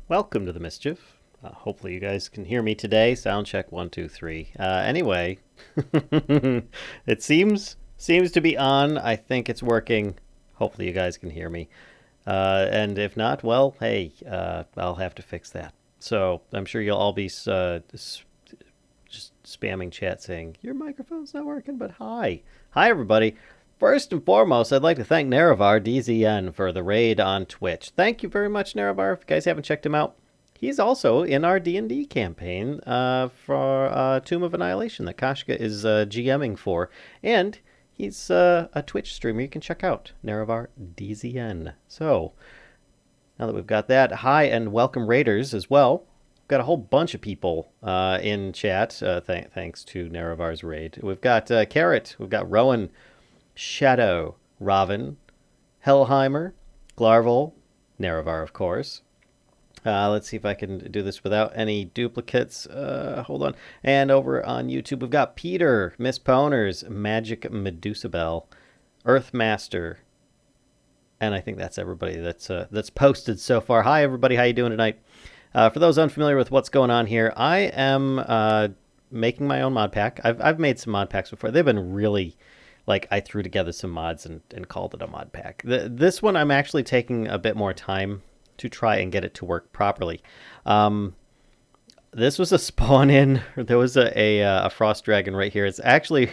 Welcome to the Mischief. Hopefully you guys can hear me today. Sound check 1, 2, 3. Anyway, it seems to be on. I think it's working. Hopefully you guys can hear me. And if not, well, hey, I'll have to fix that. So I'm sure you'll all be just spamming chat saying, your microphone's not working, but hi. Hi, everybody. First and foremost, I'd like to thank Nerevar DZN for the raid on Twitch. Thank you very much, Nerevar. If you guys haven't checked him out, he's also in our D&D campaign for Tomb of Annihilation that Kashka is GMing for. And he's a Twitch streamer you can check out, Nerevar DZN. So, now that we've got that, hi and welcome raiders as well. We've got a whole bunch of people in chat, thanks to Nerevar's raid. We've got Carrot, we've got Rowan, Shadow, Ravin, Hellheimer, Glarvel, Nerevar, of course. Let's see if I can do this without any duplicates. Hold on. And over on YouTube, we've got Peter, Miss Poners, Magic Medusa Bell, Earthmaster, and I think that's everybody that's posted so far. Hi, everybody. How you doing tonight? For those unfamiliar with what's going on here, I am making my own mod pack. I've made some mod packs before. They've been really like I threw together some mods and called it a mod pack. This one I'm actually taking a bit more time to try and get it to work properly. This was a spawn in. There was a frost dragon right here. It's actually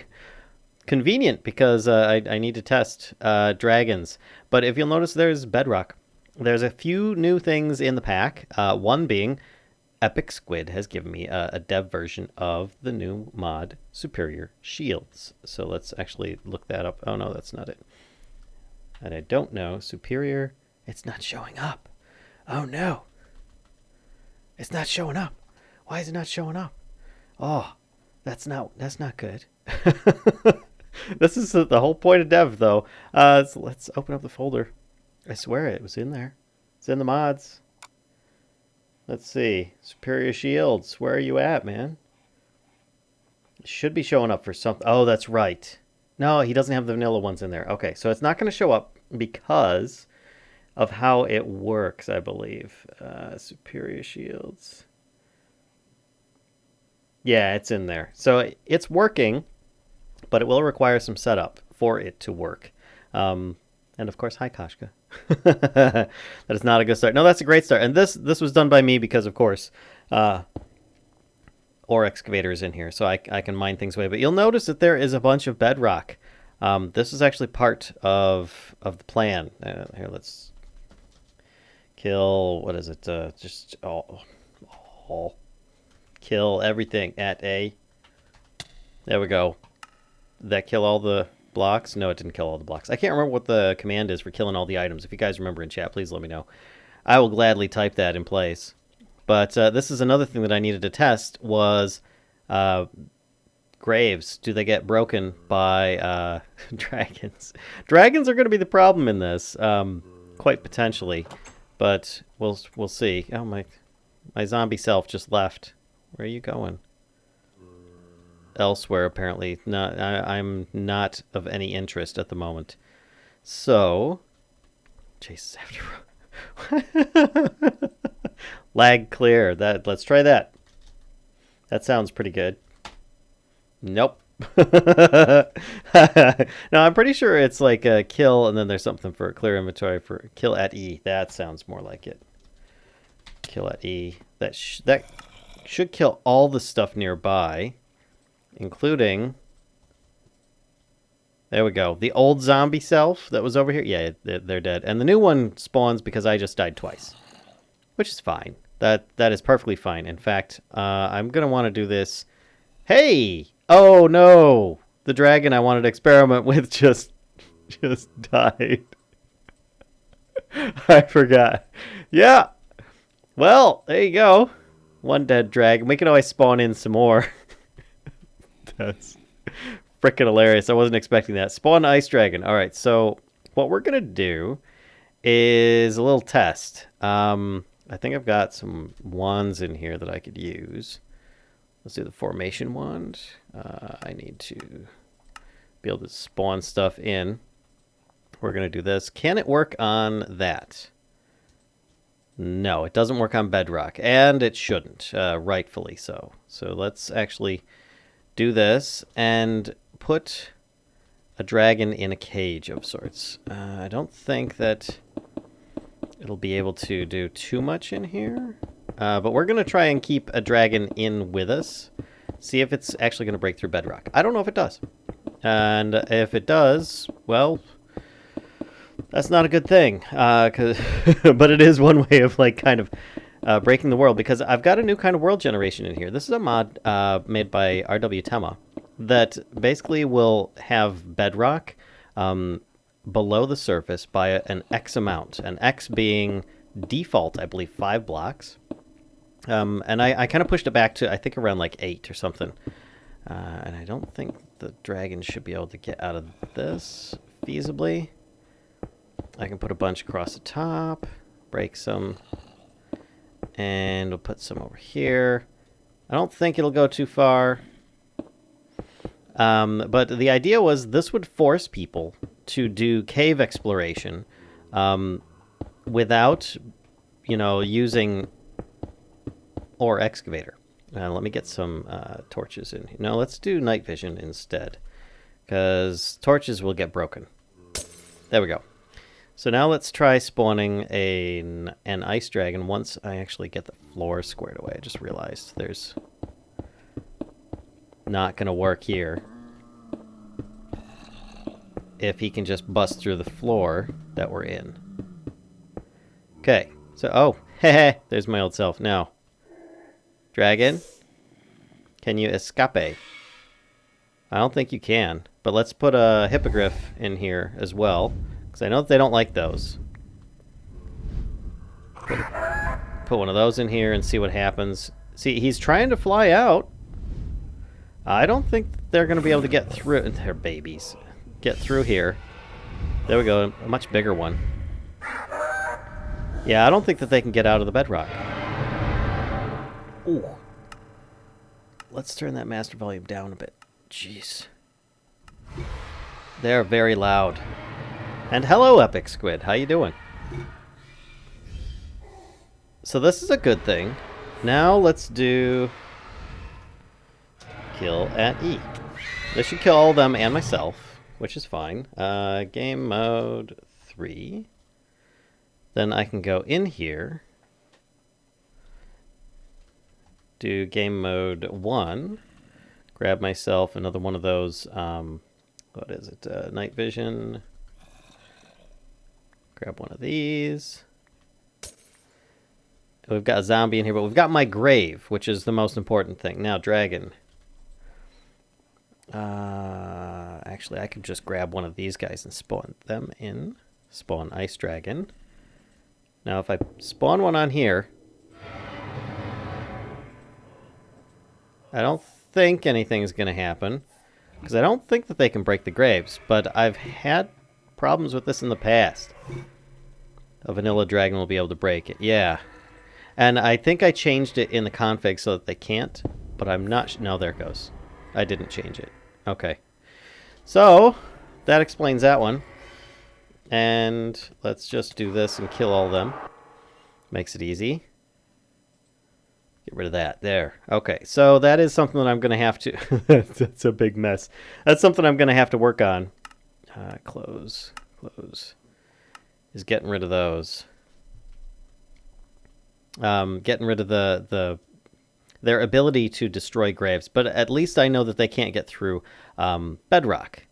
convenient because I need to test dragons. But if you'll notice, there's Bedrock. There's a few new things in the pack. One being Epic Squid has given me a dev version of the new mod Superior Shields. So let's actually look that up. Oh no, that's not it. And I don't know. Superior. It's not showing up. Oh no. It's not showing up. Why is it not showing up? Oh, that's not good. This is the whole point of dev, though. So let's open up the folder. I swear it was in there. It's in the mods. Let's see. Superior Shields. Where are you at, man? It should be showing up for something. Oh, that's right. No, he doesn't have the vanilla ones in there. Okay, so it's not going to show up because of how it works, I believe. Superior Shields. Yeah, it's in there. So it's working, but it will require some setup for it to work. And of course, hi, Kashka. That is not a good start. No, that's a great start. And this was done by me because, of course, ore excavator is in here, so I can mine things away. But you'll notice that there is a bunch of bedrock. This is actually part of the plan. Here, let's kill. What is it? Just all. Kill everything at A. There we go. Did that kill all the blocks? No, it didn't kill all the blocks. I can't remember what the command is for killing all the items. If you guys remember in chat, please let me know. I will gladly type that in place. But this is another thing that I needed to test was graves. Do they get broken by dragons? Dragons are going to be the problem in this, quite potentially. But we'll see. Oh, my zombie self just left. Where are you going? Elsewhere, apparently. I'm not of any interest at the moment. So, chase after. Lag clear. Let's try that. That sounds pretty good. Nope. No, I'm pretty sure it's like a kill, and then there's something for clear inventory for kill at E. That sounds more like it. Kill at E. That should kill all the stuff nearby, including, there we go, the old zombie self that was over here. Yeah, they're dead. And the new one spawns because I just died twice, which is fine. That is perfectly fine. In fact, I'm going to want to do this. Hey! Oh, no! The dragon I wanted to experiment with just died. I forgot. Yeah! Well, there you go. One dead dragon. We can always spawn in some more. That's freaking hilarious. I wasn't expecting that. Spawn ice dragon. All right, so what we're going to do is a little test. I think I've got some wands in here that I could use. Let's do the formation wand. I need to be able to spawn stuff in. We're going to do this. Can it work on that? No, it doesn't work on bedrock, and it shouldn't, rightfully so. So let's actually do this and put a dragon in a cage of sorts. I don't think that it'll be able to do too much in here, but we're going to try and keep a dragon in with us, see if it's actually going to break through bedrock. I don't know if it does, and if it does, well, that's not a good thing, but it is one way of like kind of breaking the world, because I've got a new kind of world generation in here. This is a mod made by RW Tema that basically will have bedrock below the surface by an X amount, an X being default, I believe, 5 blocks. And I kind of pushed it back to, I think, around like 8 or something. And I don't think the dragon should be able to get out of this feasibly. I can put a bunch across the top, break some, and we'll put some over here. I don't think it'll go too far. But the idea was this would force people to do cave exploration without, using ore excavator. Let me get some torches in here. No, let's do night vision instead, because torches will get broken. There we go. So now let's try spawning an ice dragon once I actually get the floor squared away. I just realized there's not going to work here if he can just bust through the floor that we're in. Okay, so, oh, heh, there's my old self. Now, dragon, can you escape? I don't think you can, but let's put a hippogriff in here as well, because I know that they don't like those. Put one of those in here and see what happens. See, he's trying to fly out. I don't think they're going to be able to get through. They're babies. Get through here. There we go, a much bigger one. Yeah, I don't think that they can get out of the bedrock. Ooh. Let's turn that master volume down a bit. Jeez. They're very loud. And hello, Epic Squid. How you doing? So this is a good thing. Now let's do kill at E. This should kill all of them and myself, which is fine. Game mode 3. Then I can go in here. Do game mode 1. Grab myself another one of those, what is it, night vision. Grab one of these. We've got a zombie in here, but we've got my grave, which is the most important thing. Now, dragon. Actually, I could just grab one of these guys and spawn them in. Spawn ice dragon. Now, if I spawn one on here, I don't think anything's going to happen, because I don't think that they can break the graves, but I've had problems with this in the past. A vanilla dragon will be able to break it. Yeah. And I think I changed it in the config so that they can't, but I'm not... No, there it goes. I didn't change it. Okay. So, that explains that one. And let's just do this and kill all of them. Makes it easy. Get rid of that. There. Okay, so that is something that I'm going to have to... That's a big mess. That's something I'm going to have to work on. Close. Close. Is getting rid of those. Getting rid of their ability to destroy graves. But at least I know that they can't get through Bedrock.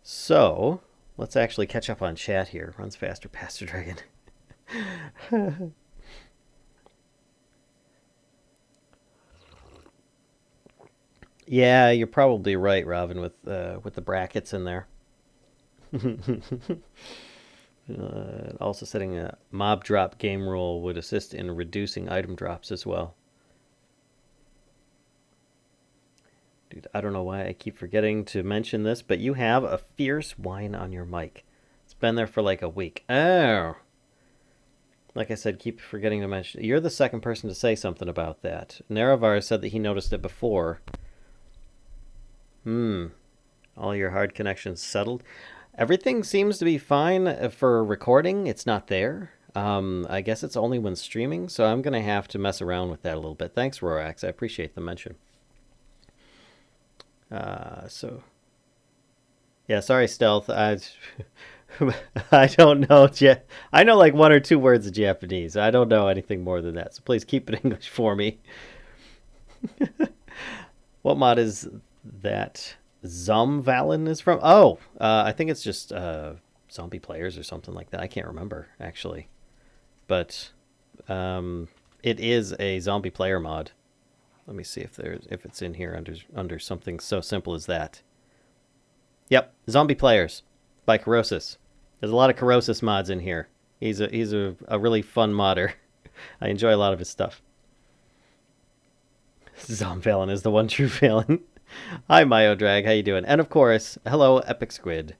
So, let's actually catch up on chat here. Runs faster, Pastor Dragon. Yeah, you're probably right, Robin, with the brackets in there. Also setting a mob drop game rule would assist in reducing item drops as well. Dude, I don't know why I keep forgetting to mention this, but you have a fierce whine on your mic. It's been there for like a week. Oh! Like I said, keep forgetting to mention. You're the second person to say something about that. Naravar said that he noticed it before. All your hard connections settled. Everything seems to be fine for recording. It's not there. I guess it's only when streaming, so I'm going to have to mess around with that a little bit. Thanks, Rorax. I appreciate the mention. Yeah, sorry, Stealth. I don't know. I know like 1 or 2 words of Japanese. I don't know anything more than that, so please keep it English for me. What mod is that Zomvalen is from? Oh, I think it's just zombie players or something like that. I can't remember, actually. But it is a zombie player mod. Let me see if it's in here under something so simple as that. Yep, Zombie Players by Corrosis. There's a lot of Corrosis mods in here. He's a really fun modder. I enjoy a lot of his stuff. Zomvalen is the one true Valen. Hi, Myodrag. How you doing? And of course, hello, Epic Squid.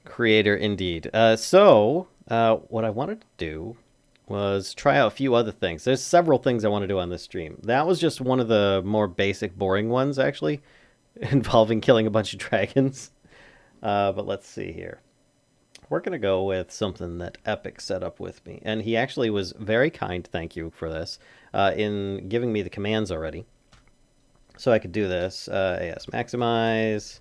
Creator indeed. So, what I wanted to do was try out a few other things. There's several things I want to do on this stream. That was just one of the more basic, boring ones, actually, involving killing a bunch of dragons. But let's see here. We're going to go with something that Epic set up with me. And he actually was very kind, thank you for this, in giving me the commands already. So I could do this. AS maximize.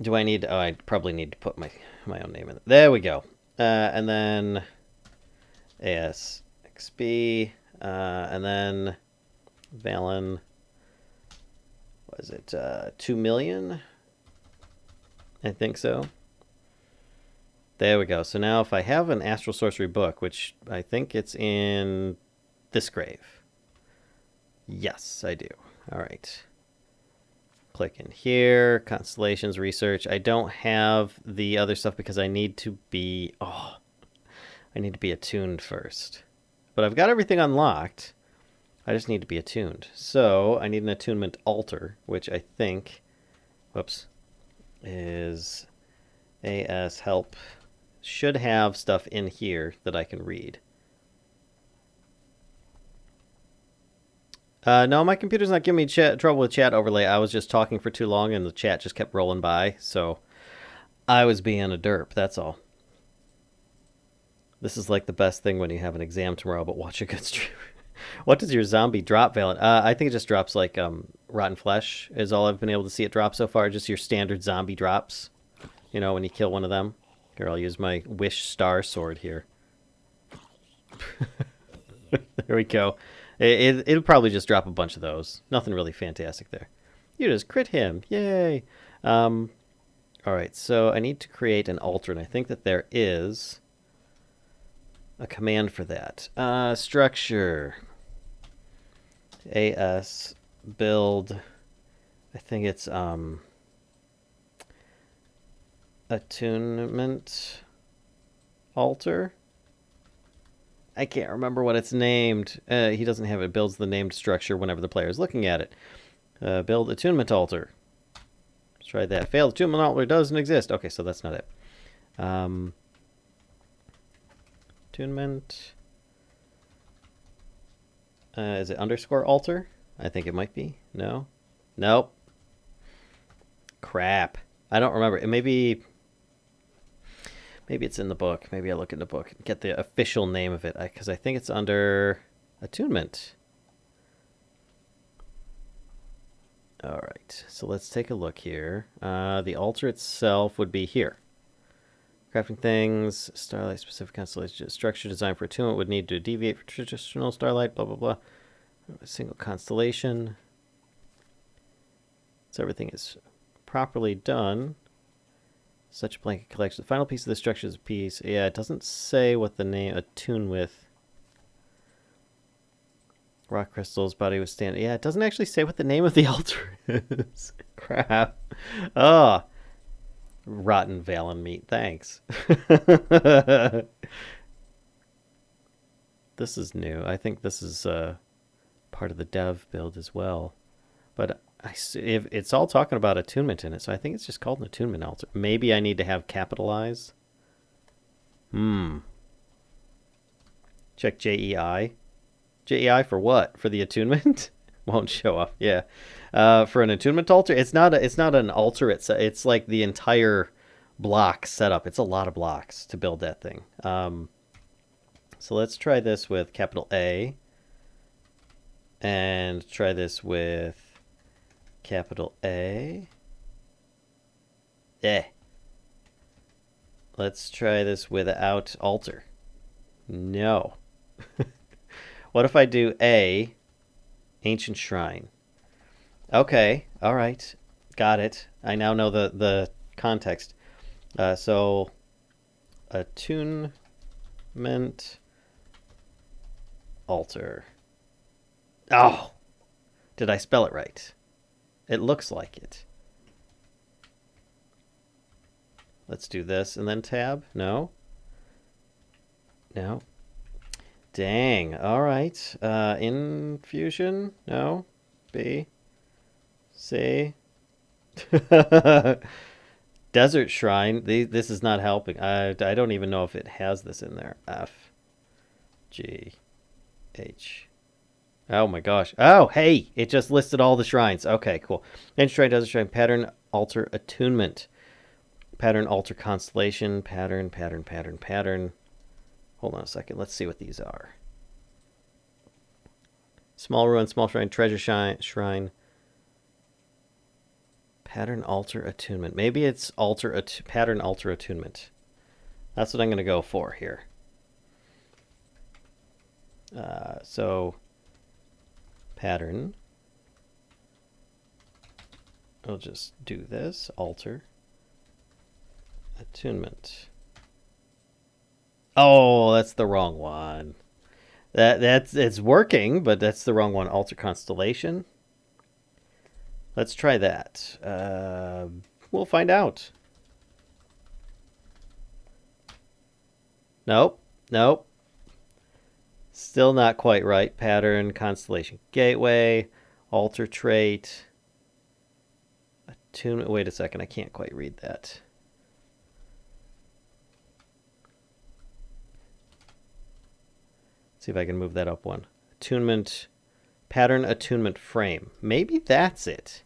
Do I need... Oh, I probably need to put my own name in it. There we go. And then ASXB, and then Valen, was it 2 million? I think so. There we go. So now if I have an Astral Sorcery book, which I think it's in this grave. Yes, I do. All right. Click in here, constellations, research. I don't have the other stuff because I need to be... Oh, I need to be attuned first. But I've got everything unlocked. I just need to be attuned. So I need an attunement altar, which I think, whoops, is AS help. Should have stuff in here that I can read. No, my computer's not giving me trouble with chat overlay. I was just talking for too long and the chat just kept rolling by. So I was being a derp, that's all. This is like the best thing when you have an exam tomorrow, but watch a good stream. What does your zombie drop, Valen? I think it just drops like rotten flesh is all I've been able to see it drop so far. Just your standard zombie drops. You know, when you kill one of them. Here, I'll use my Wish Star Sword here. There we go. It'll probably just drop a bunch of those. Nothing really fantastic there. You just crit him. Yay. All right, so I need to create an altar, and I think that there is a command for that. Structure. AS build. I think it's attunement altar. I can't remember what it's named. He doesn't have it. It builds the named structure whenever the player is looking at it. Build attunement altar. Let's try that. Failed attunement altar doesn't exist. Okay, so that's not it. Attunement. Is it underscore altar? I think it might be. No? Nope. Crap. I don't remember. Maybe it's in the book. Maybe I look in the book and get the official name of it, because I think it's under attunement. All right, so let's take a look here. The altar itself would be here. Crafting things, starlight specific constellation structure designed for attunement would need to deviate from traditional starlight, blah, blah, blah. A single constellation. So everything is properly done. Such a blanket collection. The final piece of the structure is a piece. Yeah, it doesn't say what the name attune with. Rock crystals, body withstand. Yeah, it doesn't actually say what the name of the altar is. Crap. Oh. Rotten Valen meat. Thanks. This is new. I think this is part of the dev build as well. But if it's all talking about attunement in it, so I think it's just called an attunement altar. Maybe I need to have capitalized. Check JEI. JEI for what? For the attunement? Won't show up. Yeah. For an attunement altar, it's not an altar. It's like the entire block setup. It's a lot of blocks to build that thing. So let's try this with capital A. And try this with capital A. Let's try this without altar. No. What if I do A, Ancient Shrine? Okay, all right, got it. I now know the context. So, attunement altar. Oh, did I spell it right? It looks like it. Let's do this and then tab. No. No. Dang. All right. Infusion. No. B. C. Desert Shrine. This is not helping. I don't even know if it has this in there. F. G. H. Oh my gosh. Oh, hey. It just listed all the shrines. Okay, cool. Ancient Shrine, Desert Shrine, Pattern, Altar, Attunement. Pattern, Altar, Constellation, Pattern. Hold on a second. Let's see what these are. Small Ruin, Small Shrine, Treasure Shrine. Pattern alter attunement. Maybe it's pattern alter attunement. That's what I'm going to go for here. So pattern. I'll just do this. Alter attunement. Oh, that's the wrong one. It's working, but that's the wrong one. Alter constellation. Let's try that. We'll find out. Nope. Nope. Still not quite right. Pattern, constellation, gateway, alter trait, attunement. Wait a second. I can't quite read that. See if I can move that up one. Attunement, pattern attunement frame. Maybe that's it.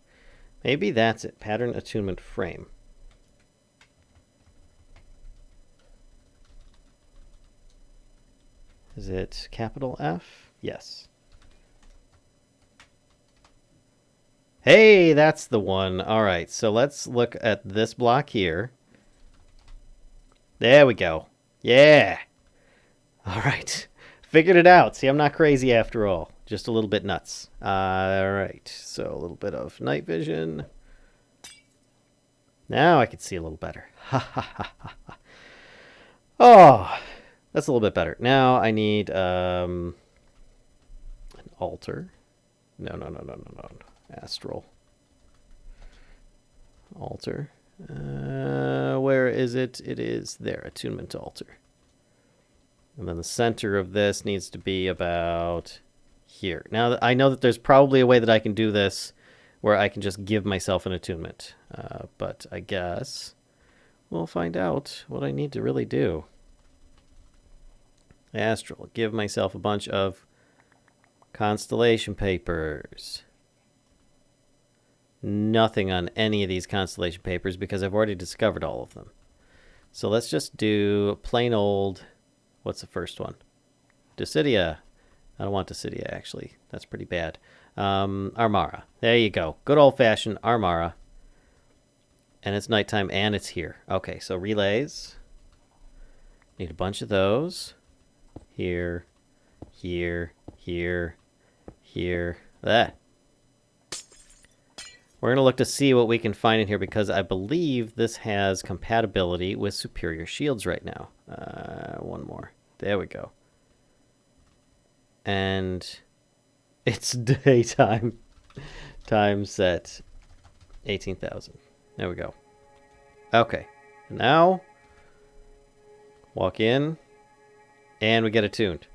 Maybe that's it. Pattern attunement frame. Is it capital F? Yes. Hey, that's the one. All right, so let's look at this block here. There we go. Yeah. All right. Figured it out. See, I'm not crazy after all. Just a little bit nuts. All right, so a little bit of night vision. Now I can see a little better. Ha ha ha ha. Oh, that's a little bit better. Now I need an altar. No. Astral. Altar. Where is it? It is there. Attunement altar. And then the center of this needs to be about here. Now, I know that there's probably a way that I can do this where I can just give myself an attunement. But I guess we'll find out what I need to really do. Astral. Give myself a bunch of constellation papers. Nothing on any of these constellation papers because I've already discovered all of them. So let's just do plain old... What's the first one? Dissidia. I don't want Dissidia, actually. That's pretty bad. Armara. There you go. Good old-fashioned Armara. And it's nighttime, and it's here. Okay, so relays. Need a bunch of those. Here, here, here, here. That. We're going to look to see what we can find in here because I believe this has compatibility with superior shields right now. One more. There we go. And it's daytime. Time set 18,000. There we go. Okay. Now, walk in, and we get attuned.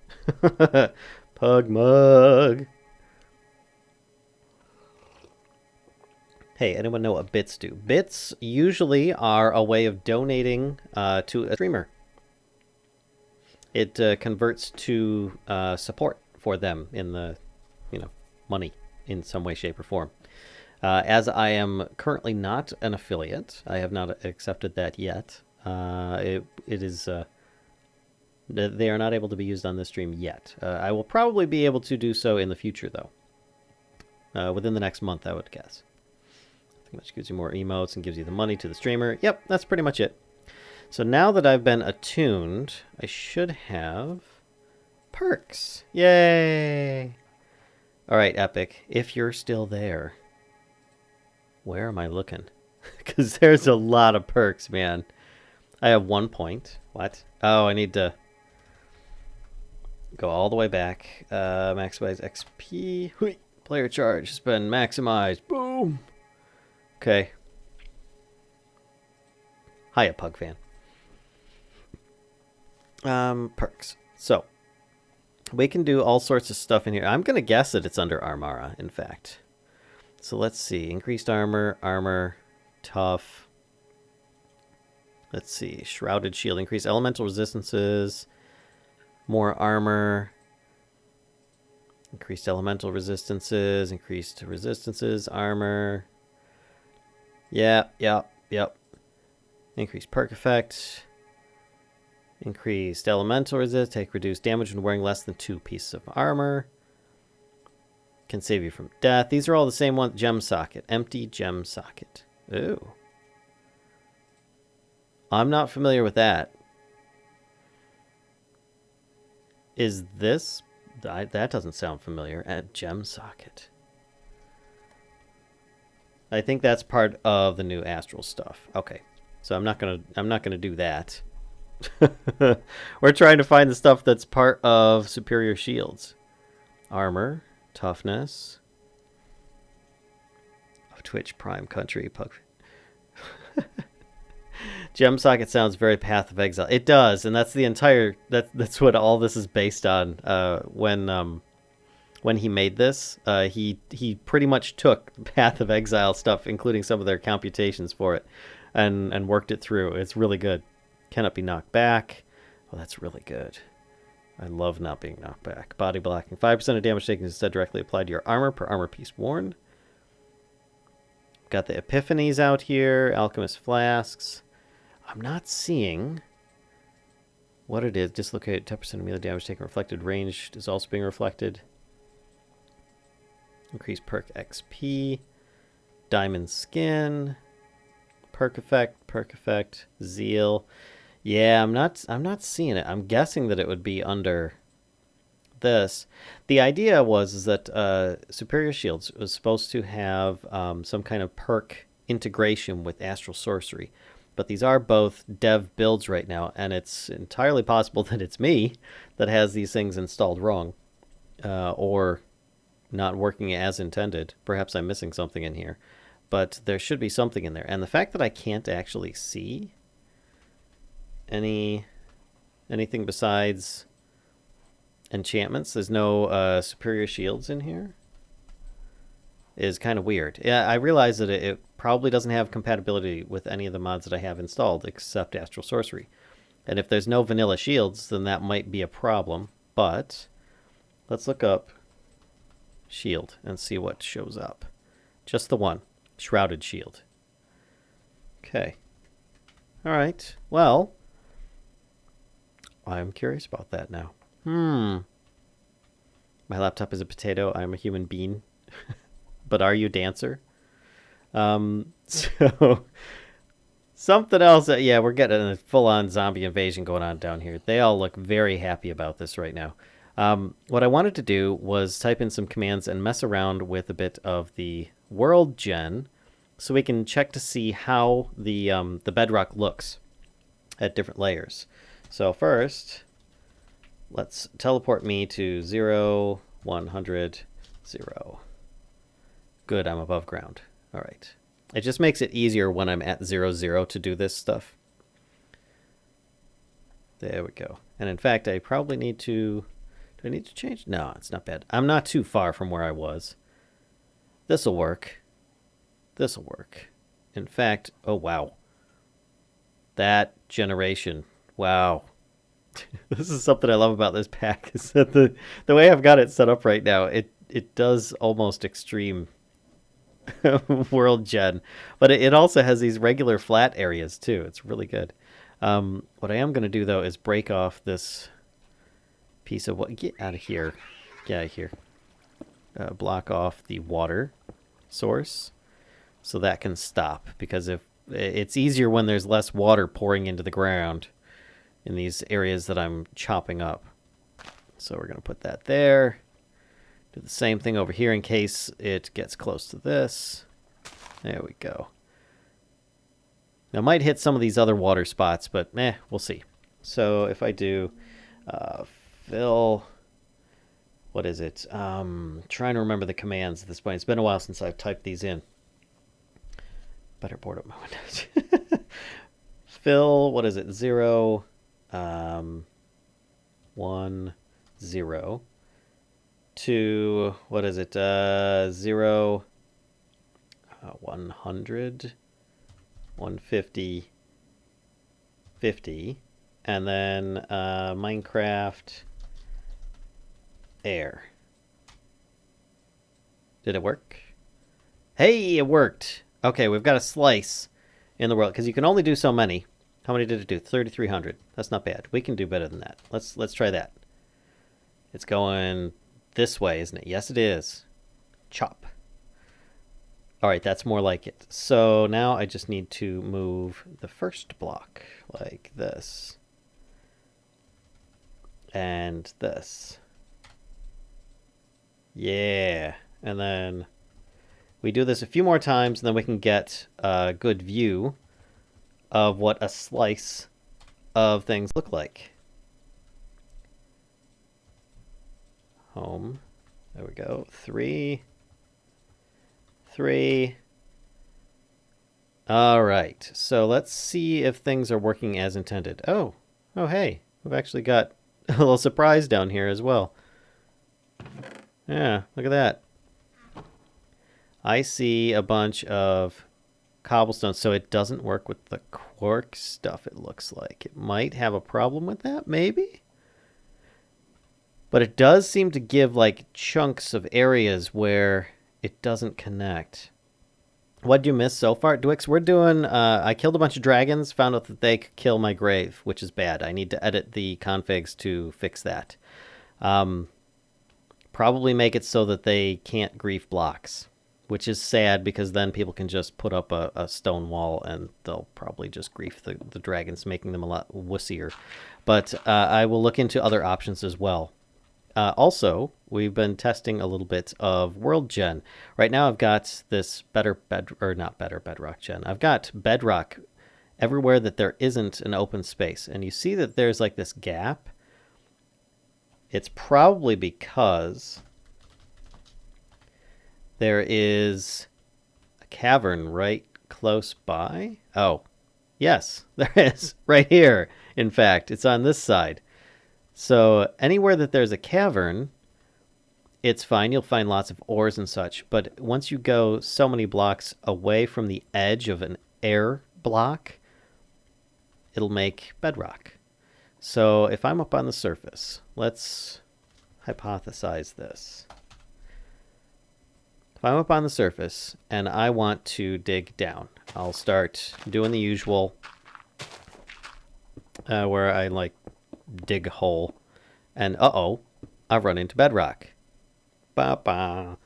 Pug mug. Hey, anyone know what bits do? Bits usually are a way of donating to a streamer. It converts to support for them in the, money in some way, shape, or form. As I am currently not an affiliate, I have not accepted that yet. It is they are not able to be used on this stream yet. I will probably be able to do so in the future, though. Within the next month, I would guess. Which gives you more emotes and gives you the money to the streamer. Yep, that's pretty much it. So now that I've been attuned, I should have perks. Yay! All right, Epic, if you're still there, where am I looking? Because there's a lot of perks, man. I have 1 point. What? Oh, I need to go all the way back. Maximize XP. Hui. Player charge has been maximized. Boom! Okay. Hiya, Pug fan. Perks. So, we can do all sorts of stuff in here. I'm going to guess that it's under Armara, in fact. So let's see. Increased armor, armor, tough. Let's see. Shrouded shield. Increased elemental resistances. More armor. Increased elemental resistances. Increased resistances. Armor. Yep. Increased perk effect. Increased elemental resist. Take reduced damage when wearing less than 2 pieces of armor. Can save you from death. These are all the same one. Gem socket. Empty gem socket. Ooh. I'm not familiar with that. Is this... that doesn't sound familiar. At gem socket. I think that's part of the new astral stuff. Okay. So I'm not gonna do that. We're trying to find the stuff that's part of superior shields. Armor, toughness. Oh, Twitch Prime Country. Gem socket sounds very Path of Exile. It does, and that's the entire that's what all this is based on. When he made this, he pretty much took Path of Exile stuff, including some of their computations for it, and worked it through. It's really good. Cannot be knocked back. Oh, that's really good. I love not being knocked back. Body blocking. 5% of damage taken is instead directly applied to your armor per armor piece worn. Got the Epiphanies out here. Alchemist Flasks. I'm not seeing what it is. Dislocate 10% of melee damage taken. Reflected range is also being reflected. Increase perk XP. Diamond Skin. Perk effect. Zeal. Yeah, I'm not seeing it. I'm guessing that it would be under this. The idea was that Superior Shields was supposed to have some kind of perk integration with Astral Sorcery. But these are both dev builds right now, and it's entirely possible that it's me that has these things installed wrong, or not working as intended. Perhaps I'm missing something in here. But there should be something in there. And the fact that I can't actually see anything besides enchantments, there's no superior shields in here, is kind of weird. Yeah, I realize that it probably doesn't have compatibility with any of the mods that I have installed except Astral Sorcery. And if there's no vanilla shields, then that might be a problem. But let's look up shield and see what shows up. Just the one. Shrouded shield. Okay. All right. Well, I'm curious about that now. My laptop is a potato. I'm a human being. But are you Dancer? So something else. Yeah, we're getting a full-on zombie invasion going on down here. They all look very happy about this right now. What I wanted to do was type in some commands and mess around with a bit of the world gen, so we can check to see how the bedrock looks at different layers. So first, let's teleport me to 0, 100, 0. Good, I'm above ground. All right. It just makes it easier when I'm at 0, 0 to do this stuff. There we go. And in fact, I probably need to... Do I need to change? No, it's not bad. I'm not too far from where I was. This'll work. This'll work. In fact, oh wow. That generation. Wow. This is something I love about this pack, is that the way I've got it set up right now, it does almost extreme world gen. But it also has these regular flat areas too. It's really good. What I am going to do though is break off this piece of what. Get out of here. Get out of here. Block off the water source so that can stop, because if it's easier when there's less water pouring into the ground in these areas that I'm chopping up. So we're going to put that there. Do the same thing over here in case it gets close to this. There we go. Now, I might hit some of these other water spots, but we'll see. So if I do fill... What is it? Trying to remember the commands at this point. It's been a while since I've typed these in. Better board up my windows. Fill, what is it? 0, 1, 0. To, what is it? 0, 100, 150, 50. And then Minecraft... air. Did it work? Hey, it worked. Okay, we've got a slice in the world, because you can only do so many. How many did it do? 3,300. That's not bad. We can do better than that. Let's try that. It's going this way, isn't it? Yes, it is. Chop. All right, that's more like it. So now I just need to move the first block like this. And this. Yeah. And then we do this a few more times, and then we can get a good view of what a slice of things look like. Home. There we go. 3. 3. All right. So let's see if things are working as intended. Oh, hey. We've actually got a little surprise down here as well. Yeah, look at that. I see a bunch of cobblestone, so it doesn't work with the quark stuff, it looks like. It might have a problem with that, maybe? But it does seem to give, like, chunks of areas where it doesn't connect. What'd you miss so far? Dwix, we're doing... I killed a bunch of dragons, found out that they could kill my grave, which is bad. I need to edit the configs to fix that. Probably make it so that they can't grief blocks, which is sad because then people can just put up a stone wall and they'll probably just grief the dragons, making them a lot wussier. But I will look into other options as well. Also, we've been testing a little bit of world gen. Right now I've got this not better bedrock gen. I've got bedrock everywhere that there isn't an open space. And you see that there's like this gap. It's probably because there is a cavern right close by. Oh, yes, there is. Right here. In fact, it's on this side. So anywhere that there's a cavern, it's fine. You'll find lots of ores and such. But once you go so many blocks away from the edge of an air block, it'll make bedrock. So if I'm up on the surface, let's hypothesize this. If I'm up on the surface and I want to dig down, I'll start doing the usual where I like dig a hole and I've run into bedrock. Ba-ba.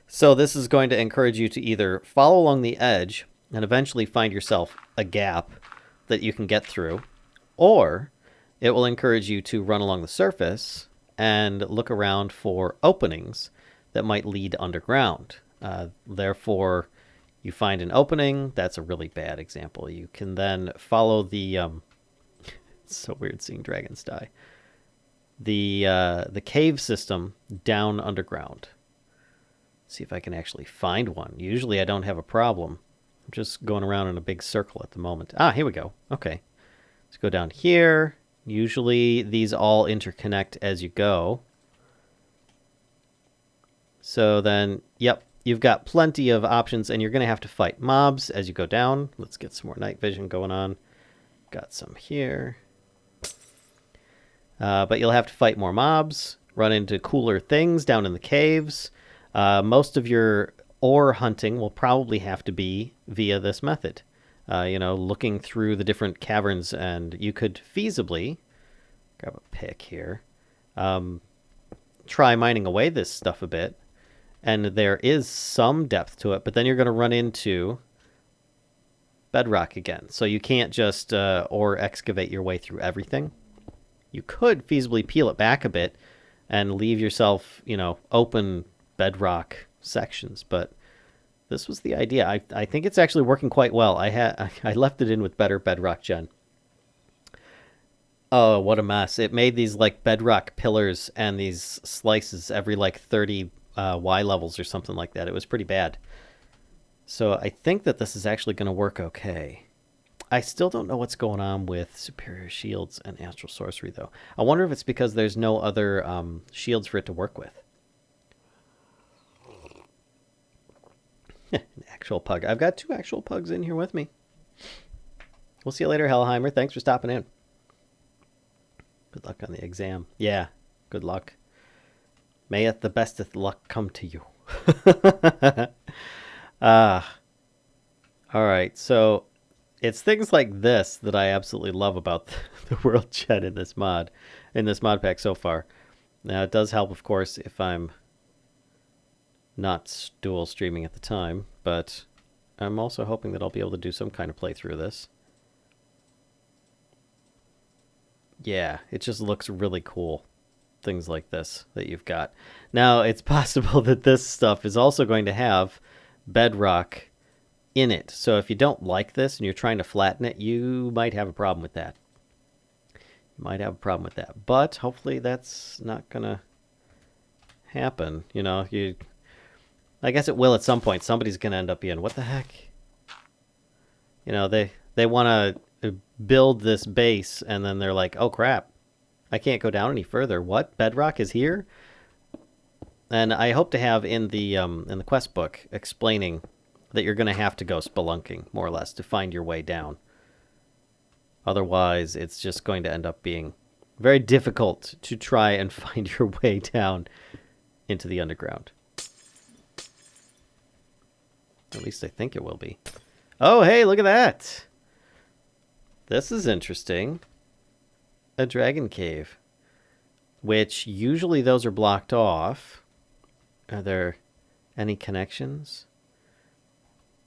So this is going to encourage you to either follow along the edge and eventually find yourself a gap that you can get through, or it will encourage you to run along the surface and look around for openings that might lead underground. Therefore, you find an opening. That's a really bad example. You can then follow the... it's so weird seeing dragons die. The cave system down underground. See if I can actually find one. Usually I don't have a problem. I'm just going around in a big circle at the moment. Ah, here we go. Okay. Let's go down here. Usually these all interconnect as you go. So then, yep, you've got plenty of options, and you're going to have to fight mobs as you go down. Let's get some more night vision going on. Got some here. But you'll have to fight more mobs, run into cooler things down in the caves. Most of your ore hunting will probably have to be via this method. Looking through the different caverns, and you could feasibly, grab a pick here, try mining away this stuff a bit, and there is some depth to it, but then you're going to run into bedrock again. So you can't just ore excavate your way through everything. You could feasibly peel it back a bit and leave yourself, open bedrock sections, but this was the idea. I think it's actually working quite well. I left it in with better bedrock gen. Oh, what a mess. It made these like bedrock pillars and these slices every like 30 Y levels or something like that. It was pretty bad. So I think that this is actually going to work okay. I still don't know what's going on with Superior Shields and Astral Sorcery, though. I wonder if it's because there's no other shields for it to work with. An actual pug. I've got 2 actual pugs in here with me. We'll see you later, Hellheimer. Thanks for stopping in. Good luck on the exam. Yeah, good luck. Mayeth the besteth luck come to you. All right, so it's things like this that I absolutely love about the world gen in this mod pack so far. Now, it does help, of course, if I'm not dual streaming at the time, but I'm also hoping that I'll be able to do some kind of playthrough of this. Yeah, it just looks really cool. Things like this that you've got. Now, it's possible that this stuff is also going to have Bedrock in it. So if you don't like this and you're trying to flatten it, you might have a problem with that. You might have a problem with that. But hopefully that's not going to happen. You know, I guess it will at some point. Somebody's going to end up being, what the heck? You know, they want to build this base and then they're like, oh crap, I can't go down any further. What? Bedrock is here? And I hope to have in the quest book explaining that you're going to have to go spelunking, more or less, to find your way down. Otherwise, it's just going to end up being very difficult to try and find your way down into the underground. At least I think it will be. Oh, hey, look at that! This is interesting. A dragon cave. Which, usually those are blocked off. Are there any connections?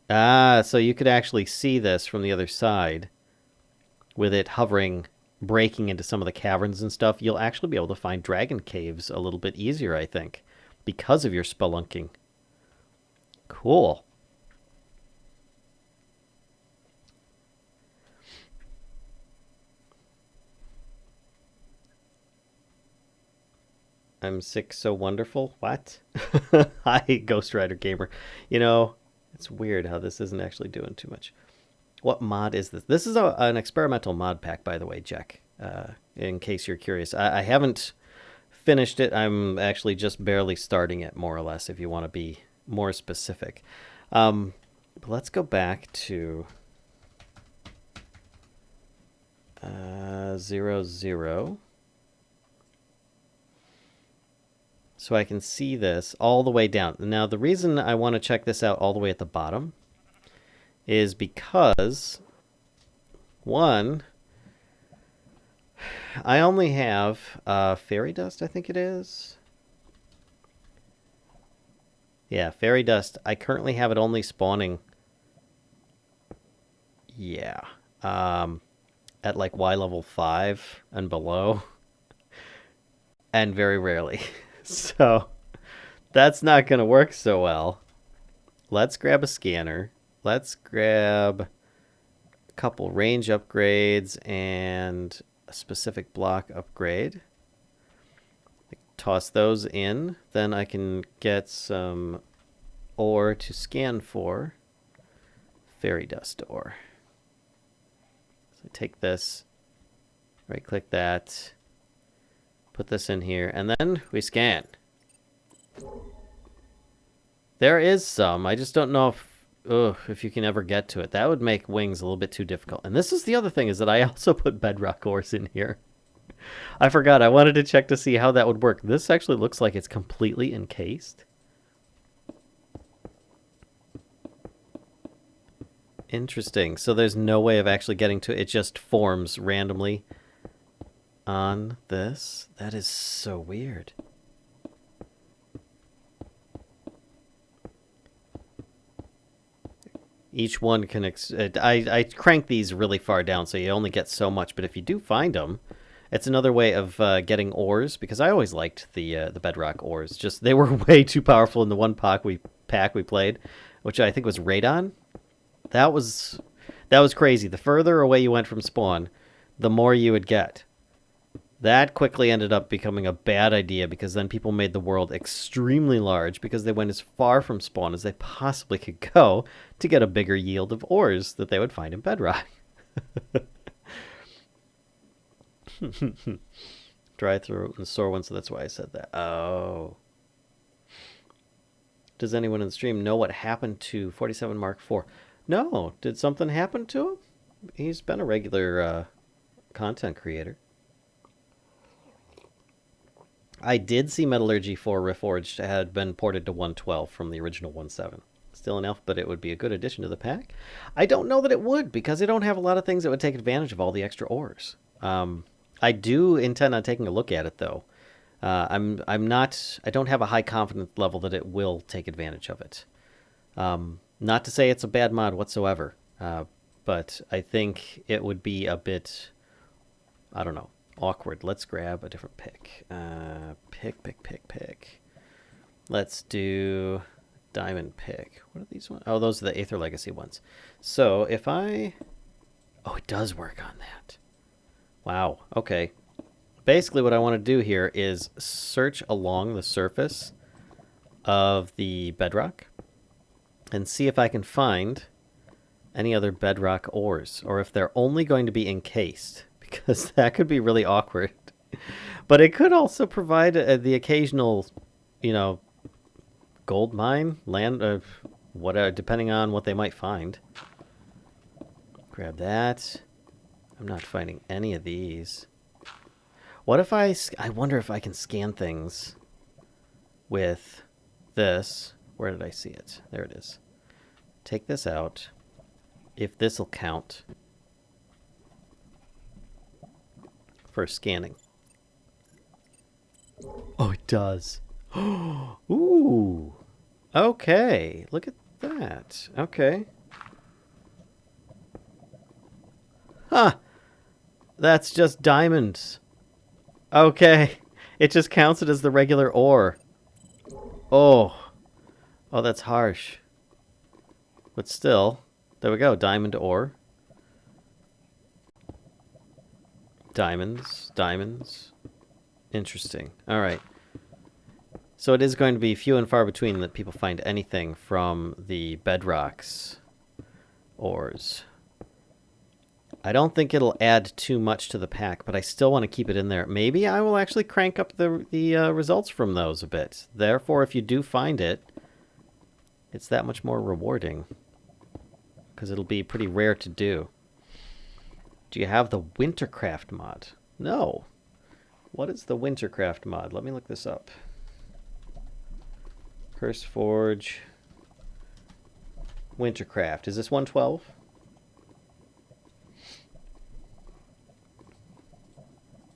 Ah, so you could actually see this from the other side. With it hovering, breaking into some of the caverns and stuff, you'll actually be able to find dragon caves a little bit easier, I think. Because of your spelunking. Cool. I'm sick, so wonderful. What? Hi, Ghost Rider Gamer. You know, it's weird how this isn't actually doing too much. What mod is this? This is an experimental mod pack, by the way, Jack. In case you're curious. I haven't finished it. I'm actually just barely starting it, more or less, if you want to be more specific. But let's go back to 0, so I can see this all the way down. Now, the reason I want to check this out all the way at the bottom is because, one, I only have fairy dust, I think it is. Yeah, fairy dust. I currently have it only spawning, yeah, at like Y level 5 and below, and very rarely. So that's not going to work so well. Let's grab a scanner. Let's grab a couple range upgrades and a specific block upgrade. Toss those in. Then I can get some ore to scan for. Fairy dust ore. So take this, right click that, put this in here, and then we scan. There is some. I just don't know if you can ever get to it. That would make wings a little bit too difficult. And this is the other thing, is that I also put bedrock ores in here. I forgot. I wanted to check to see how that would work. This actually looks like it's completely encased. Interesting. So there's no way of actually getting to it. It just forms randomly on this. That is so weird. Each one can... I crank these really far down, so you only get so much. But if you do find them, it's another way of getting ores, because I always liked the bedrock ores. Just they were way too powerful in the one pack we played, which I think was Radon. That was crazy. The further away you went from spawn, the more you would get. That quickly ended up becoming a bad idea, because then people made the world extremely large because they went as far from spawn as they possibly could go to get a bigger yield of ores that they would find in bedrock. Dry throat and sore one, so that's why I said that. Oh. Does anyone in the stream know what happened to 47 Mark IV? No. Did something happen to him? He's been a regular content creator. I did see Metallurgy 4 Reforged had been ported to 112 from the original 1.7. Still an elf, but it would be a good addition to the pack. I don't know that it would, because they don't have a lot of things that would take advantage of all the extra ores. I do intend on taking a look at it, though. I don't have a high confidence level that it will take advantage of it. Not to say it's a bad mod whatsoever, but I think it would be a bit, I don't know, awkward. Let's grab a different pick. Pick. Let's do diamond pick. What are these ones? Oh, those are the Aether Legacy ones. So if I... Oh, it does work on that. Wow, okay. Basically what I want to do here is search along the surface of the bedrock and see if I can find any other bedrock ores, or if they're only going to be encased, because that could be really awkward. But it could also provide the occasional, you know, gold mine, land, whatever, depending on what they might find. Grab that. I'm not finding any of these. What if I wonder if I can scan things with this. Where did I see it? There it is. Take this out. If this will count for scanning. Oh, it does. Ooh. Okay. Look at that. Okay. Huh. That's just diamonds. Okay. It just counts it as the regular ore. Oh. Oh, that's harsh. But still, there we go. Diamond ore. Diamonds. Interesting. All right. So it is going to be few and far between that people find anything from the bedrocks ores. I don't think it'll add too much to the pack, but I still want to keep it in there. Maybe I will actually crank up the results from those a bit. Therefore, if you do find it, it's that much more rewarding, because it'll be pretty rare to do. Do you have the Wintercraft mod? No. What is the Wintercraft mod? Let me look this up. Curse Forge. Wintercraft. Is this 112?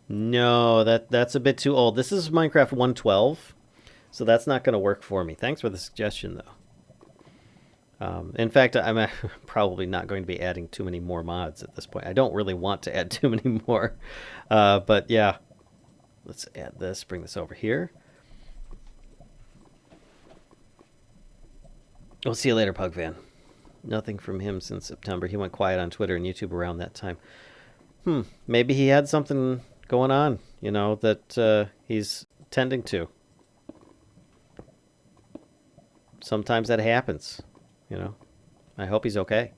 No, that's a bit too old. This is Minecraft 112, so that's not going to work for me. Thanks for the suggestion, though. In fact, I'm probably not going to be adding too many more mods at this point. I don't really want to add too many more. But yeah, let's add this, bring this over here. We'll see you later, Pugfan. Nothing from him since September. He went quiet on Twitter and YouTube around that time. Maybe he had something going on, you know, that he's tending to. Sometimes that happens. You know, I hope he's okay.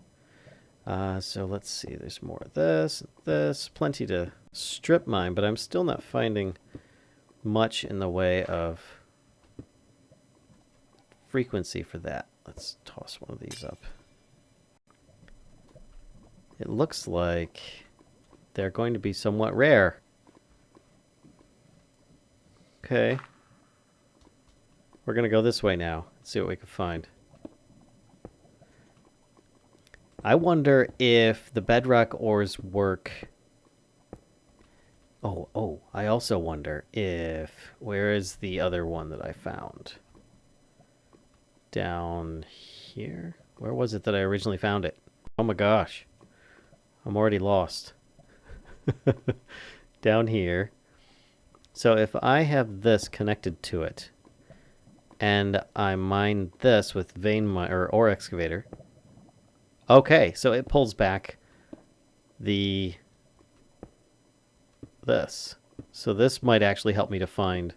So let's see. There's more of this. Plenty to strip mine, but I'm still not finding much in the way of frequency for that. Let's toss one of these up. It looks like they're going to be somewhat rare. Okay. We're going to go this way now. Let's see what we can find. I wonder if the bedrock ores work. Oh, I also wonder if... Where is the other one that I found? Down here? Where was it that I originally found it? Oh my gosh. I'm already lost. Down here. So if I have this connected to it, and I mine this with vein or ore excavator... Okay, so it pulls back this. So this might actually help me to find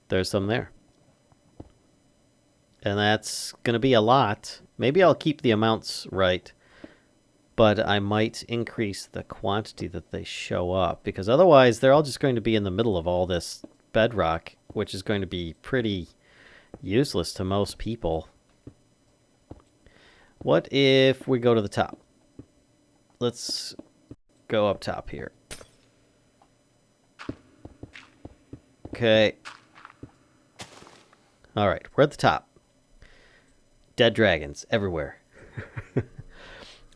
there's some there. And that's going to be a lot. Maybe I'll keep the amounts right, but I might increase the quantity that they show up, because otherwise they're all just going to be in the middle of all this bedrock, which is going to be pretty useless to most people. What if we go to the top? Let's go up top here. Okay. All right, we're at the top. Dead dragons everywhere.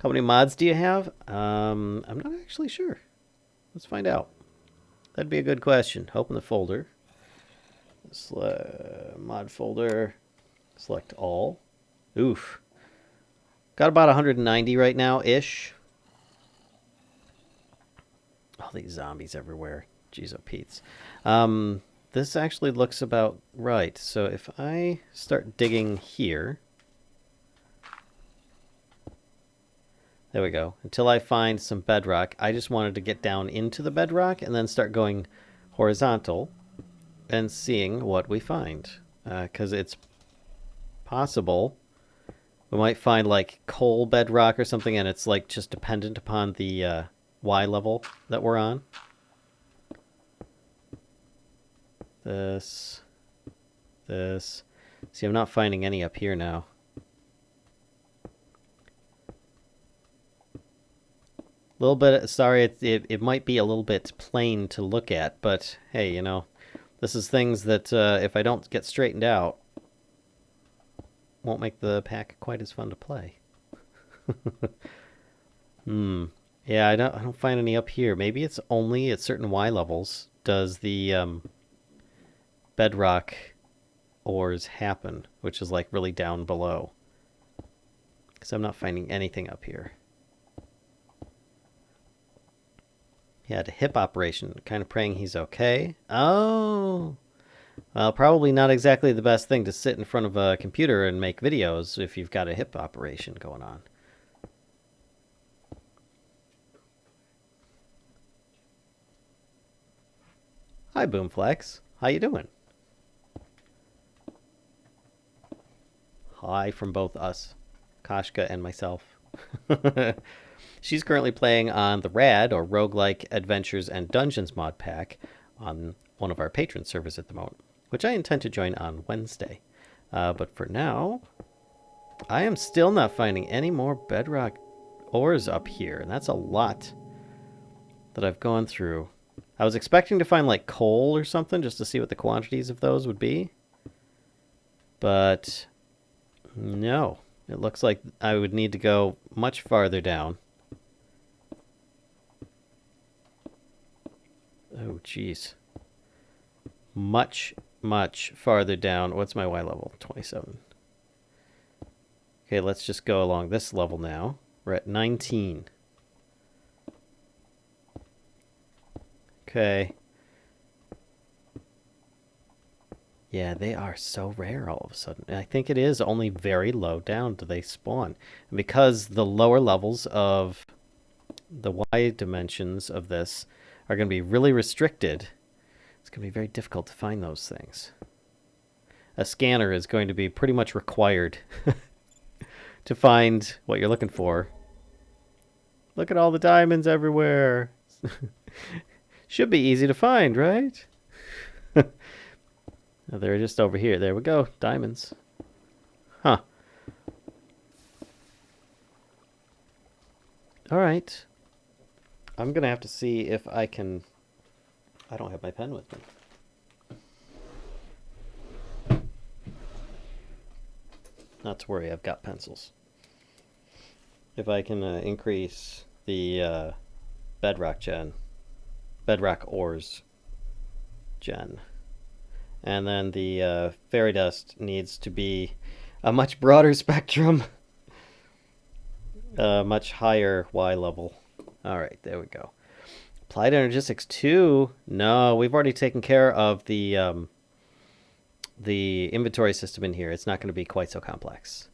How many mods do you have? I'm not actually sure. Let's find out. That'd be a good question. Open the folder. Mod folder. Select all. Oof. Got about 190 right now-ish. All these zombies everywhere. Jeez, oh Pete's. This actually looks about right. So if I start digging here... There we go. Until I find some bedrock. I just wanted to get down into the bedrock and then start going horizontal and seeing what we find. Because it's possible we might find like coal bedrock or something, and it's like just dependent upon the Y level that we're on. This. See, I'm not finding any up here now. A little bit, sorry, it might be a little bit plain to look at, but hey, you know, this is things that if I don't get straightened out, won't make the pack quite as fun to play. Yeah, I don't find any up here. Maybe it's only at certain Y levels does the bedrock ores happen, which is like really down below. Because I'm not finding anything up here. He had a hip operation, kind of praying he's okay. Oh! Well, probably not exactly the best thing to sit in front of a computer and make videos if you've got a hip operation going on. Hi, Boomflex. How you doing? Hi from both us, Kashka and myself. She's currently playing on the Rad, or Roguelike Adventures and Dungeons mod pack, on one of our patron servers at the moment, which I intend to join on Wednesday. But for now, I am still not finding any more bedrock ores up here, and that's a lot that I've gone through. I was expecting to find like coal or something just to see what the quantities of those would be. But no, it looks like I would need to go much farther down. Oh, jeez. Much farther down. What's my Y level? 27. Okay, let's just go along this level now. We're at 19. Okay. Yeah, they are so rare all of a sudden. I think it is only very low down do they spawn. And because the lower levels of the Y dimensions of this are going to be really restricted, it's going to be very difficult to find those things. A scanner is going to be pretty much required to find what you're looking for. Look at all the diamonds everywhere. Should be easy to find, right? They're just over here. There we go. Diamonds. Huh. All right. I'm going to have to see if I can... I don't have my pen with me. Not to worry, I've got pencils. If I can increase the bedrock ores gen. And then the fairy dust needs to be a much broader spectrum. Much higher Y level. All right, there we go. Applied Energistics 2. No, we've already taken care of the inventory system in here. It's not going to be quite so complex.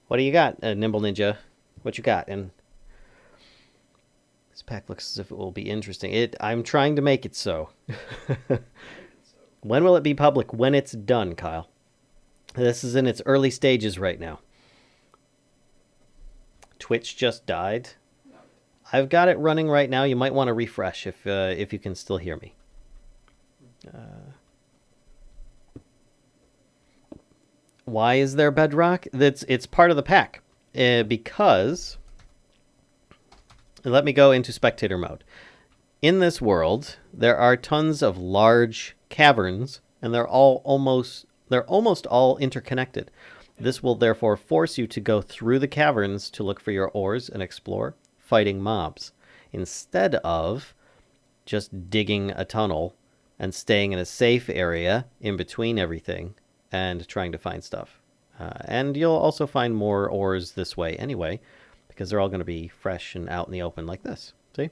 What do you got, Nimble Ninja? What you got? And this pack looks as if it will be interesting. I'm trying to make it so. When will it be public? When it's done, Kyle. This is in its early stages right now. Twitch just died. I've got it running right now. You might want to refresh if you can still hear me. Why is there bedrock? It's part of the pack. Because... Let me go into spectator mode. In this world, there are tons of large caverns, and they're almost all interconnected. This will therefore force you to go through the caverns to look for your ores and explore, fighting mobs, instead of just digging a tunnel and staying in a safe area in between everything and trying to find stuff. And you'll also find more ores this way anyway, because they're all going to be fresh and out in the open like this. See?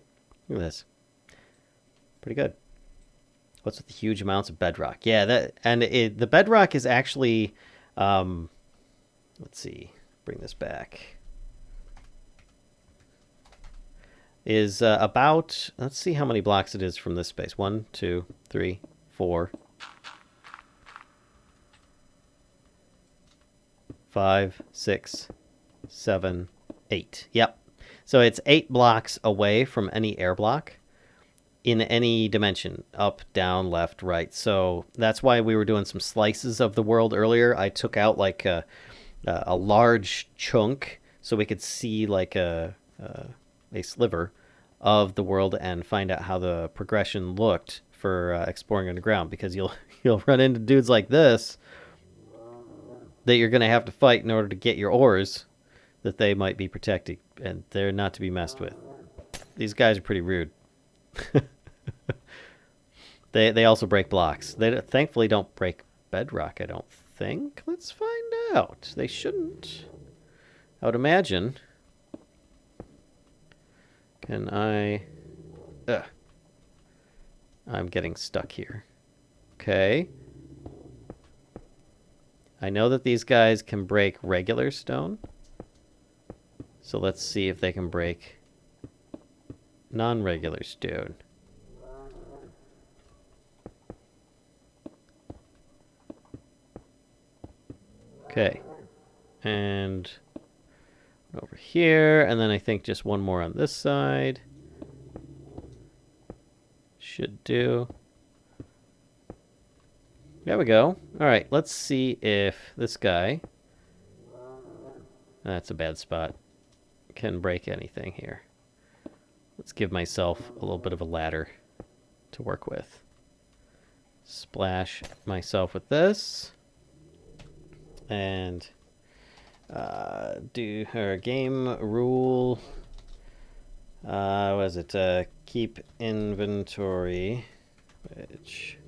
Look at this. Pretty good. What's with the huge amounts of bedrock? Yeah, the bedrock is actually, let's see, bring this back. Is about, let's see how many blocks it is from this space. 1, 2, 3, 4, 5, 6, 7, 8. Yep. So it's 8 blocks away from any air block in any dimension, up, down, left, right. So that's why we were doing some slices of the world earlier. I took out like a large chunk so we could see like a sliver of the world and find out how the progression looked for exploring underground, because you'll run into dudes like this that you're going to have to fight in order to get your ores that they might be protecting, and they're not to be messed with. These guys are pretty rude. They also break blocks. They thankfully don't break bedrock, I don't think. Let's find out. They shouldn't, I would imagine. Can I... I'm getting stuck here. Okay. I know that these guys can break regular stone. So let's see if they can break non-regular stone. Okay. And over here, and then I think just one more on this side. Should do. There we go. All right, let's see if this guy, that's a bad spot, can break anything here. Let's give myself a little bit of a ladder to work with. Splash myself with this. And do her game rule. What is it? Keep inventory, which...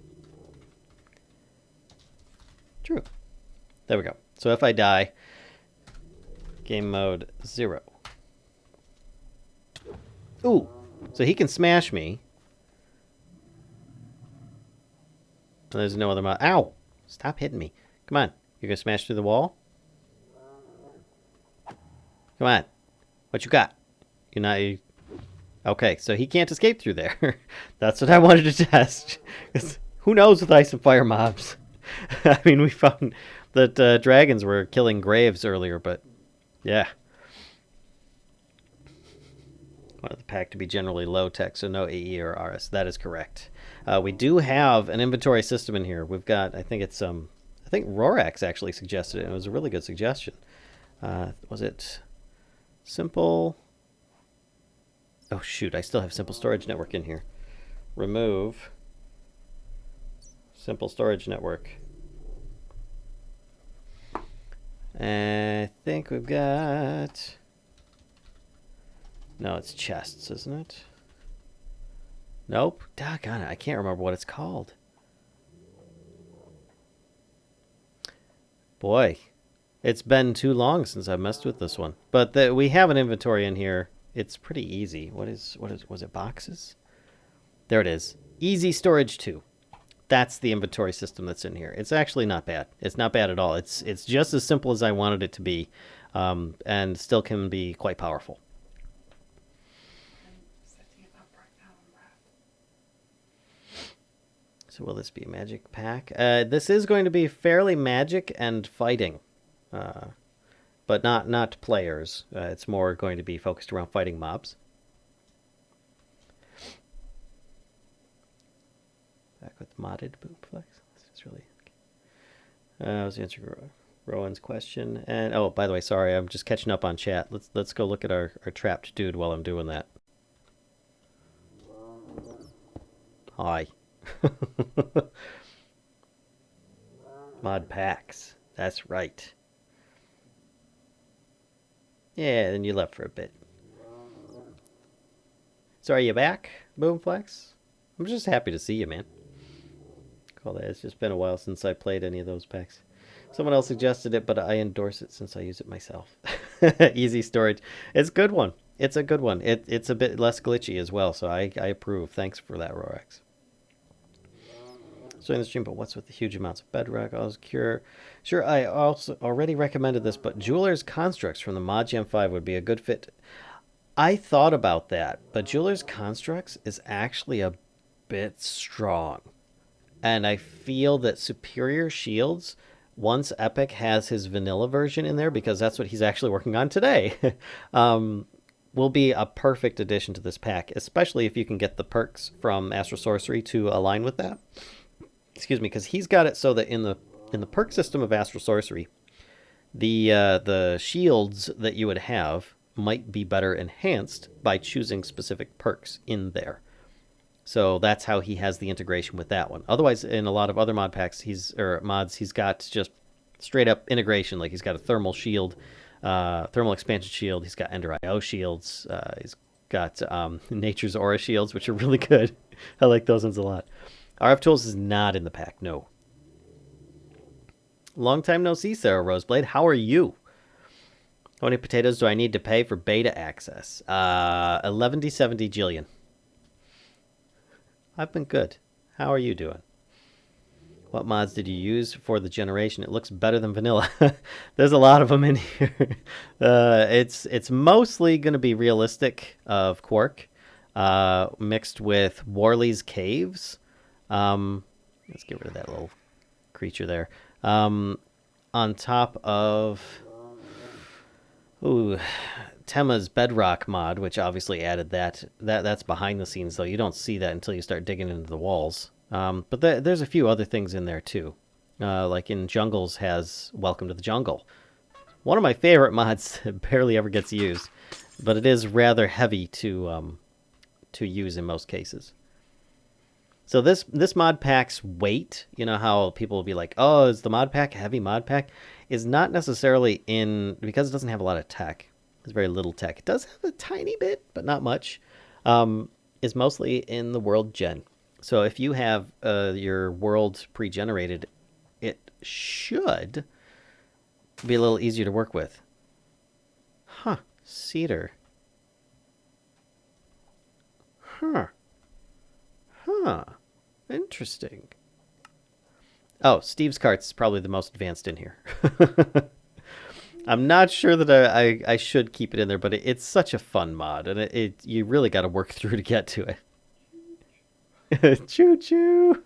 True. There we go. So if I die, game mode 0. Ooh, so he can smash me. There's no other mod. Ow! Stop hitting me. Come on. You're going to smash through the wall? Come on. What you got? You're not... Okay, so he can't escape through there. That's what I wanted to test. Who knows with ice and fire mobs? I mean, we found that dragons were killing graves earlier, but yeah. Wanted the pack to be generally low tech, so no AE or RS. That is correct. We do have an inventory system in here. We've got, I think it's I think Rorax actually suggested it. It was a really good suggestion. Was it simple? Oh shoot! I still have simple storage network in here. Remove simple storage network. I think we've got... No, it's chests, isn't it? Nope. Doggone it, I can't remember what it's called. Boy, it's been too long since I messed with this one. But we have an inventory in here. It's pretty easy. Was it boxes? There it is. Easy storage 2. That's the inventory system that's in here. It's actually not bad. It's not bad at all. It's just as simple as I wanted it to be, and still can be quite powerful. So will this be a magic pack? This is going to be fairly magic and fighting, but not players. It's more going to be focused around fighting mobs. Back with modded Boomflex. This is really... I was answering Rowan's question. And oh, by the way, sorry, I'm just catching up on chat. Let's go look at our trapped dude while I'm doing that. Hi. Mod packs. That's right. Yeah, then you left for a bit. So are you back, Boomflex? I'm just happy to see you, man. call that. It's just been a while since I played any of those packs. Someone else suggested it, but I endorse it since I use it myself. Easy storage. It's a good one. It's a good one. It's a bit less glitchy as well, so I approve. Thanks for that, Rorax. So in the stream, but what's with the huge amounts of Bedrock? I was cure. Sure, I also already recommended this, but Jeweler's Constructs from the Mod Jam 5 would be a good fit. I thought about that, but Jeweler's Constructs is actually a bit strong. And I feel that Superior Shields, once Epic has his vanilla version in there, because that's what he's actually working on today, will be a perfect addition to this pack, especially if you can get the perks from Astral Sorcery to align with that. Excuse me, because he's got it so that in the perk system of Astral Sorcery, the shields that you would have might be better enhanced by choosing specific perks in there. So that's how he has the integration with that one. Otherwise, in a lot of other mod packs, he's got just straight up integration. Like he's got a thermal shield, thermal expansion shield. He's got Ender IO shields. He's got Nature's Aura shields, which are really good. I like those ones a lot. RF Tools is not in the pack, no. Long time no see, Sarah Roseblade. How are you? How many potatoes do I need to pay for beta access? 1170 jillion. I've been good. How are you doing? What mods did you use for the generation? It looks better than vanilla. There's a lot of them in here. It's mostly going to be realistic of Quark, mixed with Warley's Caves. Let's get rid of that little creature there. On top of Tema's Bedrock mod, which obviously added that. That's behind the scenes, though. You don't see that until you start digging into the walls. But there's a few other things in there, too. Like in Jungles has Welcome to the Jungle. One of my favorite mods that barely ever gets used, but it is rather heavy to use in most cases. So this mod pack's weight, you know how people will be like, oh, is the mod pack a heavy mod pack? Is not necessarily because it doesn't have a lot of tech. It's very little tech. It does have a tiny bit, but not much. Is mostly in the world gen. So if you have your world pre-generated, it should be a little easier to work with. Huh. Cedar. Huh. Interesting. Oh, Steve's Carts is probably the most advanced in here. I'm not sure that I should keep it in there, but it's such a fun mod, and you really got to work through to get to it. Choo choo.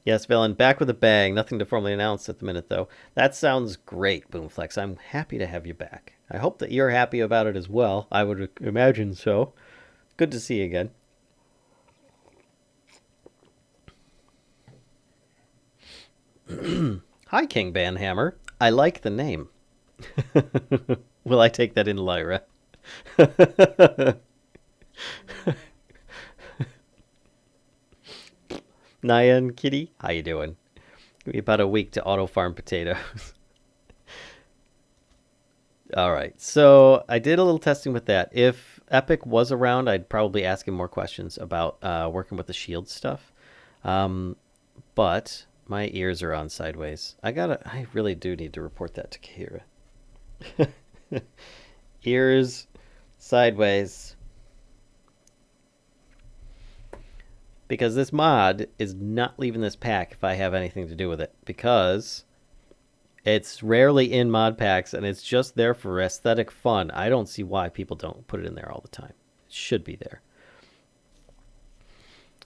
Yes, Villain, back with a bang. Nothing to formally announce at the minute, though. That sounds great, Boomflex. I'm happy to have you back. I hope that you're happy about it as well. I would imagine so. Good to see you again. Hi, King Banhammer. I like the name. Will I take that in, Lyra? Nyan Kitty, how you doing? Give me about a week to auto farm potatoes. All right, so I did a little testing with that. If Epic was around, I'd probably ask him more questions about working with the shield stuff. But my ears are on sideways. I really do need to report that to Kira. Ears sideways. Because this mod is not leaving this pack if I have anything to do with it. Because it's rarely in mod packs and it's just there for aesthetic fun. I don't see why people don't put it in there all the time. It should be there.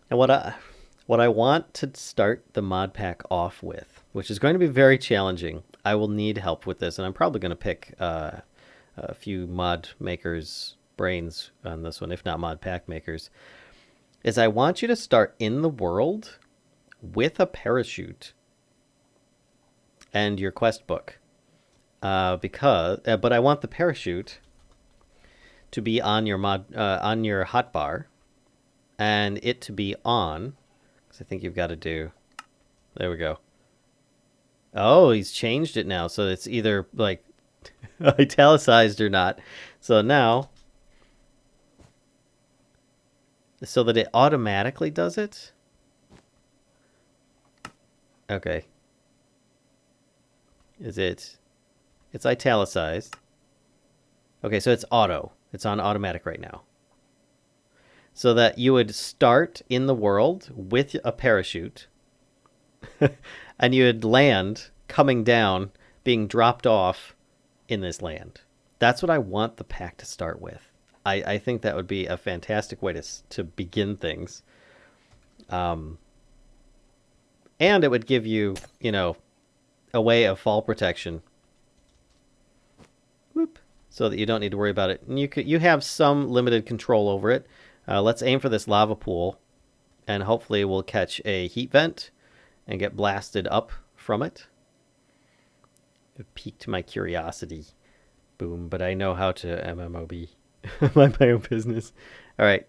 And what I want to start the mod pack off with, which is going to be very challenging. I will need help with this, and I'm probably going to pick a few mod makers' brains on this one, if not mod pack makers. Is I want you to start in the world with a parachute and your quest book, but I want the parachute to be on your on your hotbar, and it to be on. Because I think you've got to do. There we go. Oh, he's changed it now, so it's either like italicized or not. So now so that it automatically does it? Okay. It's italicized. Okay, so it's auto. It's on automatic right now. So that you would start in the world with a parachute and you would land coming down, being dropped off in this land. That's what I want the pack to start with. I think that would be a fantastic way to begin things. And it would give you, a way of fall protection. Whoop. So that you don't need to worry about it. And you have some limited control over it. Let's aim for this lava pool, and hopefully we'll catch a heat vent and get blasted up from it. It piqued my curiosity. Boom, but I know how to MMOB. Mind my own business. All right.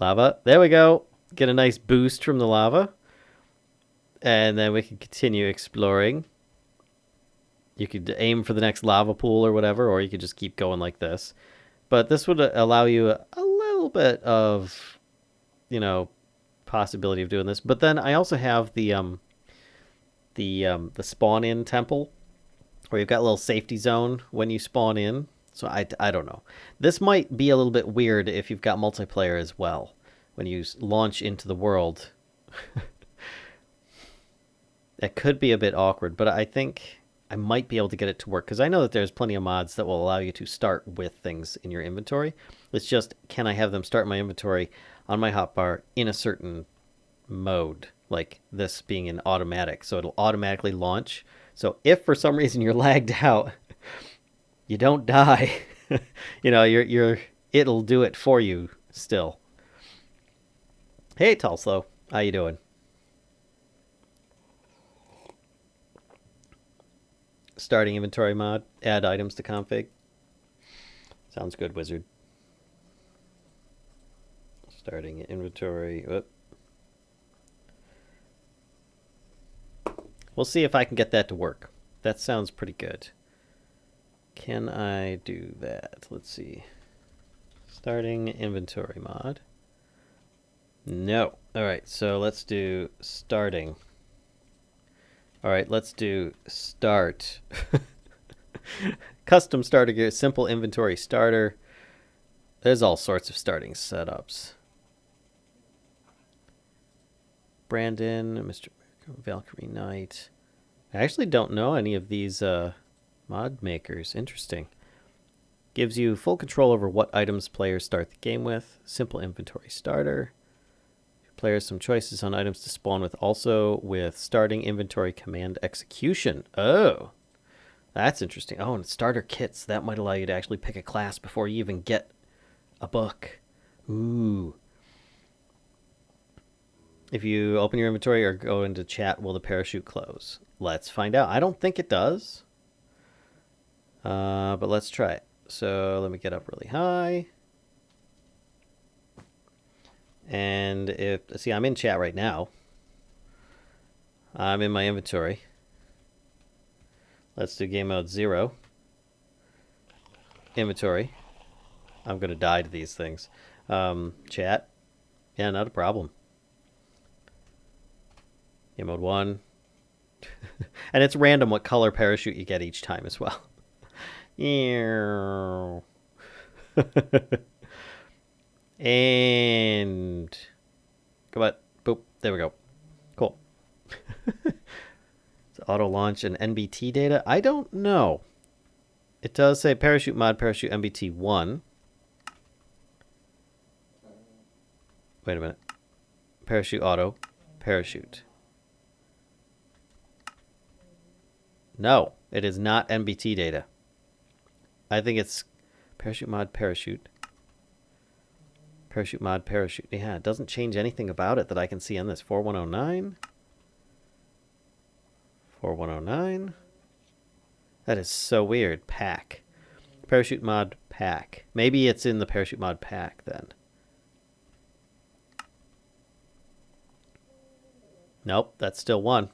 Lava. There we go. Get a nice boost from the lava. And then we can continue exploring. You could aim for the next lava pool or whatever, or you could just keep going like this. But this would allow you a little bit of, possibility of doing this. But then I also have the spawn-in temple, where you've got a little safety zone when you spawn in. So I don't know. This might be a little bit weird if you've got multiplayer as well. When you launch into the world, that could be a bit awkward. But I think I might be able to get it to work, because I know that there's plenty of mods that will allow you to start with things in your inventory. It's just, can I have them start my inventory on my hotbar in a certain mode, like this being an automatic, so it'll automatically launch. So if for some reason you're lagged out, you don't die. It'll do it for you still. Hey, Tulslow, how you doing? Starting inventory mod, add items to config. Sounds good, wizard. Starting inventory. Whoop. We'll see if I can get that to work. That sounds pretty good. Can I do that? Let's see. Starting inventory mod. No. All right, so let's do starting. All right, let's do start. Custom starter gear, simple inventory starter. There's all sorts of starting setups. Brandon, Mr. Valkyrie Knight. I actually don't know any of these mod makers. Interesting. Gives you full control over what items players start the game with. Simple inventory starter. Players some choices on items to spawn with, also with starting inventory command execution. Oh, that's interesting. Oh, and starter kits. That might allow you to actually pick a class before you even get a book. Ooh. If you open your inventory or go into chat, will the parachute close? Let's find out. I don't think it does. But let's try it. So let me get up really high. And see, I'm in chat right now. I'm in my inventory. Let's do game mode 0. Inventory. I'm going to die to these things. Chat. Yeah, not a problem. Game mode 1. And it's random what color parachute you get each time as well. And come on, boop, there we go. Cool. It's auto launch and NBT data. I don't know. It does say parachute mod, parachute NBT 1. Wait a minute. Parachute auto, parachute. No, it is not NBT data. I think it's parachute mod, parachute. Parachute mod, parachute. Yeah, it doesn't change anything about it that I can see on this. 4109. 4109. That is so weird. Pack. Parachute mod, pack. Maybe it's in the parachute mod pack then. Nope, that's still 1.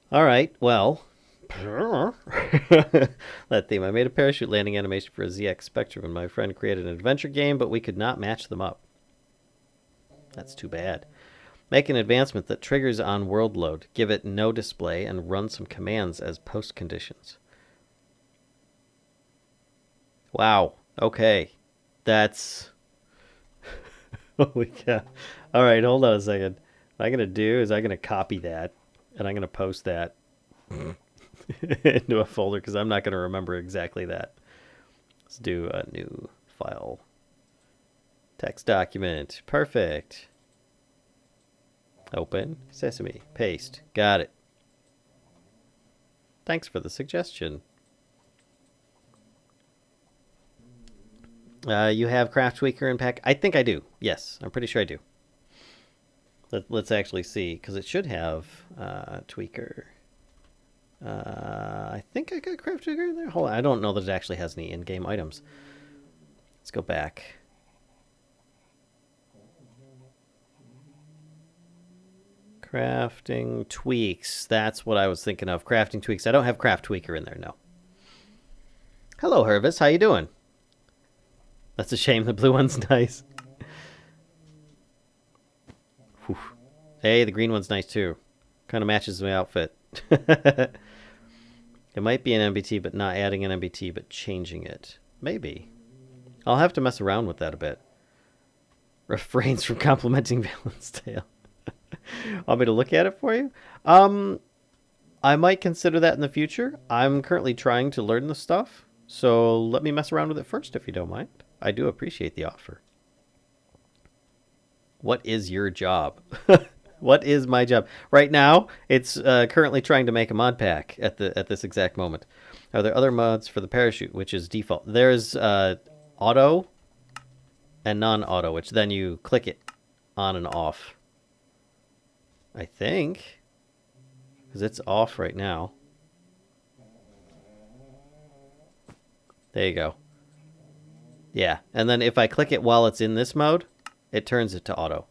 All right, well, That theme. I made a parachute landing animation for a ZX Spectrum, and my friend created an adventure game, but we could not match them up. That's too bad. Make an advancement that triggers on world load. Give it no display and run some commands as post conditions. Wow. Okay. That's... Holy cow. All right, hold on a second. What I'm going to do is I'm going to copy that, and I'm going to post that into a folder because I'm not going to remember exactly that. Let's do a new file. Text document. Perfect. Open. Sesame. Paste. Got it. Thanks for the suggestion. You have Craft Tweaker in pack? I think I do. Yes, I'm pretty sure I do. Let's actually see, because it should have Tweaker. I think I got Craft Tweaker in there. Hold on, I don't know that it actually has any in-game items. Let's go back. Crafting tweaks. That's what I was thinking of. Crafting tweaks. I don't have Craft Tweaker in there, no. Hello, Hervis. How you doing? That's a shame. The blue one's nice. Whew. Hey, the green one's nice too. Kind of matches my outfit. It might be an MBT, but not adding an MBT, but changing it. Maybe. I'll have to mess around with that a bit. Refrains from complimenting Valen's tail. Want me to look at it for you? I might consider that in the future. I'm currently trying to learn the stuff, so let me mess around with it first if you don't mind. I do appreciate the offer. What is your job? What is my job? Right now, it's currently trying to make a mod pack at this exact moment. Are there other mods for the parachute, which is default? There's auto and non-auto, which then you click it on and off. I think. Because it's off right now. There you go. Yeah, and then if I click it while it's in this mode, it turns it to auto.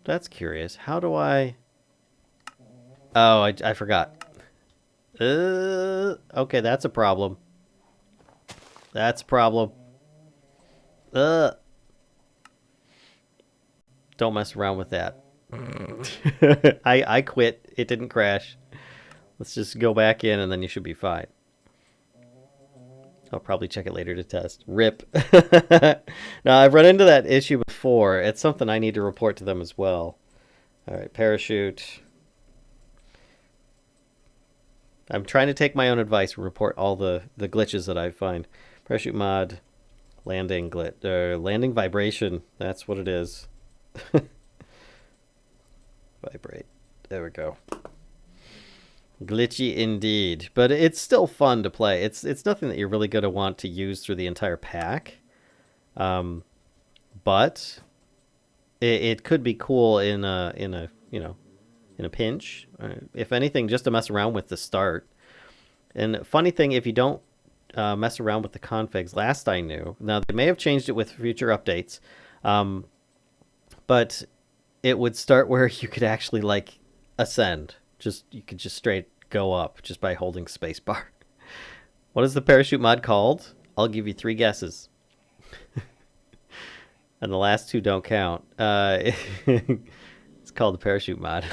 That's curious. How do I... Oh, I forgot. Okay, that's a problem. That's a problem. Don't mess around with that. I quit. It didn't crash. Let's just go back in and then you should be fine. I'll probably check it later to test. RIP. Now, I've run into that issue before. It's something I need to report to them as well. All right, parachute. I'm trying to take my own advice and report all the glitches that I find. Parachute mod, landing glitch, landing vibration. That's what it is. Vibrate. There we go. Glitchy indeed, but it's still fun to play. It's nothing that you're really going to want to use through the entire pack, but it could be cool in a pinch. If anything, just to mess around with the start. And funny thing, if you don't mess around with the configs, last I knew, now they may have changed it with future updates, but it would start where you could actually like ascend. You could just straight go up just by holding spacebar. What is the parachute mod called? I'll give you 3 guesses. And the last 2 don't count. It's called the parachute mod.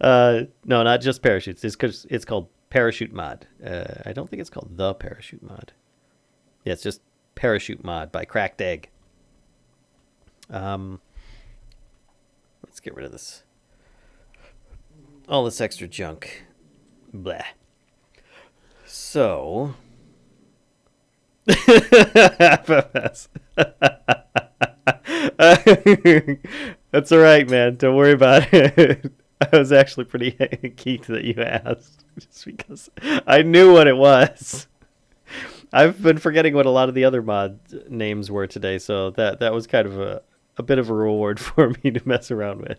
No, not just parachutes. It's called parachute mod. I don't think it's called the parachute mod. Yeah, it's just parachute mod by Cracked Egg. Let's get rid of this. All this extra junk. Blah. So. FFS. That's all right, man. Don't worry about it. I was actually pretty geeked that you asked, just because I knew what it was. I've been forgetting what a lot of the other mod names were today, so that was kind of a bit of a reward for me to mess around with.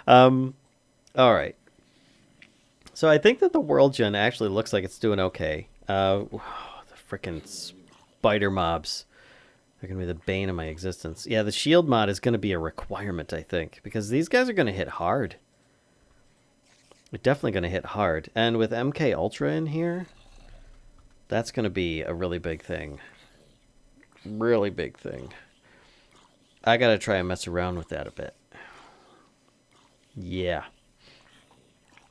All right. So I think that the world gen actually looks like it's doing okay. The frickin' spider mobs. They're going to be the bane of my existence. Yeah, the shield mod is going to be a requirement, I think, because these guys are going to hit hard. They're definitely going to hit hard. And with MK Ultra in here, that's going to be a really big thing. Really big thing. I got to try and mess around with that a bit. Yeah.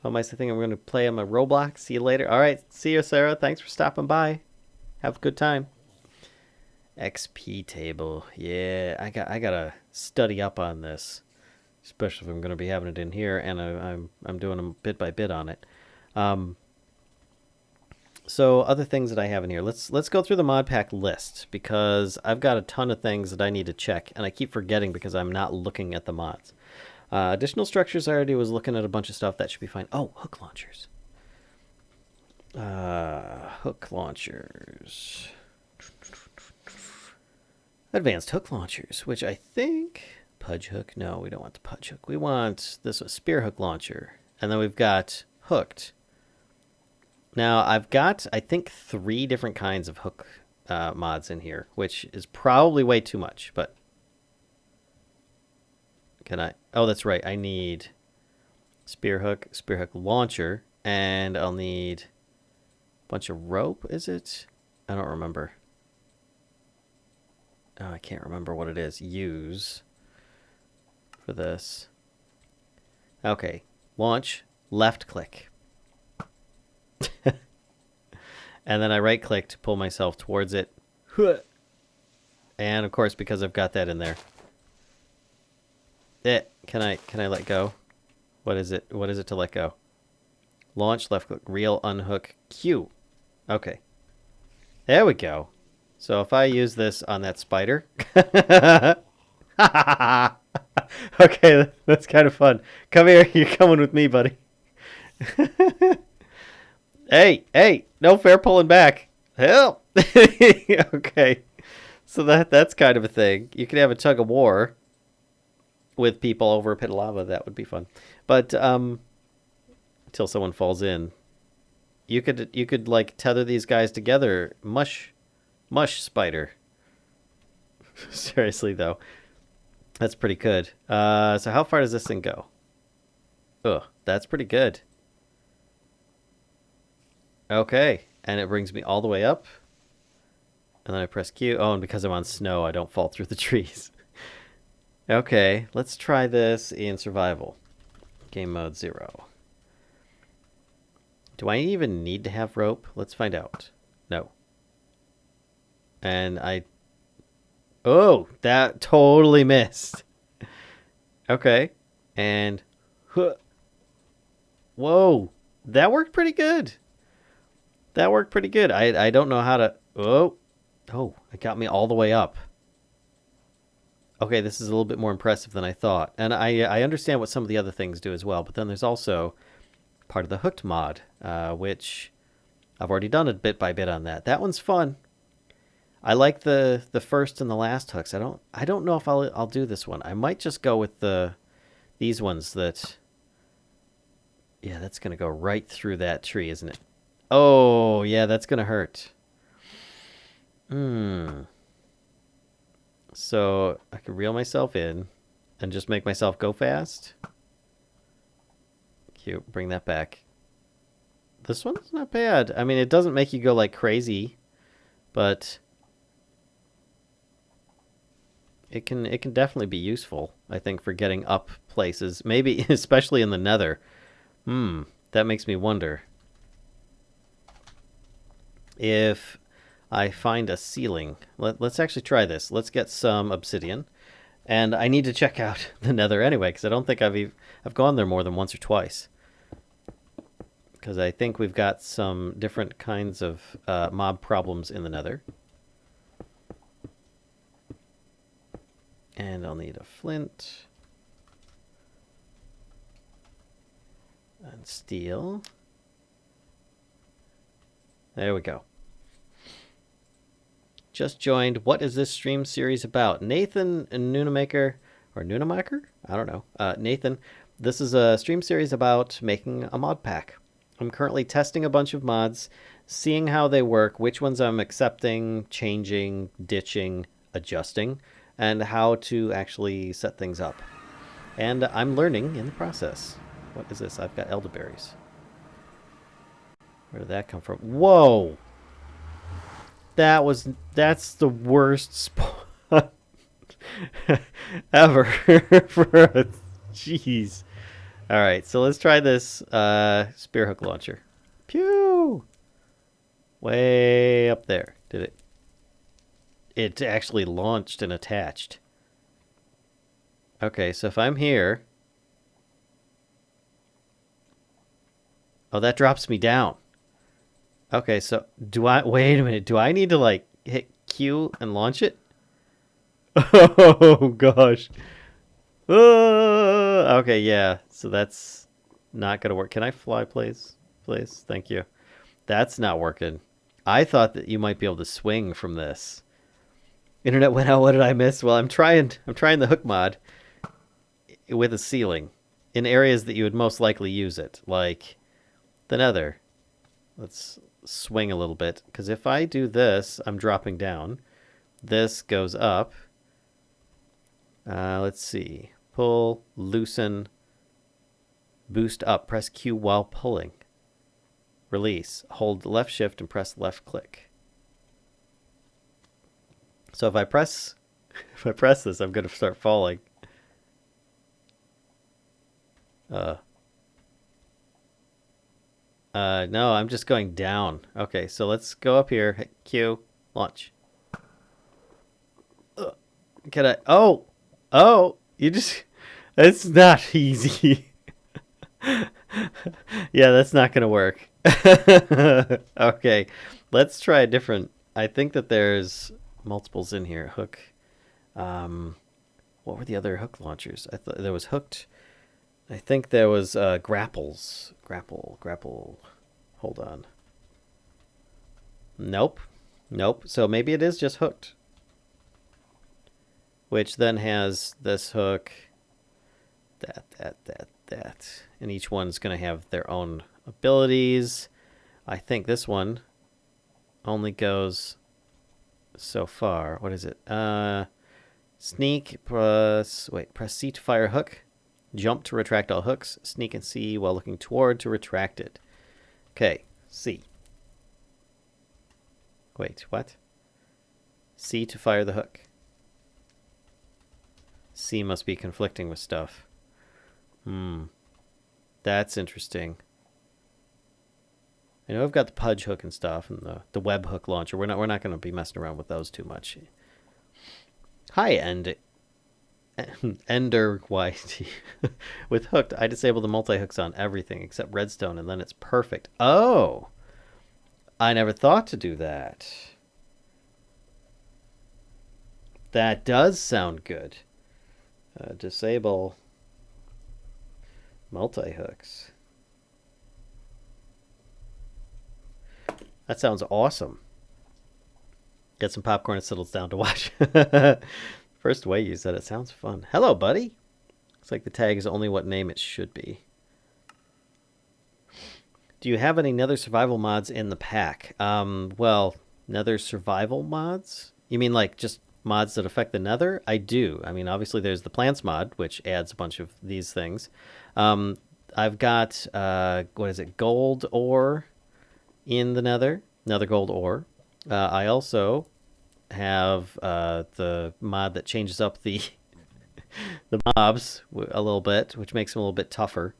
Well, I think I'm going to play on my Roblox. See you later. All right. See you, Sarah. Thanks for stopping by. Have a good time. XP table. Yeah, I gotta study up on this, especially if I'm going to be having it in here, and I'm doing them bit by bit on it. So other things that I have in here. Let's go through the Modpack list, because I've got a ton of things that I need to check, and I keep forgetting because I'm not looking at the mods. Additional structures, I already was looking at a bunch of stuff. That should be fine. Oh, hook launchers. Hook launchers. Advanced hook launchers, which I think... Pudge hook? No, we don't want the pudge hook. We want this spear hook launcher. And then we've got hooked. Now, I've got, I think, 3 different kinds of hook mods in here, which is probably way too much, but... Can I... Oh, that's right. I need spear hook launcher, and I'll need a bunch of rope, is it? I don't remember. Oh, I can't remember what it is. Use for this. Okay. Launch. Left click. And then I right click to pull myself towards it. And of course, because I've got that in there. Can I let go? What is it? What is it to let go? Launch, left click, reel, unhook, Q. Okay. There we go. So if I use this on that spider... Okay, that's kind of fun. Come here, you're coming with me, buddy. Hey, no fair pulling back. Help! Okay, so that's kind of a thing. You could have a tug of war with people over a pit of lava. That would be fun. But until someone falls in, you could like tether these guys together. Mush spider. Seriously, though. That's pretty good. So how far does this thing go? Ugh, that's pretty good. Okay, and it brings me all the way up. And then I press Q. Oh, and because I'm on snow, I don't fall through the trees. Okay, let's try this in survival. Game mode 0. Do I even need to have rope? Let's find out. No. And oh, that totally missed. Okay. And whoa, that worked pretty good. That worked pretty good. I don't know how to... Oh, it got me all the way up. Okay, this is a little bit more impressive than I thought. And I understand what some of the other things do as well, but then there's also part of the hooked mod, which I've already done a bit by bit on that. That one's fun. I like the first and the last hooks. I don't know if I'll do this one. I might just go with these ones that... Yeah, that's going to go right through that tree, isn't it? Oh, yeah, that's going to hurt. So I can reel myself in and just make myself go fast. Cute. Bring that back. This one's not bad. I mean, it doesn't make you go like crazy, but it can definitely be useful, I think, for getting up places. Maybe especially in the Nether. That makes me wonder if I find a ceiling. Let's actually try this. Let's get some obsidian. And I need to check out the Nether anyway, because I don't think I've gone there more than once or twice. Because I think we've got some different kinds of mob problems in the Nether. And I'll need a flint. And steel. There we go. Just joined. What is this stream series about? Nathan Nunamaker, or Nunamaker? I don't know. Nathan, this is a stream series about making a mod pack. I'm currently testing a bunch of mods, seeing how they work, which ones I'm accepting, changing, ditching. adjusting and how to actually set things up. And I'm learning in the process. What is this? I've got elderberries. Where did that come from? Whoa! That's the worst spot ever for a... Jeez. Alright, so let's try this spear hook launcher. Pew! Way up there. Did it? It actually launched and attached. Okay, so if I'm here... Oh, that drops me down. Okay, so do I... Wait a minute. Do I need to, like, hit Q and launch it? Oh, gosh. Okay, yeah. So that's not going to work. Can I fly, please? Please? Thank you. That's not working. I thought that you might be able to swing from this. Internet went out. What did I miss? Well, I'm trying the hook mod with a ceiling in areas that you would most likely use it, like the Nether. Let's swing a little bit, because if I do this, I'm dropping down. This goes up. Let's see. Pull, loosen, boost up. Press Q while pulling. Release. Hold left shift and press left click. So if I press this, I'm going to start falling. No, I'm just going down. Okay, so let's go up here. Hit Q. Launch. Can I... Oh! You just... It's not easy. Yeah, that's not going to work. Okay, let's try a different... I think that there's multiples in here. Hook. What were the other hook launchers? I thought there was hooked. I think there was grapples. Grapple. Hold on. Nope. So maybe it is just hooked. Which then has this hook. That. And each one's going to have their own abilities. I think this one only goes so far. What is it? Sneak, press C to fire hook. Jump to retract all hooks. Sneak and C while looking toward to retract it. Okay, C. Wait, what? C to fire the hook. C must be conflicting with stuff. That's interesting. I know I've got the pudge hook and stuff, and the web hook launcher. We're not going to be messing around with those too much. Hi, Ender YT. With hooked, I disable the multi-hooks on everything except redstone, and then it's perfect. Oh! I never thought to do that. That does sound good. Disable multi-hooks. That sounds awesome. Get some popcorn and settles down to watch. First way you said it sounds fun. Hello, buddy. Looks like the tag is only what name it should be. Do you have any Nether survival mods in the pack? Well, Nether survival mods? You mean like just mods that affect the Nether? I do. I mean, obviously there's the plants mod, which adds a bunch of these things. I've got, what is it, gold ore in the Nether. Nether gold ore. I also have the mod that changes up the the mobs a little bit, which makes them a little bit tougher.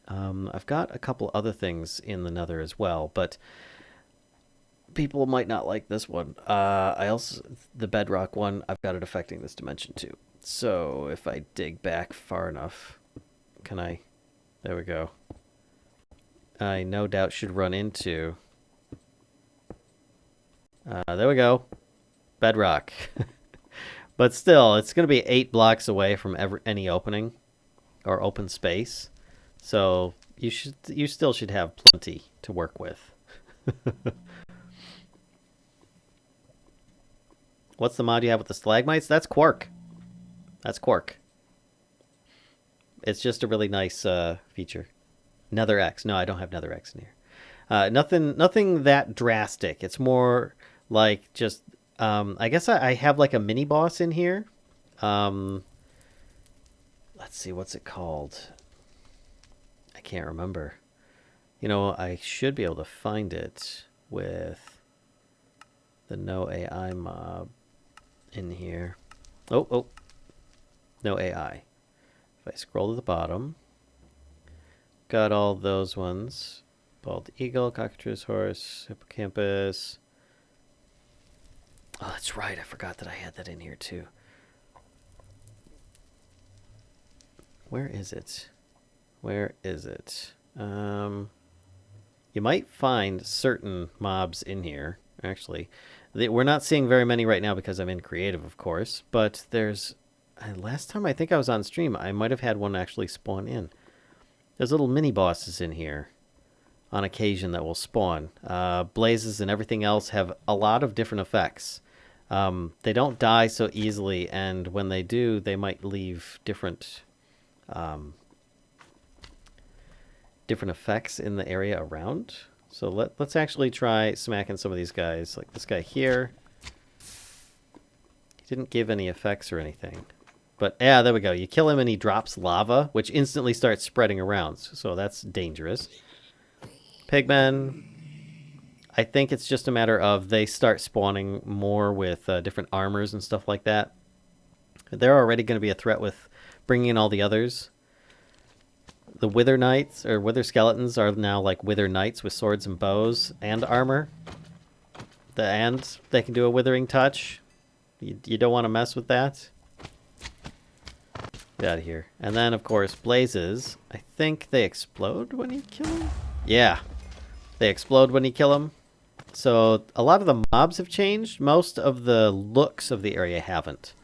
I've got a couple other things in the Nether as well, but people might not like this one. I also, the Bedrock one, I've got it affecting this dimension too. So if I dig back far enough, can I? There we go. I no doubt should run into... there we go. Bedrock. But still, it's going to be 8 blocks away from any opening or open space. So you still should have plenty to work with. What's the mod you have with the stalagmites? That's Quark. That's Quark. It's just a really nice feature. Nether X. No, I don't have Nether X in here. Nothing that drastic. It's more like just I guess I have like a mini boss in here. Um, let's see, what's it called? I can't remember. You know, I should be able to find it with the no AI mob in here. Oh, no AI. If I scroll to the bottom, got all those ones. Bald eagle, cockatrice horse, hippocampus. Oh, that's right. I forgot that I had that in here too. Where is it? Where is it? You might find certain mobs in here, actually. We're not seeing very many right now because I'm in creative, of course. But there's... last time I think I was on stream, I might have had one actually spawn in. There's little mini bosses in here on occasion that will spawn. Blazes and everything else have a lot of different effects. They don't die so easily, and when they do, they might leave different different effects in the area around. So let's actually try smacking some of these guys. Like this guy here. He didn't give any effects or anything. But yeah, there we go. You kill him and he drops lava, which instantly starts spreading around. So that's dangerous. Pigmen. I think it's just a matter of they start spawning more with different armors and stuff like that. They're already going to be a threat with bringing in all the others. The Wither Knights, or Wither Skeletons, are now like Wither Knights with swords and bows and armor. And they can do a Withering Touch. You don't want to mess with that. Get out of here. And then, of course, Blazes. I think they explode when you kill them? Yeah. They explode when you kill them. So a lot of the mobs have changed. Most of the looks of the area haven't.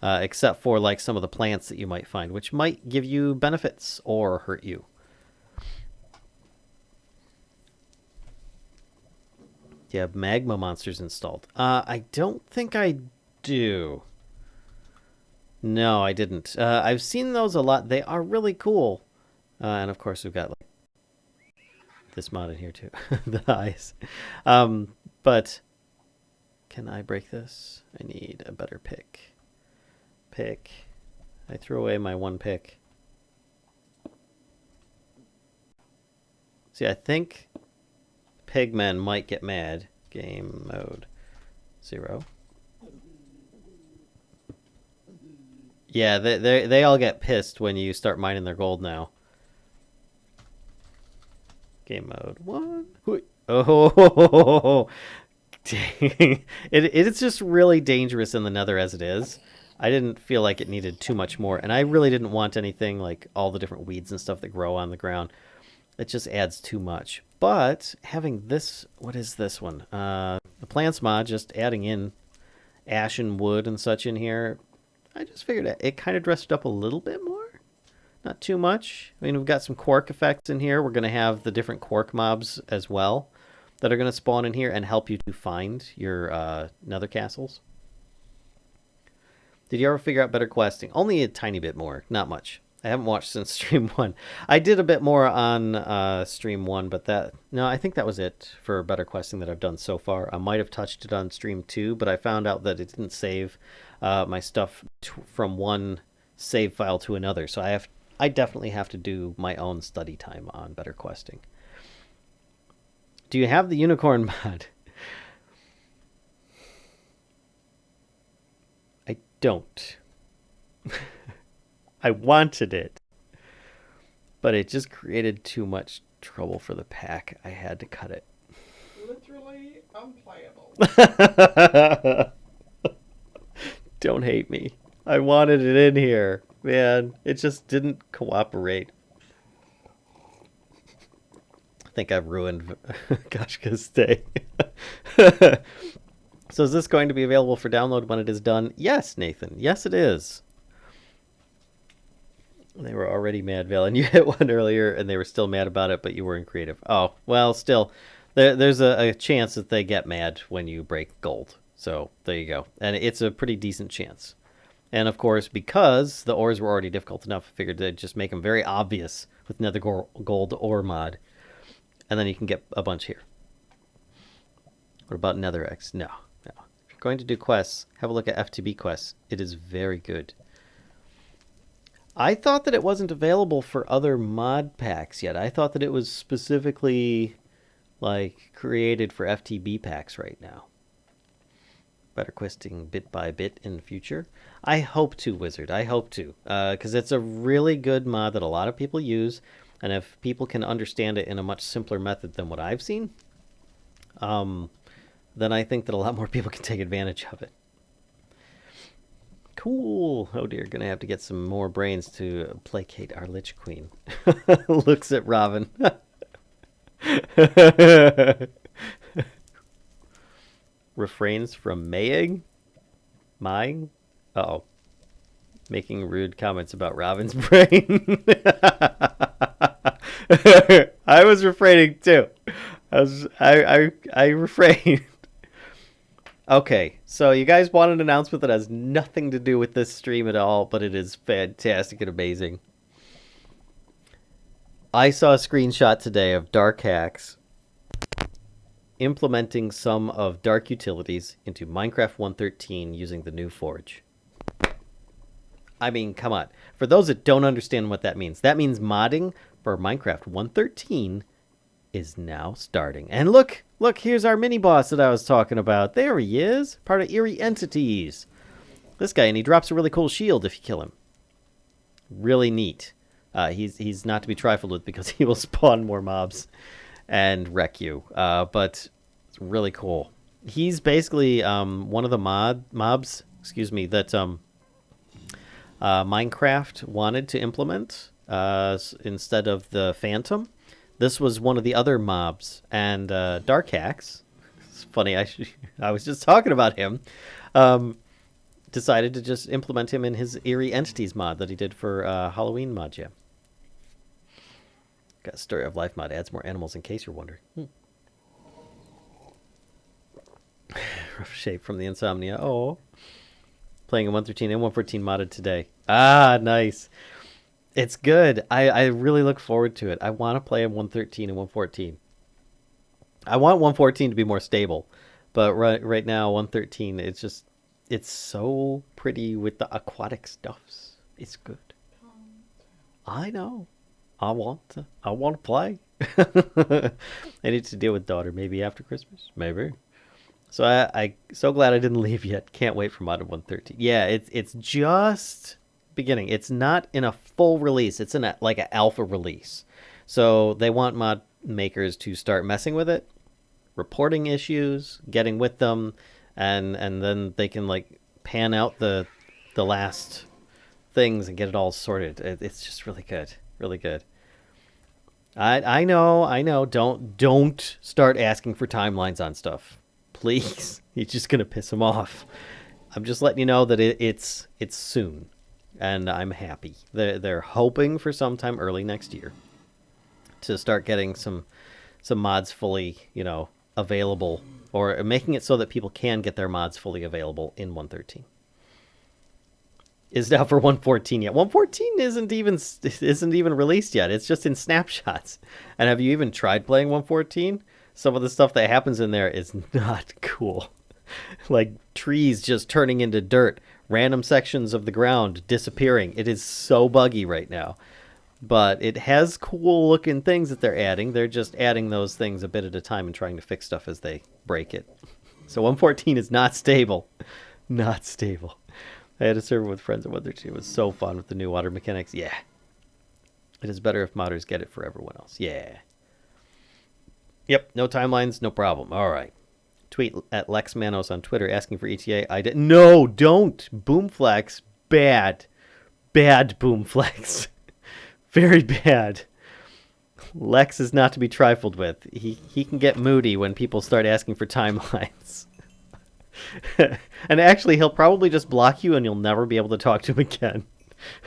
Except for like some of the plants that you might find, which might give you benefits or hurt you. Do you have magma monsters installed? I don't think I do. No, I didn't. I've seen those a lot. They are really cool. And of course we've got like this mod in here too. The eyes. But can I break this? I need a better pick. I threw away my one pick. See, I think pigmen might get mad. Game mode 0. Yeah, they all get pissed when you start mining their gold now. Game mode 1. Oh, dang. It's just really dangerous in the Nether as it is. I didn't feel like it needed too much more, and I really didn't want anything like all the different weeds and stuff that grow on the ground. It just adds too much. But having this, what is this one? The plants mod, just adding in ash and wood and such in here. I just figured it kind of dressed up a little bit more. Not too much. I mean, we've got some quark effects in here. We're going to have the different quark mobs as well that are going to spawn in here and help you to find your nether castles. Did you ever figure out better questing? Only a tiny bit more, not much. I haven't watched since stream 1. I did a bit more on stream 1, but no, I think that was it for better questing that I've done so far. I might have touched it on stream 2, but I found out that it didn't save my stuff from one save file to another. So I definitely have to do my own study time on better questing. Do you have the unicorn mod? I don't. I wanted it, but it just created too much trouble for the pack. I had to cut it. Literally unplayable. Don't hate me. I wanted it in here. Man, it just didn't cooperate. I think I've ruined Kashka's day. So is this going to be available for download when it is done? Yes, Nathan. Yes, it is. They were already mad, Val, and you hit one earlier, and they were still mad about it, but you were in creative. Oh, well, still, there's a chance that they get mad when you break gold. So there you go. And it's a pretty decent chance. And, of course, because the ores were already difficult enough, I figured they'd just make them very obvious with Nether Gold ore mod. And then you can get a bunch here. What about Nether X? No. going to do quests, have a look at FTB quests. It is very good. I thought that it wasn't available for other mod packs yet. I thought that it was specifically like created for FTB packs right now. Better questing bit by bit in the future. I hope to, Wizard. I hope to. Because it's a really good mod that a lot of people use. And if people can understand it in a much simpler method than what I've seen, then I think that a lot more people can take advantage of it. Cool. Oh dear, gonna have to get some more brains to placate our Lich Queen. Looks at Robin. Refrains from maying? Mying? Uh-oh. Making rude comments about Robin's brain. I was refraining too. I refrained. Okay, so you guys want an announcement that has nothing to do with this stream at all, but it is fantastic and amazing. I saw a screenshot today of Dark Hacks implementing some of Dark Utilities into Minecraft 1.13 using the new Forge. I mean, come on. For those that don't understand what that means modding for Minecraft 1.13 is now starting. And look, here's our mini-boss that I was talking about. There he is, part of Eerie Entities. This guy, and he drops a really cool shield if you kill him. Really neat. He's not to be trifled with because he will spawn more mobs and wreck you. But it's really cool. He's basically one of the mobs, that Minecraft wanted to implement instead of the Phantom. This was one of the other mobs, and Dark Hacks, it's funny, I was just talking about him, decided to just implement him in his Eerie Entities mod that he did for Halloween mod jam. Got a Story of Life mod, adds more animals in case you're wondering. Rough shape from the insomnia. Oh. Playing in 1.13 and 1.14 modded today. Ah, nice. It's good. I really look forward to it. I want to play in 1.13 and 1.14. I want 1.14 to be more stable, but right now 1.13 it's so pretty with the aquatic stuffs. It's good. I know. I want to play. I need to deal with daughter maybe after Christmas. Maybe. So I so glad I didn't leave yet. Can't wait for modded 1.13. Yeah, it's just beginning. It's not in a full release. It's in like an alpha release. So they want mod makers to start messing with it, reporting issues, getting with them, and then they can like pan out the last things and get it all sorted. It's just really good. Really good. I know. Don't start asking for timelines on stuff. Please. You're just going to piss them off. I'm just letting you know that it's soon. And I'm happy. They're hoping for sometime early next year to start getting some mods fully, available, or making it so that people can get their mods fully available in 1.13. Is now for 1.14 yet. 1.14 isn't even released yet. It's just in snapshots. And have you even tried playing 1.14? Some of the stuff that happens in there is not cool. Like trees just turning into dirt, random sections of the ground disappearing. It is so buggy right now. But it has cool looking things that they're adding. They're just adding those things a bit at a time and trying to fix stuff as they break it. So 1.14 is not stable. Not stable. I had a server with friends at 1.13. It was so fun with the new water mechanics. Yeah. It is better if modders get it for everyone else. Yeah. Yep, no timelines, no problem. All right. Tweet at Lex Manos on Twitter asking for ETA. No, don't. Boomflex. Bad. Bad Boomflex. Very bad. Lex is not to be trifled with. He can get moody when people start asking for timelines. And actually, he'll probably just block you and you'll never be able to talk to him again.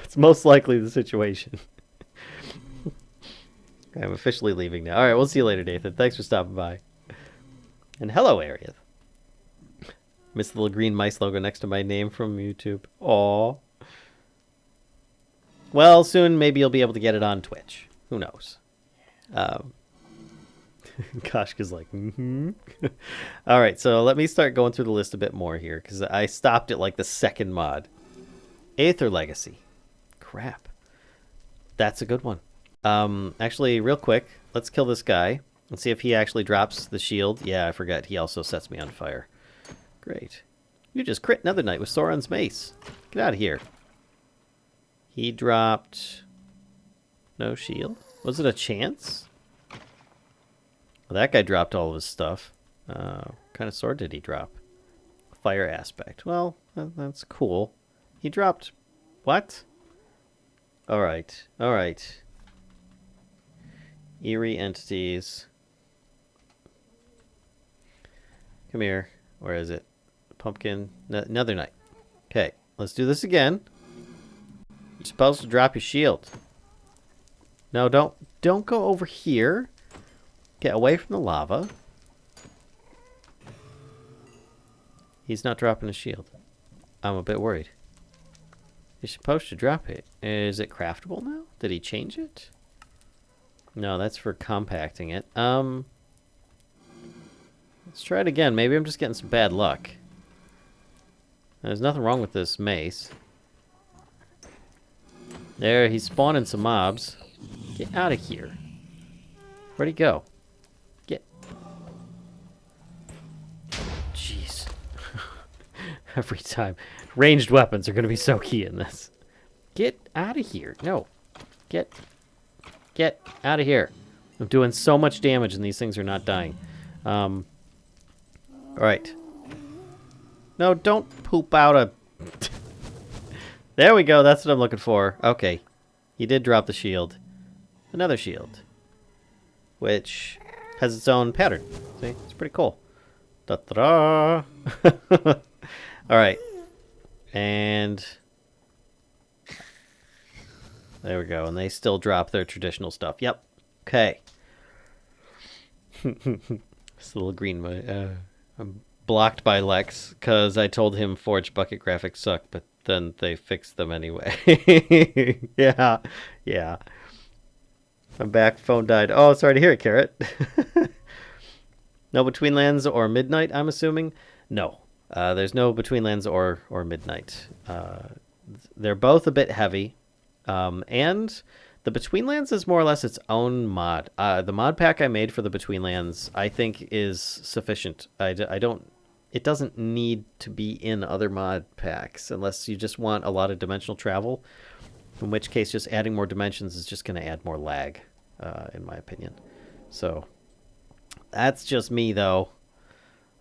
It's most likely the situation. I'm officially leaving now. All right, we'll see you later, Nathan. Thanks for stopping by. And hello, Arieth. Miss the little green mice logo next to my name from YouTube. Aww. Well, soon maybe you'll be able to get it on Twitch. Who knows? Koshka's like, mm-hmm. All right, so let me start going through the list a bit more here because I stopped at like the second mod. Aether Legacy. Crap. That's a good one. Actually, real quick, let's kill this guy and see if he actually drops the shield. Yeah, I forgot. He also sets me on fire. Great. You just crit Nether Knight with Sauron's mace. Get out of here. He dropped no shield. Was it a chance? Well, that guy dropped all of his stuff. What kind of sword did he drop? Fire aspect. Well, that's cool. He dropped... What? Alright. Alright. Eerie entities. Come here. Where is it? Pumpkin. Nether Knight. Okay. Let's do this again. You're supposed to drop your shield. No, don't go over here. Get away from the lava. He's not dropping his shield. I'm a bit worried. You're supposed to drop it. Is it craftable now? Did he change it? No, that's for compacting it. Let's try it again. Maybe I'm just getting some bad luck. There's nothing wrong with this mace. There, he's spawning some mobs. Get out of here. Where'd he go? Get. Jeez. Every time. Ranged weapons are going to be so key in this. Get out of here. No. Get out of here. I'm doing so much damage and these things are not dying. Alright. No, don't poop out a... There we go. That's what I'm looking for. Okay. He did drop the shield. Another shield. Which has its own pattern. See? It's pretty cool. Da-da-da! Alright. And... There we go. And they still drop their traditional stuff. Yep. Okay. This little green... I'm blocked by Lex because I told him Forge Bucket graphics suck, but then they fixed them anyway. Yeah. Yeah. I'm back. Phone died. Oh, sorry to hear it, Carrot. No Between Lands or Midnight, I'm assuming? No. There's no Between Lands or Midnight. They're both a bit heavy. And the Between Lands is more or less its own mod. The mod pack I made for the Between Lands, I think, is sufficient. I don't... It doesn't need to be in other mod packs unless you just want a lot of dimensional travel. In which case, just adding more dimensions is just going to add more lag, in my opinion. So, that's just me, though.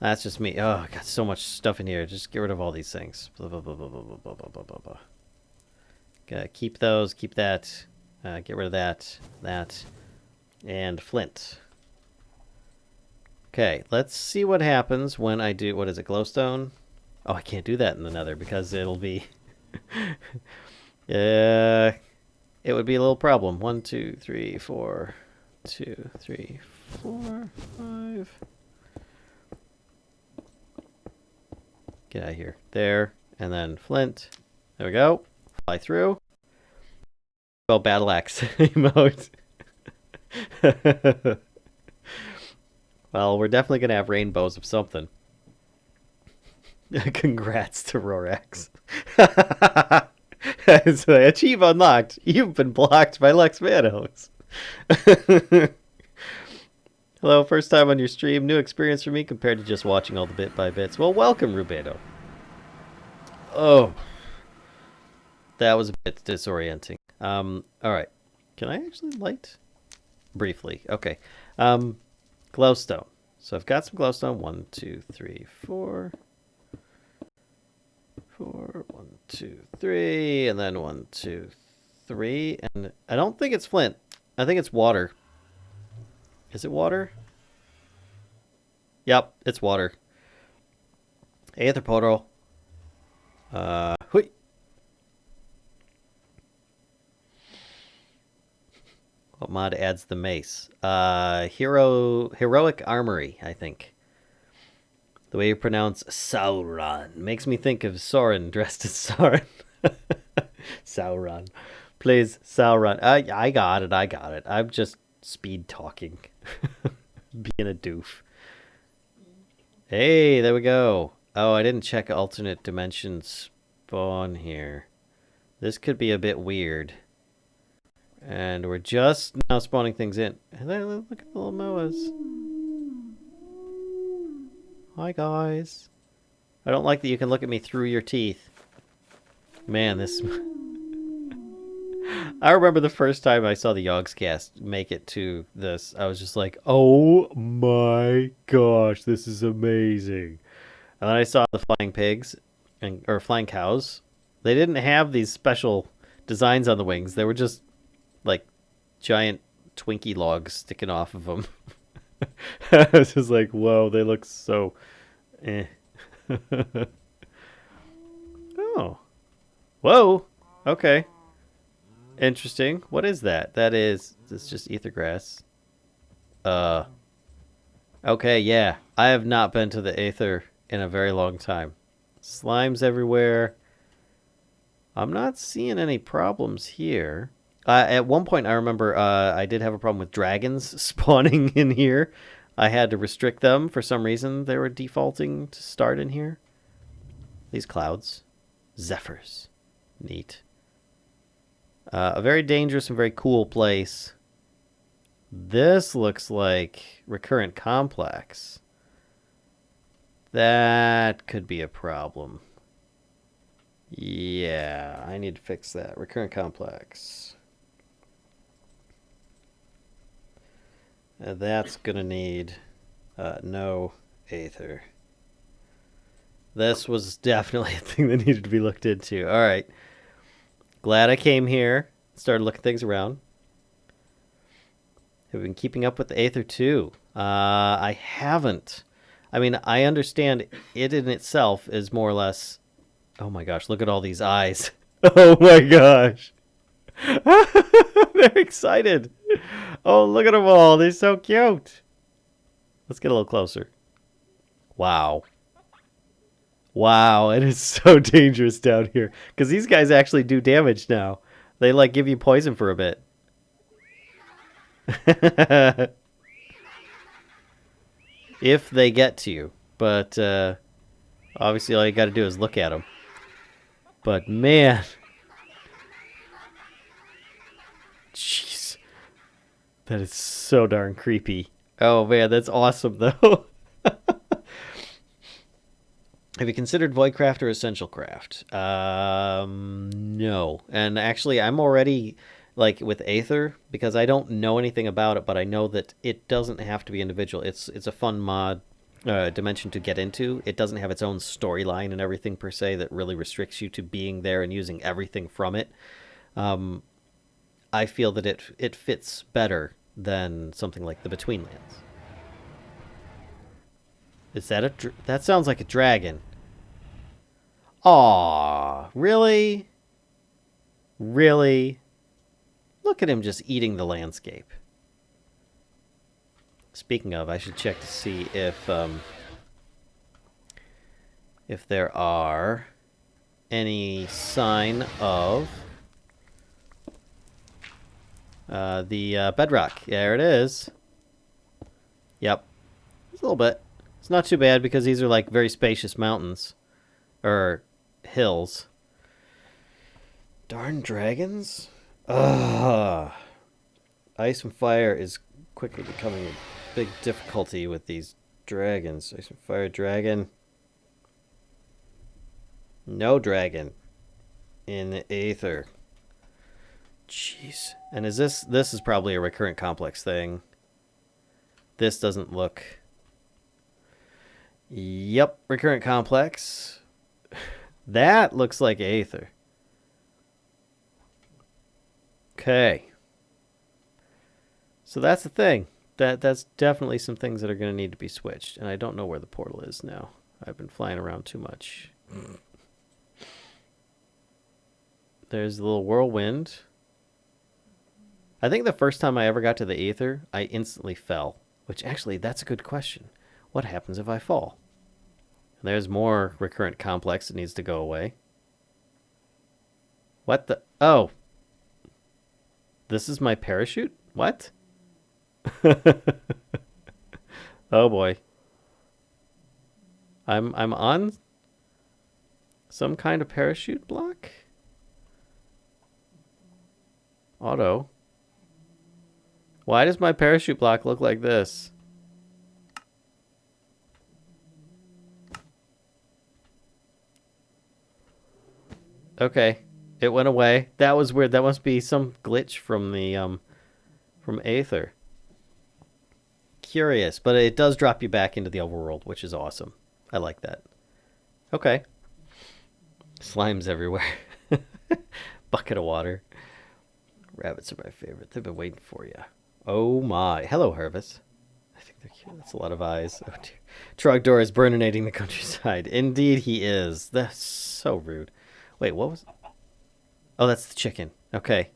That's just me. Oh, I got so much stuff in here. Just get rid of all these things. Blah, blah, blah, blah, blah, blah, blah, blah, blah, blah. Gotta keep those. Keep that. Get rid of that. That. And flint. Okay, let's see what happens when I do... What is it? Glowstone? Oh, I can't do that in the Nether because it'll be... it would be a little problem. 1, 2, 3, 4. 2, 3, 4, 5. Get out of here. There. And then flint. There we go. Fly through. Well, battle axe emote. Well, we're definitely going to have rainbows of something. Congrats to Rorax. So, achieve unlocked. You've been blocked by Lex Manos. Hello, first time on your stream. New experience for me compared to just watching all the bit by bits. Well, welcome, Rubedo. Oh. That was a bit disorienting. Alright. Can I actually light? Briefly. Okay. Glowstone. So I've got some glowstone. 1, 2, 3, 4. 4, 1, 2, 3, and then 1, 2, 3. And I don't think it's flint. I think it's water. Is it water? Yep, it's water. Aether portal. Hui. What mod adds the mace? Heroic Armory, I think. The way you pronounce Sauron makes me think of Sauron dressed as Sauron. Sauron. Please, Sauron. I got it. I'm just speed talking. Being a doof. Hey, there we go. Oh, I didn't check alternate dimension spawn here. This could be a bit weird. And we're just now spawning things in. And then look at the little moas. Hi, guys. I don't like that you can look at me through your teeth. Man, this... I remember the first time I saw the Yogscast make it to this, I was just like, oh my gosh, this is amazing. And then I saw the flying pigs, or flying cows. They didn't have these special designs on the wings. They were just like giant Twinkie logs sticking off of them. I was just like, whoa, they look so... eh. Oh. Whoa. Okay. Interesting. What is that? That's just ether grass. Okay, yeah. I have not been to the Aether in a very long time. Slimes everywhere. I'm not seeing any problems here. At one point, I remember I did have a problem with dragons spawning in here. I had to restrict them for some reason. They were defaulting to start in here. These clouds. Zephyrs. Neat. A very dangerous and very cool place. This looks like recurrent complex. That could be a problem. Yeah, I need to fix that. Recurrent complex. That's going to need no Aether. This was definitely a thing that needed to be looked into. All right. Glad I came here. Started looking things around. Have been keeping up with the Aether too. I haven't. I mean, I understand it in itself is more or less... Oh my gosh, look at all these eyes. Oh my gosh. They're excited. Oh, look at them all. They're so cute. Let's get a little closer. Wow. Wow, it is so dangerous down here. Because these guys actually do damage now. They, like, give you poison for a bit. If they get to you. But, obviously all you gotta do is look at them. But, man. Jeez. That is so darn creepy. Oh, man, that's awesome, though. Have you considered Voidcraft or Essential Craft? No. And actually, I'm already, like, with Aether, because I don't know anything about it, but I know that it doesn't have to be individual. It's a fun mod dimension to get into. It doesn't have its own storyline and everything, per se, that really restricts you to being there and using everything from it. I feel that it fits better than something like the Betweenlands. Is that that sounds like a dragon. Aw, really? Really? Look at him just eating the landscape. Speaking of, I should check to see if there are any sign of the Bedrock. There it is. Yep. It's a little bit. It's not too bad because these are like very spacious mountains. Or hills. Darn dragons? Ugh. Ice and fire is quickly becoming a big difficulty with these dragons. Ice and fire dragon. No dragon. In Aether. Jeez. And is this is probably a recurrent complex thing. This doesn't look... Yep, recurrent complex. That looks like Aether. Okay. So that's the thing. That's definitely some things that are going to need to be switched. And I don't know where the portal is now. I've been flying around too much. There's the little whirlwind. I think the first time I ever got to the Aether, I instantly fell. Which actually, that's a good question. What happens if I fall? There's more recurrent complex that needs to go away. What the... Oh. This is my parachute? What? Oh boy. I'm on some kind of parachute block? Auto. Why does my parachute block look like this? Okay. It went away. That was weird. That must be some glitch from the from Aether. Curious, but it does drop you back into the overworld, which is awesome. I like that. Okay. Slimes everywhere. Bucket of water. Rabbits are my favorite. They've been waiting for you. Oh my. Hello, Hervis. I think they're cute. That's a lot of eyes. Oh dear. Trogdor is burninating the countryside. Indeed he is. That's so rude. Wait, what was... Oh, that's the chicken. Okay.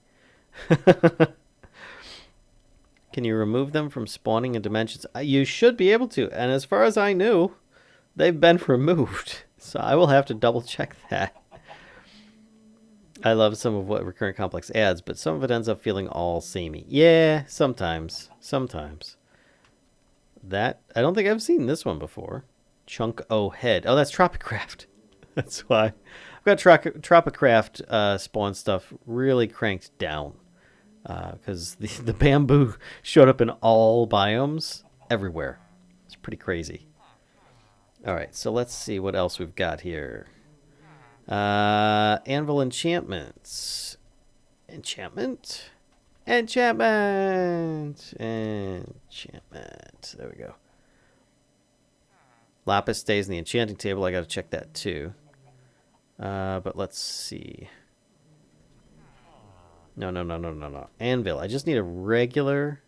Can you remove them from spawning in dimensions? You should be able to. And as far as I knew, they've been removed. So I will have to double check that. I love some of what Recurrent Complex adds, but some of it ends up feeling all samey. Yeah, sometimes. Sometimes. That, I don't think I've seen this one before. Chunk O Head. Oh, that's Tropicraft. That's why. I've got Tropicraft spawn stuff really cranked down. Because the bamboo showed up in all biomes everywhere. It's pretty crazy. Alright, so let's see what else we've got here. Anvil enchantments. Enchantment? Enchantment! Enchantment. There we go. Lapis stays in the enchanting table. I gotta check that too. But let's see. No. Anvil. I just need a regular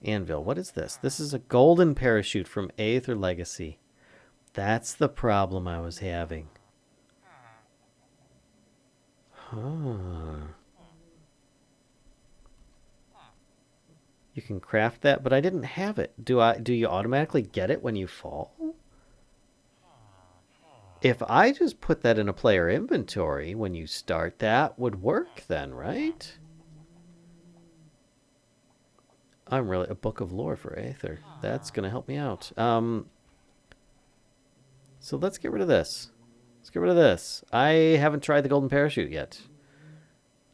anvil. What is this? This is a golden parachute from Aether Legacy. That's the problem I was having. Huh. You can craft that, but I didn't have it. Do you automatically get it when you fall? If I just put that in a player inventory when you start, that would work then, right? I'm really a book of lore for Aether. That's going to help me out. So let's get rid of this. Let's get rid of this. I haven't tried the golden parachute yet.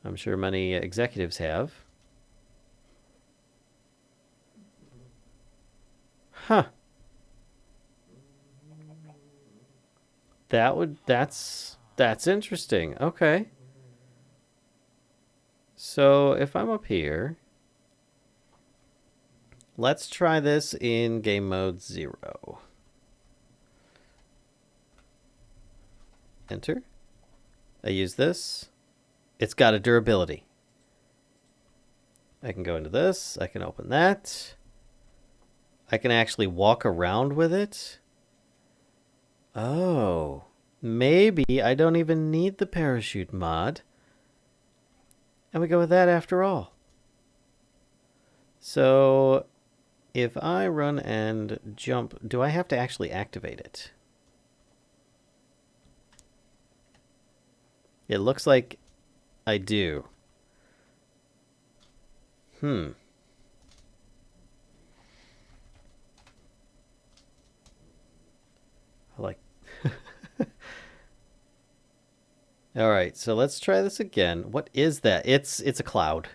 I'm sure many executives have. Huh. That's interesting. Okay. So if I'm up here, let's try this in game mode 0. Enter. I use this. It's got a durability. I can go into this. I can open that. I can actually walk around with it. Oh. Maybe I don't even need the parachute mod. And we go with that after all. So if I run and jump, do I have to actually activate it? It looks like I do. I like... Alright, so let's try this again. What is that? It's a cloud.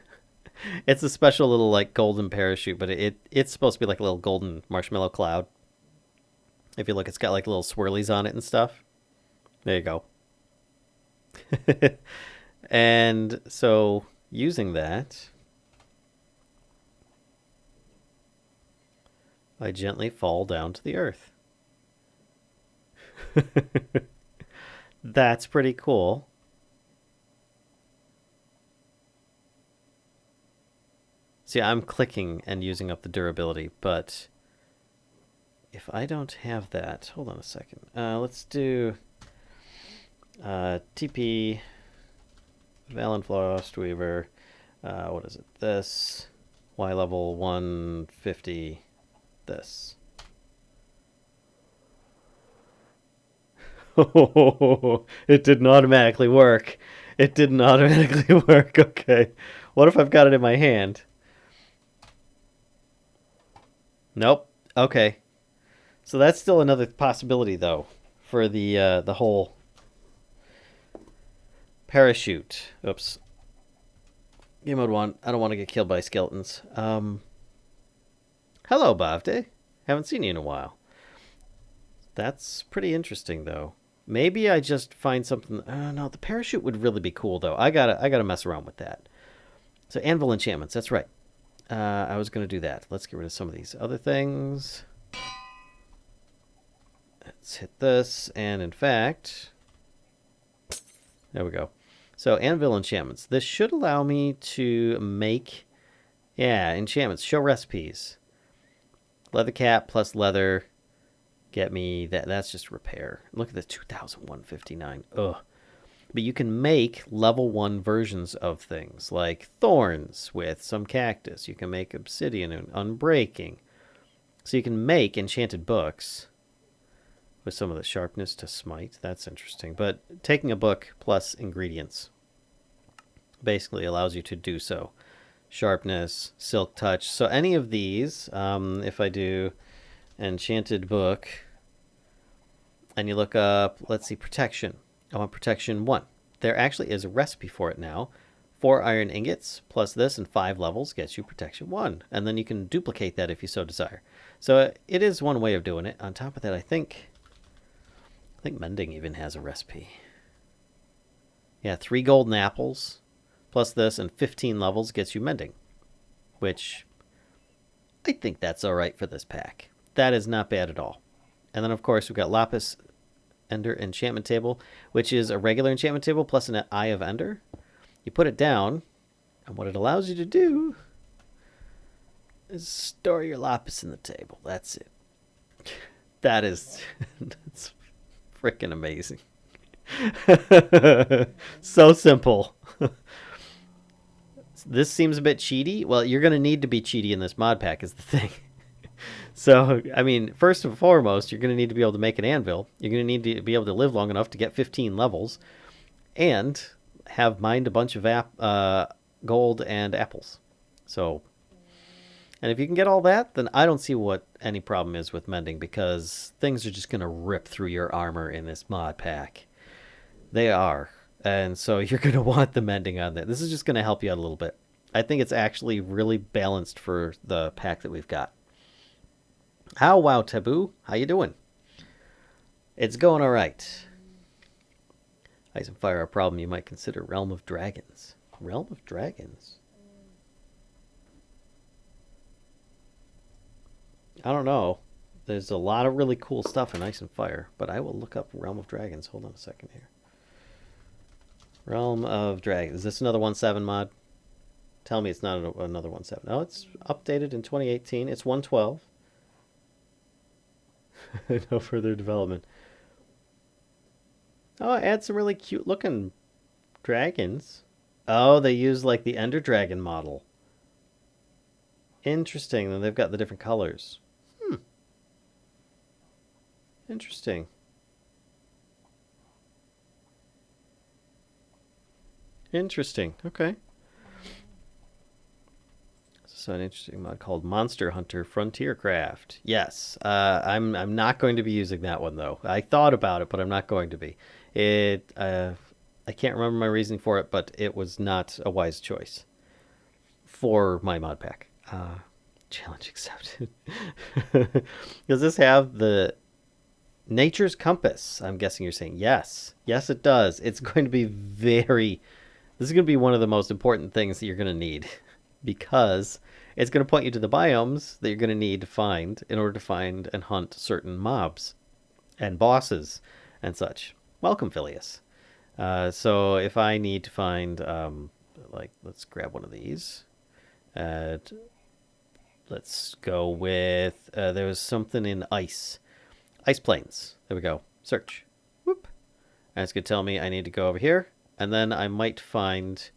It's a special little like golden parachute, but it's supposed to be like a little golden marshmallow cloud. If you look, it's got like little swirlies on it and stuff. There you go. And so using that, I gently fall down to the earth. That's pretty cool. See, I'm clicking and using up the durability, but if I don't have that, hold on a second. Let's do TP Valen Frostweaver. What is it? This Y level 150. This. Oh, it didn't automatically work. It didn't automatically work. Okay. What if I've got it in my hand? Nope. Okay. So that's still another possibility, though, for the whole parachute. Oops. Game mode 1. I don't want to get killed by skeletons. Hello, Bavde. Haven't seen you in a while. That's pretty interesting, though. Maybe I just find something. No, the parachute would really be cool, though. I gotta mess around with that. So anvil enchantments. That's right. I was gonna do that. Let's get rid of some of these other things. Let's hit this, and in fact, there we go. So anvil enchantments. This should allow me to make, yeah, enchantments. Show recipes. Leather cap plus leather. Get me that. That's just repair. Look at the 2,159. Ugh. But you can make level 1 versions of things like thorns with some cactus. You can make obsidian and unbreaking. So you can make enchanted books with some of the sharpness to smite. That's interesting. But taking a book plus ingredients basically allows you to do so. Sharpness, silk touch. So any of these, if I do enchanted book, and you look up, let's see, protection. I want protection 1. There actually is a recipe for it now. 4 iron ingots plus this and 5 levels gets you protection 1. And then you can duplicate that if you so desire. So it is one way of doing it. On top of that, I think mending even has a recipe. Yeah, 3 golden apples plus this and 15 levels gets you mending, which I think that's all right for this pack. That is not bad at all. And then, of course, we've got Lapis Ender enchantment table, which is a regular enchantment table plus an Eye of Ender. You put it down, and what it allows you to do is store your lapis in the table. That's it. That is that's freaking amazing. So simple. This seems a bit cheaty. Well, you're going to need to be cheaty in this mod pack is the thing. So, I mean, first and foremost, you're going to need to be able to make an anvil. You're going to need to be able to live long enough to get 15 levels and have mined a bunch of gold and apples. So, and if you can get all that, then I don't see what any problem is with mending because things are just going to rip through your armor in this mod pack. They are. And so you're going to want the mending on that. This is just going to help you out a little bit. I think it's actually really balanced for the pack that we've got. How wow, Taboo? How you doing? It's going all right. Ice and fire are a problem you might consider Realm of Dragons. Realm of Dragons? I don't know. There's a lot of really cool stuff in Ice and Fire, but I will look up Realm of Dragons. Hold on a second here. Realm of Dragons. Is this another 1.7 mod? Tell me it's not another 1.7. No, it's updated in 2018. It's 1.12. No further development. Oh, add some really cute looking dragons. Oh, they use like the Ender Dragon model. Interesting. Then they've got the different colors. Interesting. Interesting. Okay. So an interesting mod called Monster Hunter Frontier Craft. Yes, I'm not going to be using that one though. I thought about it, but I'm not going to be. I can't remember my reasoning for it, but it was not a wise choice for my mod pack. Challenge accepted. Does this have the Nature's Compass? I'm guessing you're saying yes. Yes, it does. It's going to be very. This is going to be one of the most important things that you're going to need. Because it's going to point you to the biomes that you're going to need to find in order to find and hunt certain mobs and bosses and such. Welcome, Phileas. So if I need to find, let's grab one of these. Let's go with, there was something in ice. Ice plains. There we go. Search. Whoop. And it's going to tell me I need to go over here. And then I might find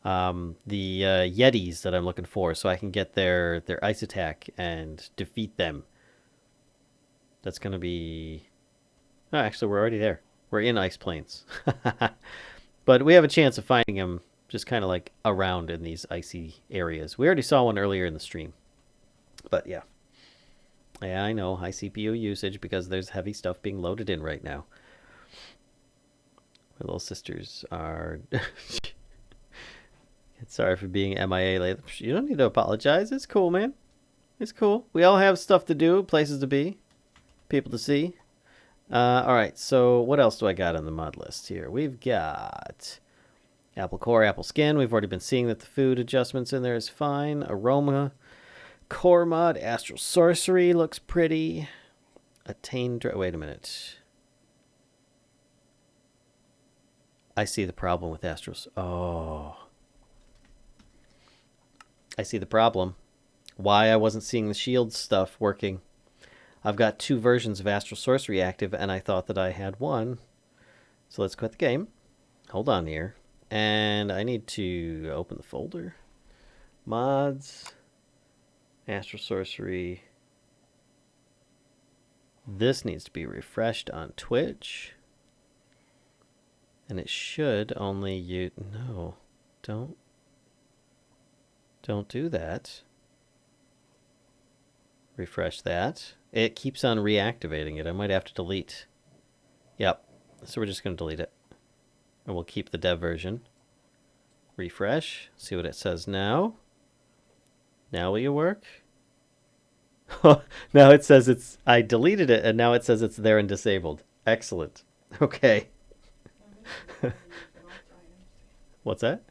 the Yetis that I'm looking for so I can get their ice attack and defeat them. That's going to be... Oh, actually, we're already there. We're in Ice Plains. But we have a chance of finding them just kind of like around in these icy areas. We already saw one earlier in the stream. But yeah. Yeah, I know, high CPU usage because there's heavy stuff being loaded in right now. My little sisters are... Sorry for being MIA lately. You don't need to apologize. It's cool, man. It's cool. We all have stuff to do, places to be, people to see. All right, so what else do I got on the mod list here? We've got apple core, apple skin. We've already been seeing that the food adjustments in there is fine. Aroma, core mod, astral sorcery looks pretty. Wait a minute. I see the problem with astral. Oh, I see the problem. Why I wasn't seeing the shield stuff working. I've got 2 versions of Astral Sorcery active, and I thought that I had one. So let's quit the game. Hold on here. And I need to open the folder. Mods. Astral Sorcery. This needs to be refreshed on Twitch. And it should only use... No. Don't do that. Refresh that. It keeps on reactivating it. I might have to delete. Yep. So we're just going to delete it. And we'll keep the dev version. Refresh. See what it says now. Now will you work? Now it says it's... I deleted it and now it says it's there and disabled. Excellent. Okay. What's that?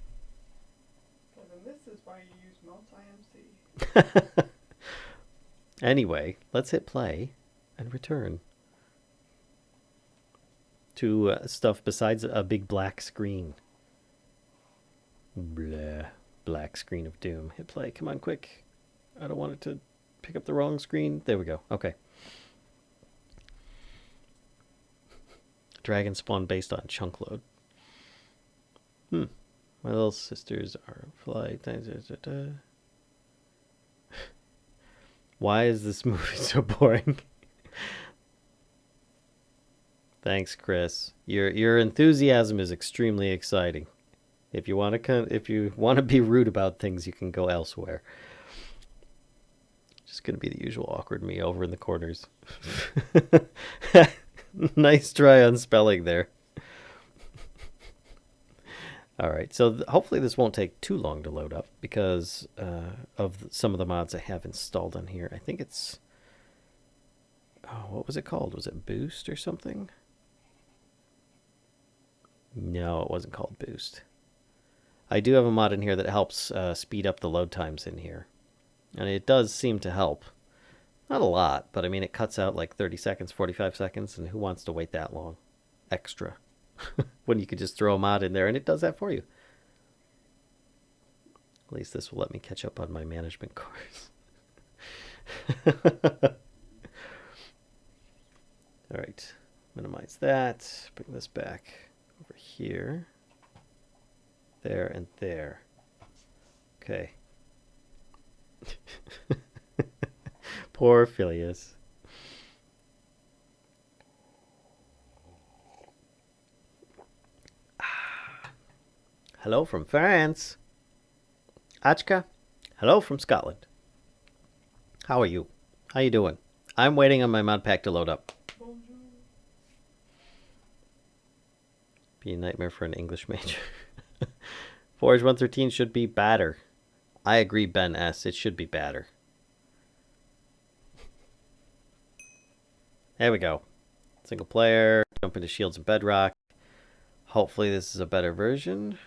This is why you use multi-MC. Anyway, let's hit play and return to stuff besides a big black screen. Blah. Black screen of doom. Hit play. Come on, quick. I don't want it to pick up the wrong screen. There we go. Okay. Dragon spawn based on chunk load. My little sisters are flight. Why is this movie so boring? Thanks, Chris. Your enthusiasm is extremely exciting. If you want to be rude about things, you can go elsewhere. Just gonna be the usual awkward me over in the corners. Nice try on spelling there. All right, so hopefully this won't take too long to load up because of some of the mods I have installed on here. I think it's... Oh, what was it called? Was it Boost or something? No, it wasn't called Boost. I do have a mod in here that helps speed up the load times in here. And it does seem to help. Not a lot, but I mean it cuts out like 30 seconds, 45 seconds, and who wants to wait that long? Extra. When you could just throw a mod in there and it does that for you. At least this will let me catch up on my management course. All right, minimize that. Bring this back over here. There and there. Okay. Poor Phileas. Hello from France. Achka. Hello from Scotland. How are you? How you doing? I'm waiting on my Modpack to load up. Be a nightmare for an English major. Forge 113 should be badder. I agree, Ben S. It should be badder. There we go. Single player. Jump into Shields and Bedrock. Hopefully this is a better version.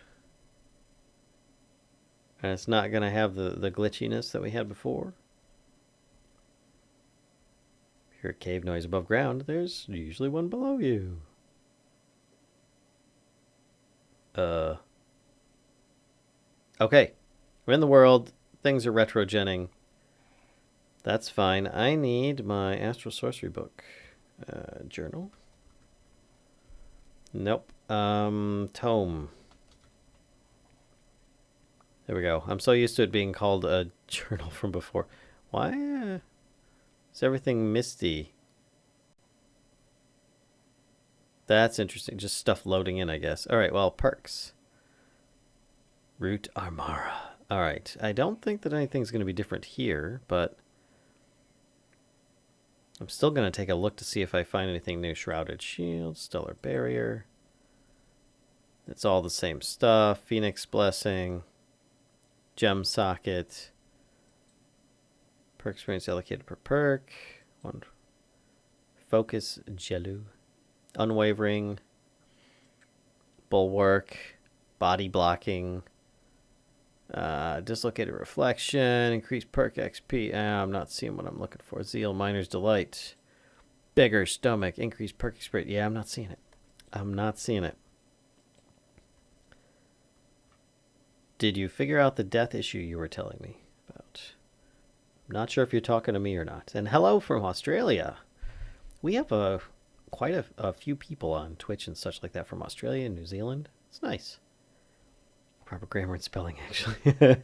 And it's not going to have the glitchiness that we had before. Hear a cave noise above ground. There's usually one below you. Okay. We're in the world. Things are retrogenning. That's fine. I need my Astral Sorcery book. Journal. Nope. Tome. There we go. I'm so used to it being called a journal from before. Why is everything misty? That's interesting. Just stuff loading in, I guess. All right, well, perks. Root Armara. All right. I don't think that anything's going to be different here, but I'm still going to take a look to see if I find anything new. Shrouded Shield, Stellar Barrier. It's all the same stuff. Phoenix Blessing. Gem Socket. Perk experience allocated per perk. One. Focus Jelu. Unwavering. Bulwark. Body Blocking. Dislocated Reflection. Increased perk XP. I'm not seeing what I'm looking for. Zeal. Miner's Delight. Bigger Stomach. Increased perk experience. Yeah, I'm not seeing it. I'm not seeing it. Did you figure out the death issue you were telling me about? I'm not sure if you're talking to me or not. And hello from Australia. We have quite a few people on Twitch and such like that from Australia and New Zealand. It's nice. Proper grammar and spelling, actually.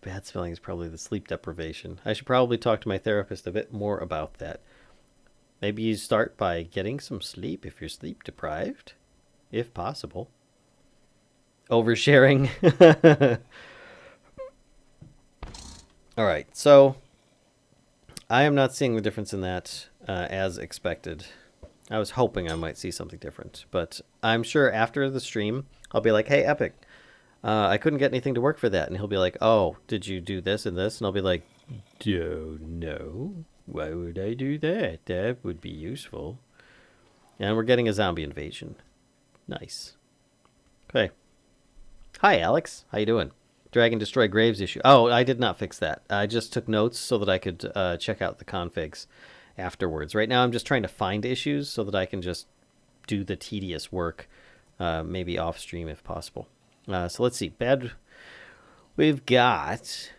Bad spelling is probably the sleep deprivation. I should probably talk to my therapist a bit more about that. Maybe you start by getting some sleep if you're sleep deprived, if possible. Oversharing. All right, so I am not seeing the difference in that as expected. I was hoping I might see something different, but I'm sure after the stream, I'll be like, hey, Epic, I couldn't get anything to work for that. And he'll be like, oh, did you do this and this? And I'll be like, don't know. Why would I do that? That would be useful. And we're getting a zombie invasion. Nice. Okay. Hi, Alex. How you doing? Dragon Destroy Graves issue. Oh, I did not fix that. I just took notes so that I could check out the configs afterwards. Right now I'm just trying to find issues so that I can just do the tedious work, maybe off stream if possible. So let's see. We've got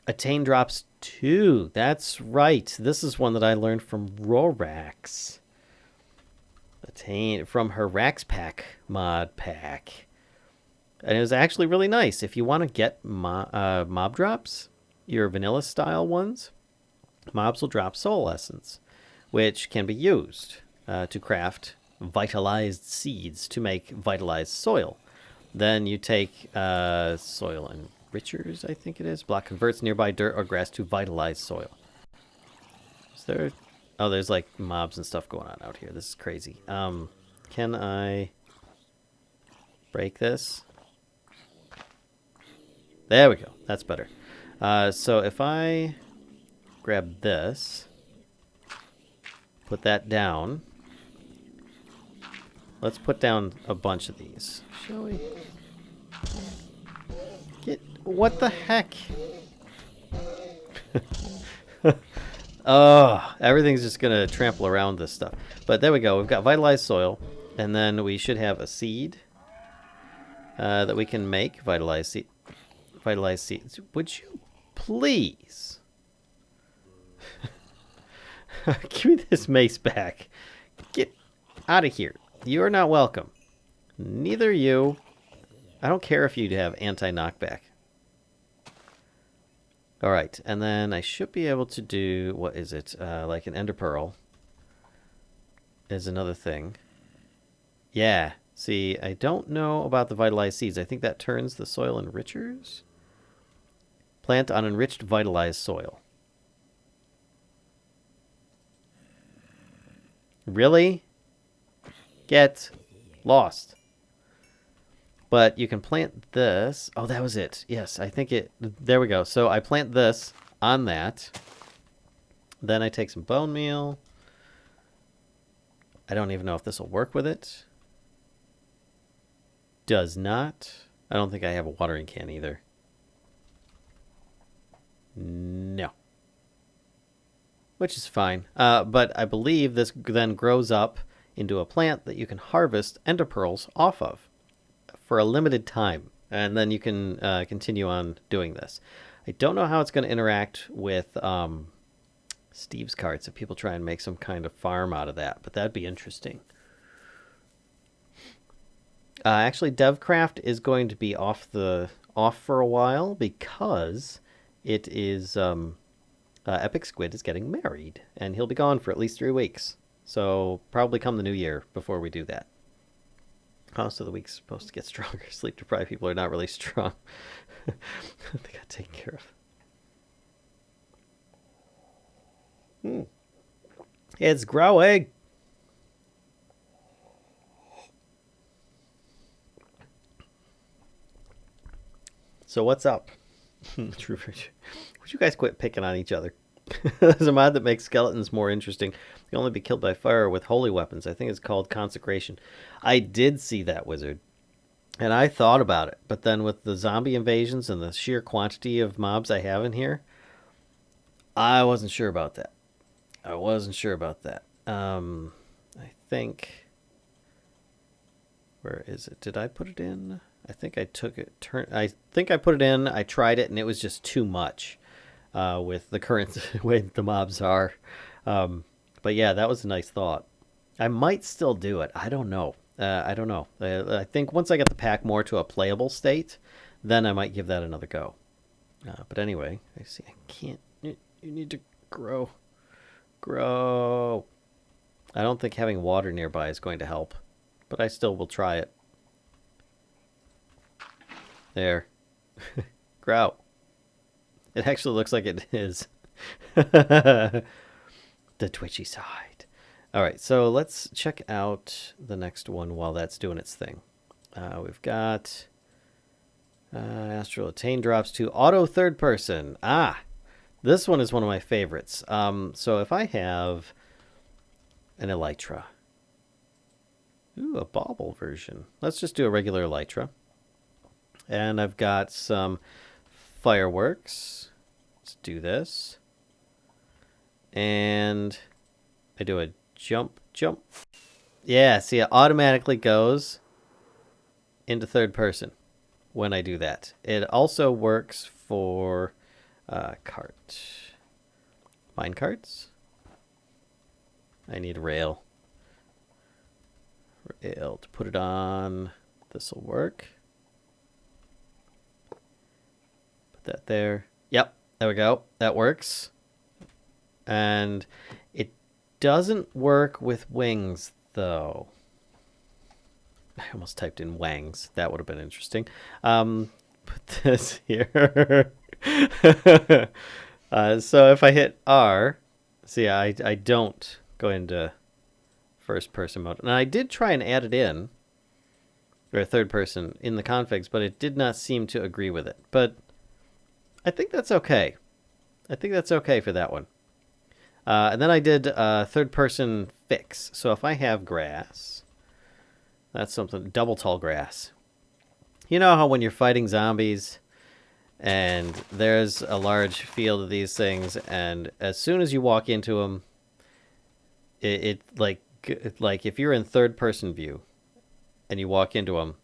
Attain Drops 2. That's right. This is one that I learned from Rorax. Attain from her Raxpack mod pack. And it was actually really nice. If you want to get mob drops, your vanilla style ones, mobs will drop soul essence, which can be used to craft vitalized seeds to make vitalized soil. Then you take soil enrichers, I think it is. Block converts nearby dirt or grass to vitalized soil. Is there... Oh, there's like mobs and stuff going on out here. This is crazy. Can I break this? There we go. That's better. So if I grab this, put that down. Let's put down a bunch of these, shall we? What the heck? Oh, everything's just gonna trample around this stuff. But there we go. We've got vitalized soil, and then we should have a seed that we can make. Vitalized seeds. Would you please give me this mace back? Get out of here. You're not welcome. Neither you. I don't care if you have anti-knockback. All right, and then I should be able to do, what is it? Like an ender pearl is another thing. Yeah. See, I don't know about the vitalized seeds. I think that turns the soil enrichers. Plant on enriched vitalized soil. Really? Get lost. But you can plant this. Oh, that was it. Yes, I think it... There we go. So I plant this on that. Then I take some bone meal. I don't even know if this will work with it. Does not. I don't think I have a watering can either. No. Which is fine. But I believe this then grows up into a plant that you can harvest ender pearls off of for a limited time. And then you can continue on doing this. I don't know how it's going to interact with Steve's carts if people try and make some kind of farm out of that. But that'd be interesting. Actually, DevCraft is going to be off for a while because it is Epic Squid is getting married, and he'll be gone for at least 3 weeks. So probably come the new year before we do that. Most of the week's supposed to get stronger. Sleep deprived people are not really strong. They got taken care of. It's growing. So what's up? Would you guys quit picking on each other? There's a mod that makes skeletons more interesting. They can only be killed by fire with holy weapons. I think it's called Consecration. I did see that, Wizard. And I thought about it. But then with the zombie invasions and the sheer quantity of mobs I have in here, I wasn't sure about that. I think... Where is it? Did I put it in? I think I took it. I think I put it in. I tried it, and it was just too much with the current way the mobs are. But yeah, that was a nice thought. I might still do it. I don't know. I think once I get the pack more to a playable state, then I might give that another go. But anyway, I see. I can't. You need to grow. Grow. I don't think having water nearby is going to help. But I still will try it. There. Grow. It actually looks like it is. The twitchy side. Alright, so let's check out the next one while that's doing its thing. We've got Astral Attain drops to auto third person. This one is one of my favorites. So if I have an Elytra. Ooh, a bauble version. Let's just do a regular Elytra. And I've got some fireworks. Let's do this. And I do a jump. Yeah, see, it automatically goes into third person when I do that. It also works for mine carts. I need a rail. To put it on. This will work. Put that there. Yep, there we go. That works. And it doesn't work with wings, though. I almost typed in wangs. That would have been interesting. Put this here. So if I hit R, see, I don't go into first person mode. And I did try and add it in, or third person in the configs, but it did not seem to agree with it. But I think that's okay. I think that's okay for that one. And then I did third person fix. So if I have grass, that's something, double tall grass. You know how when you're fighting zombies and there's a large field of these things, and as soon as you walk into them, it like if you're in third person view and you walk into them,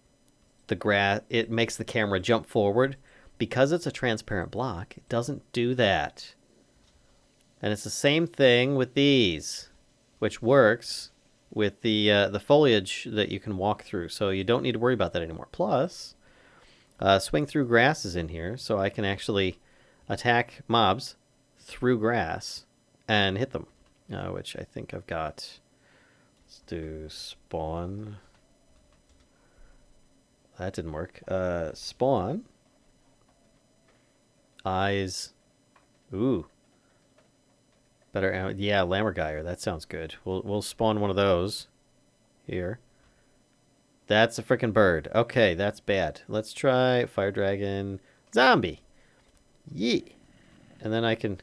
the grass, it makes the camera jump forward. Because it's a transparent block, it doesn't do that. And it's the same thing with these, which works with the foliage that you can walk through. So you don't need to worry about that anymore. Plus, swing through grass is in here, so I can actually attack mobs through grass and hit them, which I think I've got. Let's do spawn. That didn't work. Spawn. Eyes. Ooh. Better. Yeah, Lammergeier. That sounds good. We'll spawn one of those here. That's a freaking bird. Okay, that's bad. Let's try Fire Dragon Zombie. Yee. And then I can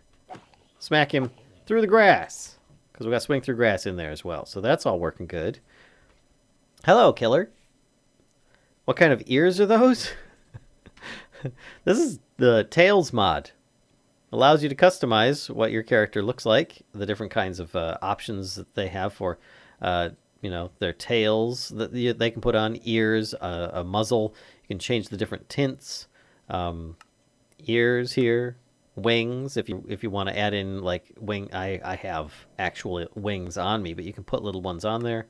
smack him through the grass. Because we got swing through grass in there as well. So that's all working good. Hello, killer. What kind of ears are those? This is the Tails mod. Allows you to customize what your character looks like. The different kinds of options that they have for, their tails that they can put on, ears, a muzzle. You can change the different tints. Ears here, wings. If you want to add in like wing, I have actual wings on me, but you can put little ones on there.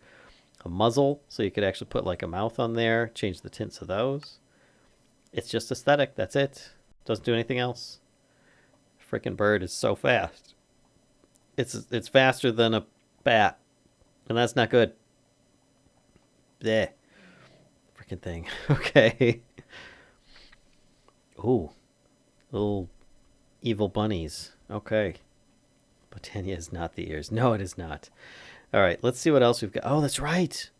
A muzzle, so you could actually put like a mouth on there. Change the tints of those. It's just aesthetic. That's it. Doesn't do anything else. Freaking bird is so fast. It's faster than a bat, and that's not good. Bleh. Freaking thing. Okay. Ooh, little evil bunnies. Okay. Botania is not the ears. No, it is not. All right, let's see what else we've got. Oh, that's right.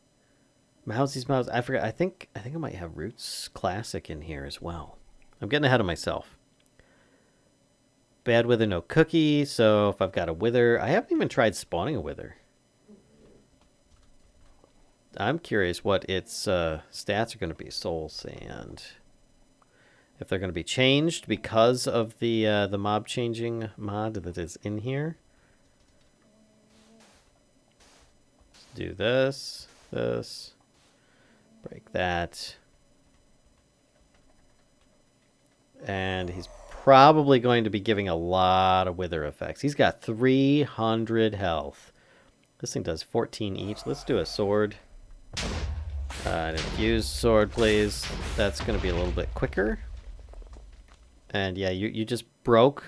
Mousie's Mouse. I forgot. I think I might have Roots Classic in here as well. I'm getting ahead of myself. Bad Wither, no cookie. So if I've got a Wither, I haven't even tried spawning a Wither. I'm curious what its stats are going to be. Soul Sand. If they're going to be changed because of the mob changing mod that is in here. Let's do this. Break that. And he's probably going to be giving a lot of Wither effects. He's got 300 health. This thing does 14 each. Let's do a sword. An infused sword, please. That's going to be a little bit quicker. And yeah, you just broke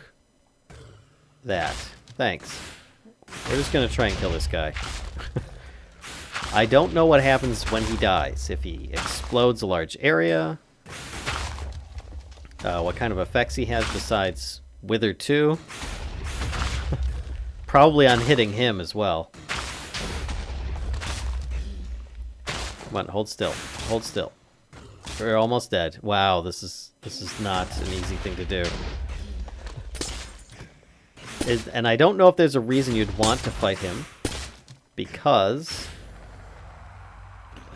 that. Thanks. We're just going to try and kill this guy. I don't know what happens when he dies. If he explodes a large area. What kind of effects he has besides Wither 2. Probably on hitting him as well. Come on, hold still. Hold still. We're almost dead. Wow, this is not an easy thing to do. And I don't know if there's a reason you'd want to fight him. Because...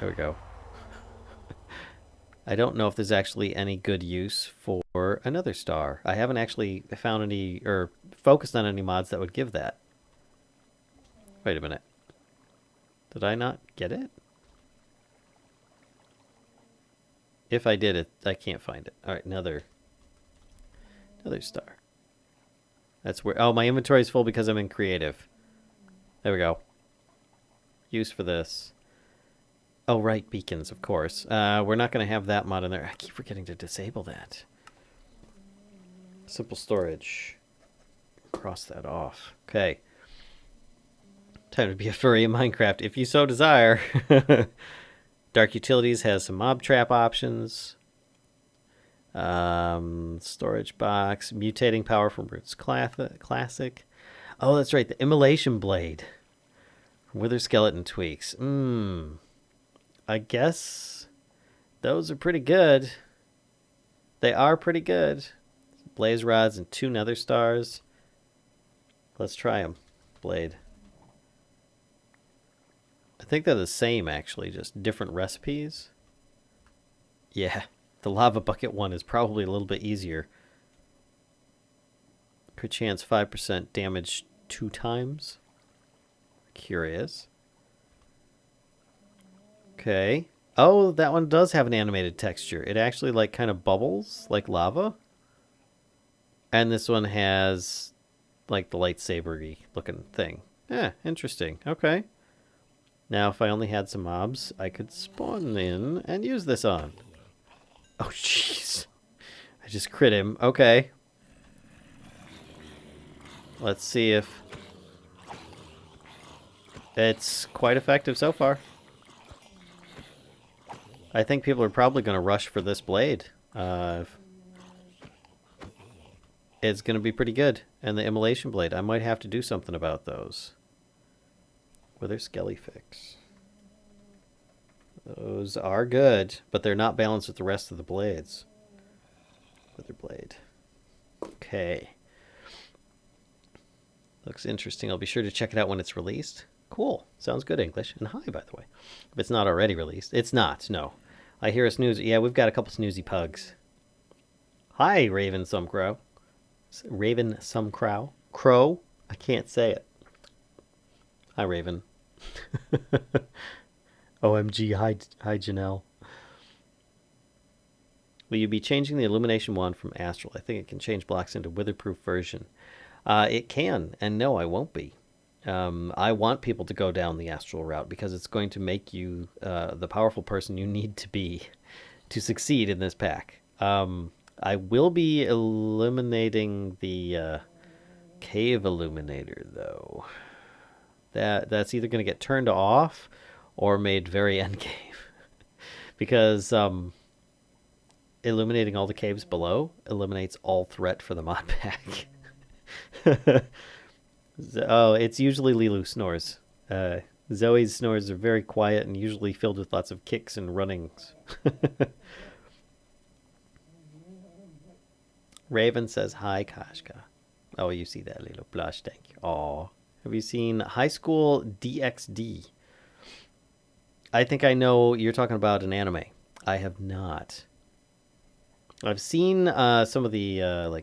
There we go. I don't know if there's actually any good use for another star. I haven't actually found any, or focused on any mods that would give that. Wait a minute. Did I not get it? If I did it, I can't find it. All right, another star. That's where... Oh, my inventory is full because I'm in creative. There we go. Use for this. Oh, right, beacons, of course. We're not going to have that mod in there. I keep forgetting to disable that. Simple storage. Cross that off. Okay. Time to be a furry in Minecraft, if you so desire. Dark Utilities has some mob trap options. Storage box. Mutating power from Roots Classic. Oh, that's right, the Immolation Blade. Wither Skeleton Tweaks. I guess those are pretty good. They are pretty good. Blaze rods and 2 nether stars. Let's try them. Blade. I think they're the same, actually, just different recipes. Yeah, the lava bucket one is probably a little bit easier. Crit chance 5% damage 2 times. Curious. Okay. Oh, that one does have an animated texture. It actually like kind of bubbles like lava. And this one has like the lightsaber-y looking thing. Yeah, interesting. Okay. Now if I only had some mobs, I could spawn in and use this on. Oh, jeez. I just crit him. Okay. Let's see if it's quite effective so far. I think people are probably going to rush for this blade. It's going to be pretty good. And the Immolation Blade, I might have to do something about those. Wither Skelly Fix. Those are good, but they're not balanced with the rest of the blades. Wither Blade. Okay. Looks interesting. I'll be sure to check it out when it's released. Cool. Sounds good, English. And hi, by the way. If it's not already released. It's not, no. I hear a snooze. Yeah, we've got a couple snoozy pugs. Hi, Raven Some Crow. Raven Some Crow. Crow? I can't say it. Hi, Raven. OMG, hi, Janelle. Will you be changing the illumination wand from Astral? I think it can change blocks into witherproof version. It can, and no, I won't be. I want people to go down the Astral route because it's going to make you the powerful person you need to be to succeed in this pack. I will be eliminating the cave illuminator, though. That's either going to get turned off or made very endgame. Because illuminating all the caves below eliminates all threat for the mod pack. Oh, it's usually Lilu snores. Zoe's snores are very quiet and usually filled with lots of kicks and runnings. Raven says, hi, Kashka. Oh, you see that, Lilo. Blush, thank you. Aw. Have you seen High School DxD? I think I know you're talking about an anime. I have not. I've seen some of the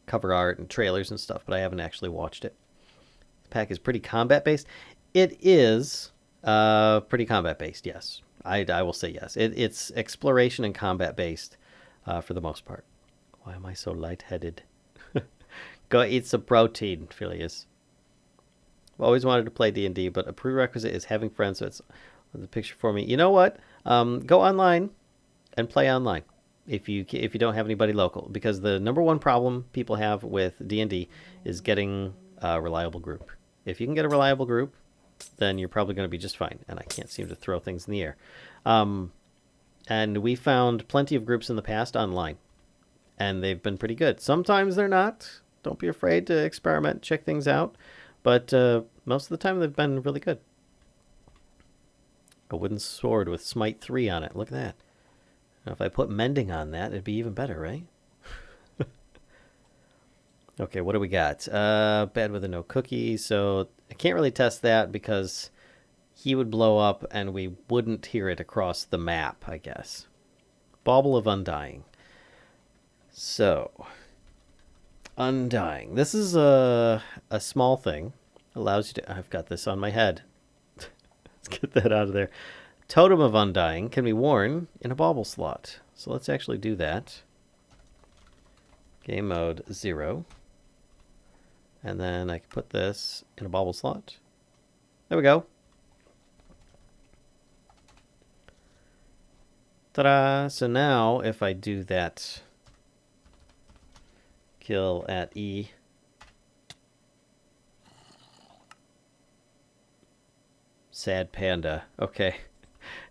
cover art and trailers and stuff, but I haven't actually watched it. The pack is pretty combat based. It is pretty combat based, yes. I will say yes. It's exploration and combat based for the most part. Why am I so lightheaded? Go eat some protein, Phileas. I've always wanted to play D&D, but a prerequisite is having friends, so it's the picture for me. You know what? Go online and play online if you don't have anybody local, because the number one problem people have with D&D is getting a reliable group. If you can get a reliable group, then you're probably going to be just fine. And I can't seem to throw things in the air. And we found plenty of groups in the past online, and they've been pretty good. Sometimes they're not. Don't be afraid to experiment, check things out. But most of the time, they've been really good. A wooden sword with Smite 3 on it. Look at that. Now, if I put Mending on that, it'd be even better, right? Okay, what do we got? Bed with a no cookie. So I can't really test that because he would blow up and we wouldn't hear it across the map, I guess. Bauble of Undying. So, Undying. This is a small thing. Allows you to... I've got this on my head. Let's get that out of there. Totem of Undying can be worn in a bauble slot. So let's actually do that. Game mode 0. And then I can put this in a bauble slot. There we go. Ta-da! So now if I do that kill at E, sad panda. Okay.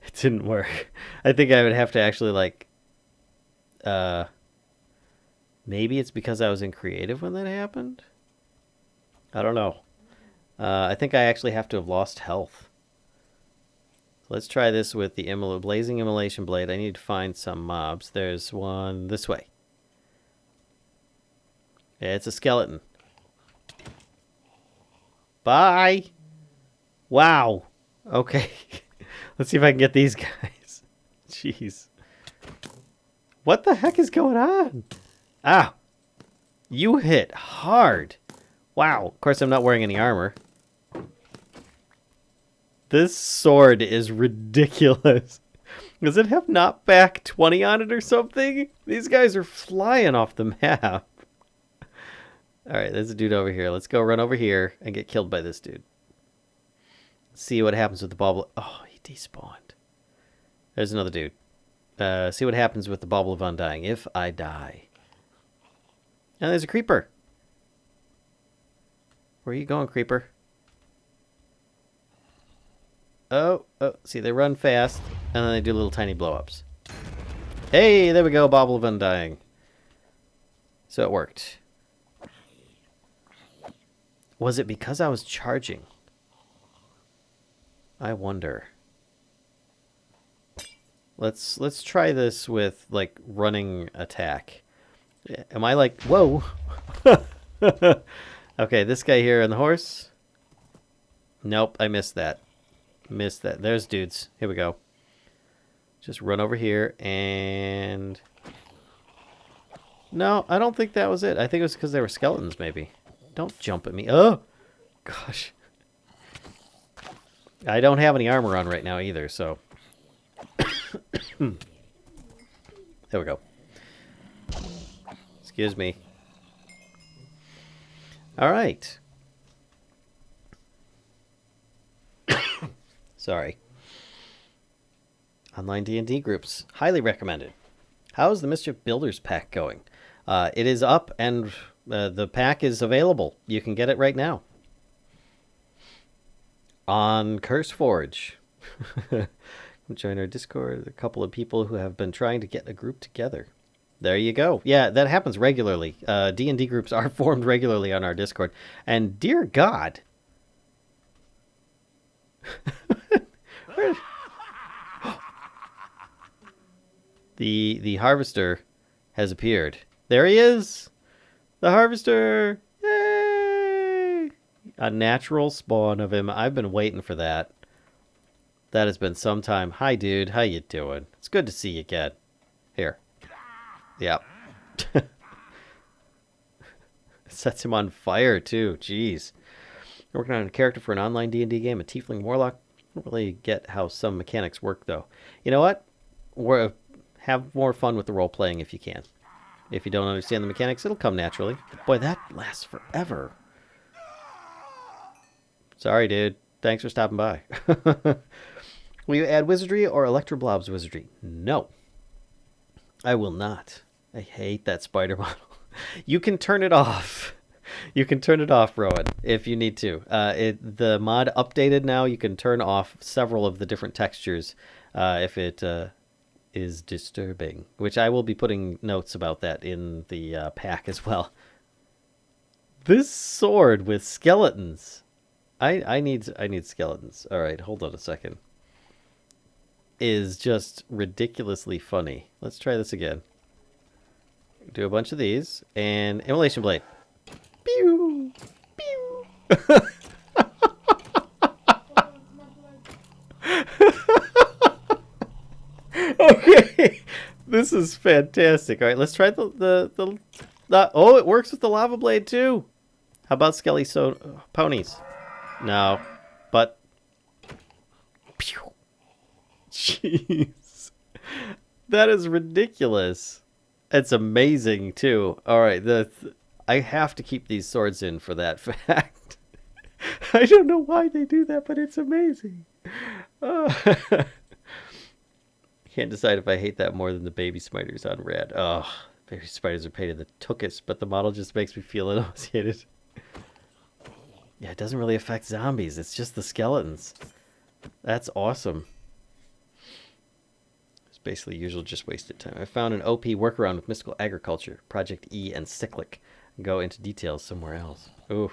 It didn't work. I think I would have to actually maybe it's because I was in creative when that happened? I don't know. I think I actually have to have lost health. So let's try this with the Blazing Immolation Blade. I need to find some mobs. There's one this way. Yeah, it's a skeleton. Bye! Wow. Okay. Let's see if I can get these guys. Jeez. What the heck is going on? Ah! You hit hard. Wow. Of course, I'm not wearing any armor. This sword is ridiculous. Does it have knockback 20 on it or something? These guys are flying off the map. Alright, there's a dude over here. Let's go run over here and get killed by this dude. See what happens with the bauble. Oh, he despawned. There's another dude. See what happens with the bauble of Undying if I die. And there's a creeper. Where are you going, creeper? Oh, see, they run fast, and then they do little tiny blow-ups. Hey, there we go, bauble of Undying. So it worked. Was it because I was charging? I wonder. Let's try this with like running attack. Am I like whoa? Okay, this guy here on the horse. Nope, I missed that. Missed that. There's dudes. Here we go. Just run over here and no, I don't think that was it. I think it was because they were skeletons, maybe. Don't jump at me. Oh, gosh. I don't have any armor on right now either, so. There we go. Excuse me. All right. Sorry. Online D&D groups. Highly recommended. How's the Mischief Builders pack going? It is up and the pack is available. You can get it right now. On CurseForge. Join our Discord. A couple of people who have been trying to get a group together. There you go. Yeah, that happens regularly. D&D groups are formed regularly on our Discord. And dear God, where- the harvester has appeared. There he is. The harvester. Yay! A natural spawn of him. I've been waiting for that. That has been some time. Hi, dude. How you doing? It's good to see you again. Here. Yep. Sets him on fire, too. Jeez. Working on a character for an online D&D game, a tiefling warlock. I don't really get how some mechanics work, though. You know what? Have more fun with the role-playing if you can. If you don't understand the mechanics, it'll come naturally. Boy, that lasts forever. Sorry, dude. Thanks for stopping by. Will you add wizardry or Electroblob's wizardry? No. I will not. I hate that spider model. You can turn it off. You can turn it off, Rowan, if you need to. The mod updated now. You can turn off several of the different textures if it is disturbing, which I will be putting notes about that in the pack as well. This sword with skeletons. I need skeletons. All right, hold on a second. Is just ridiculously funny. Let's try this again. Do a bunch of these and immolation blade. Pew! Pew! Okay, this is fantastic. All right, let's try the oh, it works with the lava blade too. How about skelly ponies? No, but pew. Jeez, that is ridiculous. It's amazing too. All right, I have to keep these swords in for that fact. I don't know why they do that, but it's amazing. Can't decide if I hate that more than the baby spiders on red. Oh, baby spiders are pain in the tuchus, but the model just makes me feel nauseated. Yeah, it doesn't really affect zombies. It's just the skeletons. That's awesome. It's basically usual, just wasted time. I found an OP workaround with Mystical Agriculture, Project E, and Cyclic. Go into details somewhere else. Ooh.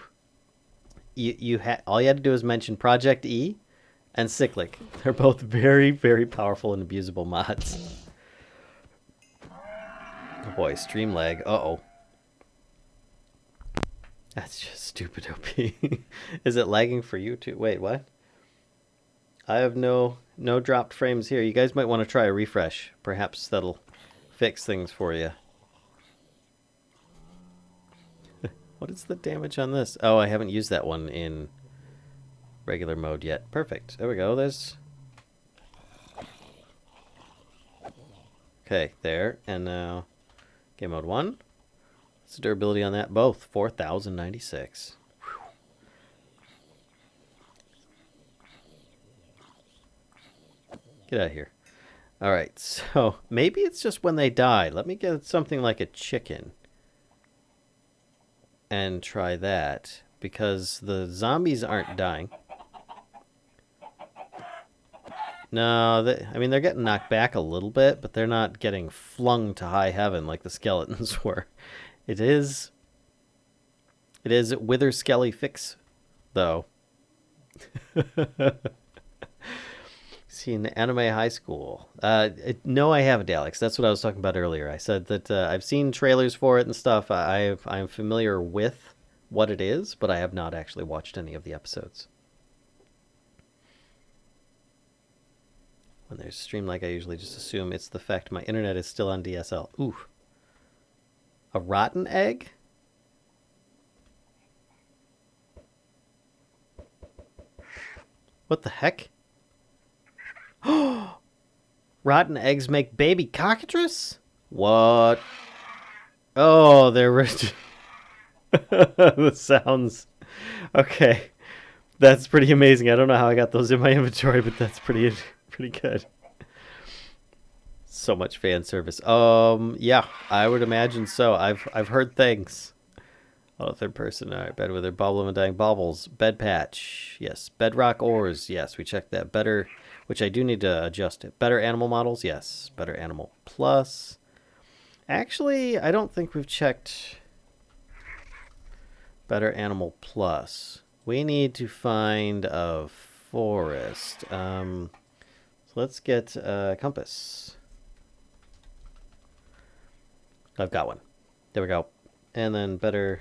All you had to do is mention Project E and Cyclic. They're both very, very powerful and abusable mods. Oh boy, stream lag. Uh-oh. That's just stupid OP. Is it lagging for you too? Wait, what? I have no dropped frames here. You guys might want to try a refresh. Perhaps that'll fix things for you. What is the damage on this? Oh, I haven't used that one in regular mode yet. Perfect. There we go. There's... Okay, there. And now game mode 1. What's the durability on that? Both. 4,096. Get out of here. Alright, so maybe it's just when they die. Let me get something like a chicken and try that, because the zombies aren't dying. No, I mean, they're getting knocked back a little bit, but they're not getting flung to high heaven like the skeletons were. It is Wither Skelly Fix, though. Seen Anime High School. No, I haven't, Alex. That's what I was talking about earlier. I said that I've seen trailers for it and stuff. I'm familiar with what it is, but I have not actually watched any of the episodes. When there's stream lag, I usually just assume it's the fact my internet is still on DSL. Ooh. A rotten egg? What the heck? Rotten eggs make baby cockatrice? What? Oh, they're rich. The sounds. Okay. That's pretty amazing. I don't know how I got those in my inventory, but that's pretty good. So much fan service. Yeah, I would imagine so. I've heard things. Oh, third person. All right, bed with their bobble and dying baubles. Bed patch. Yes. Bedrock ores. Yes, we checked that. Better, which I do need to adjust it. Better animal models. Yes. Better animal plus. Actually, I don't think we've checked Better Animal Plus. We need to find a forest. So let's get a compass. I've got one. There we go. And then Better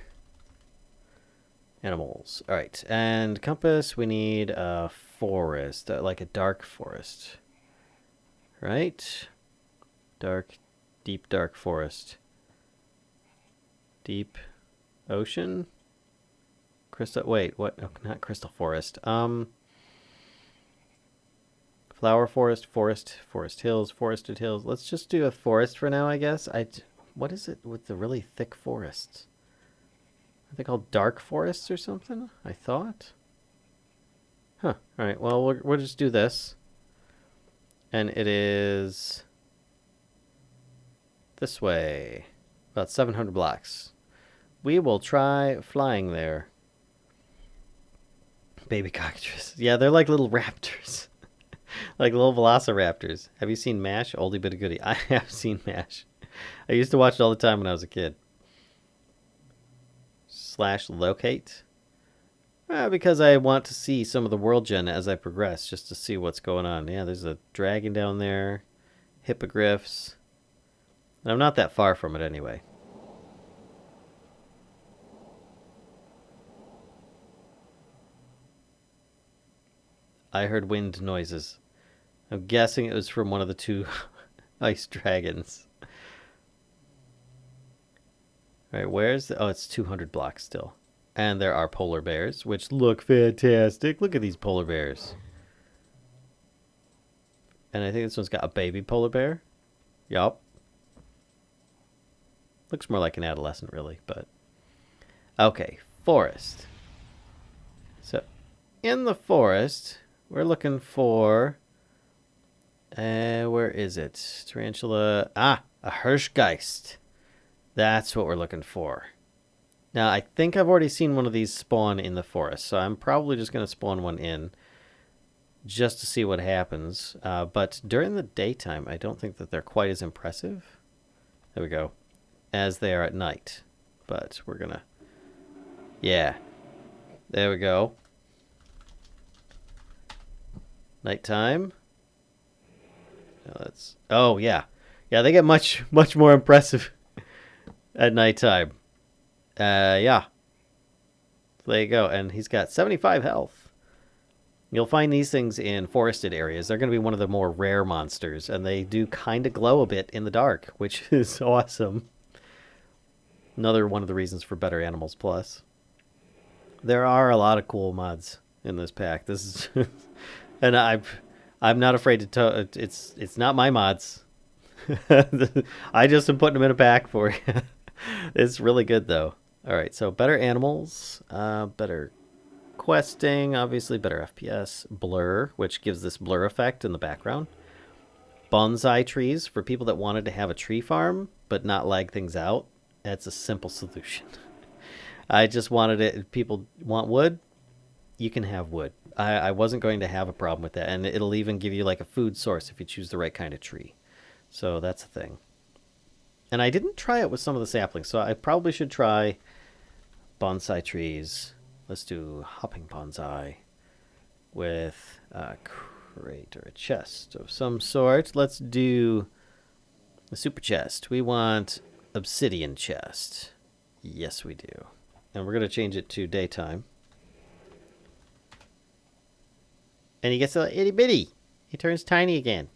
Animals. All right. And compass, we need a forest, like a dark forest. Right? Dark, deep dark forest. Deep ocean? Crystal, wait, what? No, not crystal forest. Flower forest, forest hills, forested hills. Let's just do a forest for now, I guess. What is it with the really thick forests? Are they called dark forests or something? I thought. Huh. All right. Well, we'll just do this. And it is this way. About 700 blocks. We will try flying there. Baby cockatrices. Yeah, they're like little raptors. Like little velociraptors. Have you seen MASH? Oldie but a goodie. I have seen MASH. I used to watch it all the time when I was a kid. /locate. Because I want to see some of the world gen as I progress, just to see what's going on. Yeah, there's a dragon down there. Hippogriffs. And I'm not that far from it anyway. I heard wind noises. I'm guessing it was from one of the two ice dragons. Alright, where's the... Oh, it's 200 blocks still. And there are polar bears, which look fantastic. Look at these polar bears. And I think this one's got a baby polar bear. Yup. Looks more like an adolescent, really, but... Okay, forest. So, in the forest, we're looking for... where is it? Tarantula... Ah, a Hirschgeist. That's what we're looking for. Now, I think I've already seen one of these spawn in the forest, so I'm probably just going to spawn one in just to see what happens. But during the daytime, I don't think that they're quite as impressive. There we go. As they are at night. But we're going to... Yeah. There we go. Nighttime. Now let's... Oh, yeah. Yeah, they get much more impressive at nighttime. Yeah. There you go. And he's got 75 health. You'll find these things in forested areas. They're going to be one of the more rare monsters, and they do kind of glow a bit in the dark, which is awesome. Another one of the reasons for Better Animals Plus. There are a lot of cool mods in this pack. This is, and I'm not afraid to. It's not my mods. I just am putting them in a pack for you. It's really good though. All right, so Better Animals, better questing, obviously better FPS, blur, which gives this blur effect in the background. Bonsai trees for people that wanted to have a tree farm but not lag things out. That's a simple solution. I just wanted it. People want wood, you can have wood. I wasn't going to have a problem with that, and it'll even give you like a food source if you choose the right kind of tree. So that's a thing. And I didn't try it with some of the saplings, so I probably should try bonsai trees. Let's do hopping bonsai with a crate or a chest of some sort. Let's do a super chest. We want obsidian chest. Yes, we do. And we're going to change it to daytime. And he gets a itty bitty. He turns tiny again.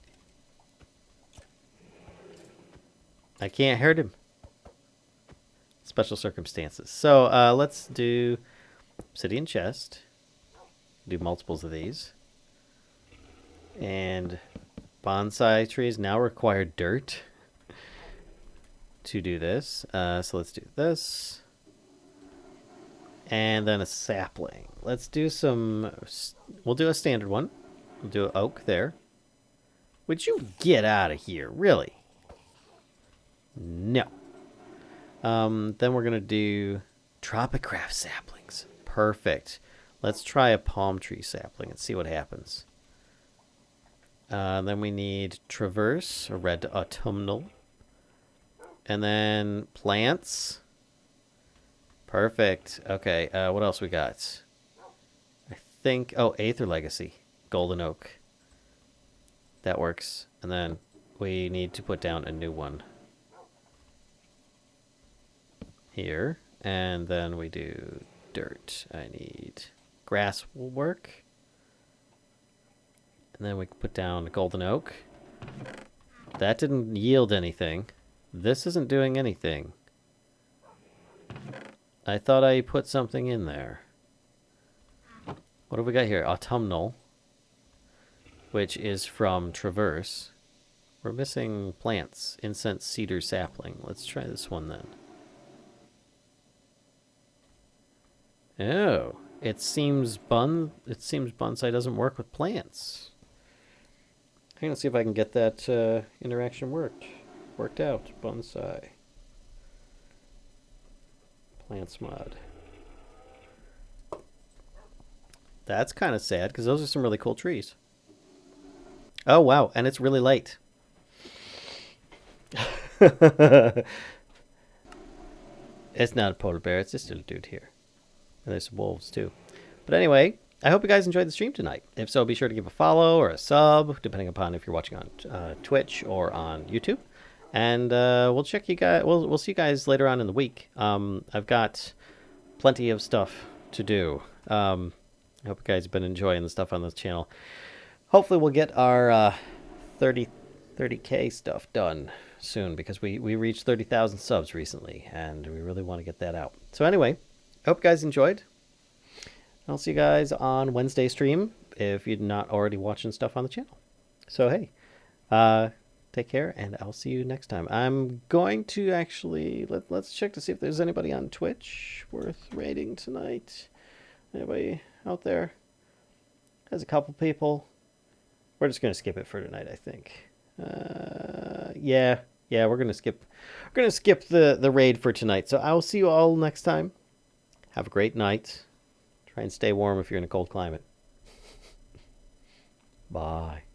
I can't hurt him. Special circumstances. So let's do obsidian chest. Do multiples of these. And bonsai trees now require dirt to do this. So let's do this. And then a sapling. Let's do some... We'll do a standard one. We'll do an oak there. Would you get out of here? Really? No. Then we're going to do Tropicraft saplings. Perfect. Let's try a palm tree sapling and see what happens. Then we need Traverse, a red autumnal. And then plants. Perfect. Okay, what else we got? I think, oh, Aether Legacy. Golden Oak. That works. And then we need to put down a new one. Here. And then we do dirt. I need grass will work. And then we can put down golden oak. That didn't yield anything. This isn't doing anything. I thought I put something in there. What have we got here? Autumnal, which is from Traverse. We're missing plants. Incense, cedar, sapling. Let's try this one then. Oh, it seems bonsai doesn't work with plants. I'm gonna see if I can get that interaction worked out. Bonsai. Plants mod. That's kind of sad because those are some really cool trees. Oh wow, and it's really late. It's not a polar bear, it's just a dude here. And there's some wolves too. But anyway, I hope you guys enjoyed the stream tonight. If so, be sure to give a follow or a sub, depending upon if you're watching on Twitch or on YouTube. And we'll check you guys. We'll see you guys later on in the week. I've got plenty of stuff to do. I hope you guys have been enjoying the stuff on this channel. Hopefully, we'll get our 30K stuff done soon because we reached 30,000 subs recently, and we really want to get that out. So anyway, I hope you guys enjoyed. I'll see you guys on Wednesday stream if you're not already watching stuff on the channel. So hey, take care, and I'll see you next time. I'm going to actually let's check to see if there's anybody on Twitch worth raiding tonight. Anybody out there? There's a couple people. We're just gonna skip it for tonight, I think. Yeah, we're gonna skip the raid for tonight. So I will see you all next time. Have a great night. Try and stay warm if you're in a cold climate. Bye.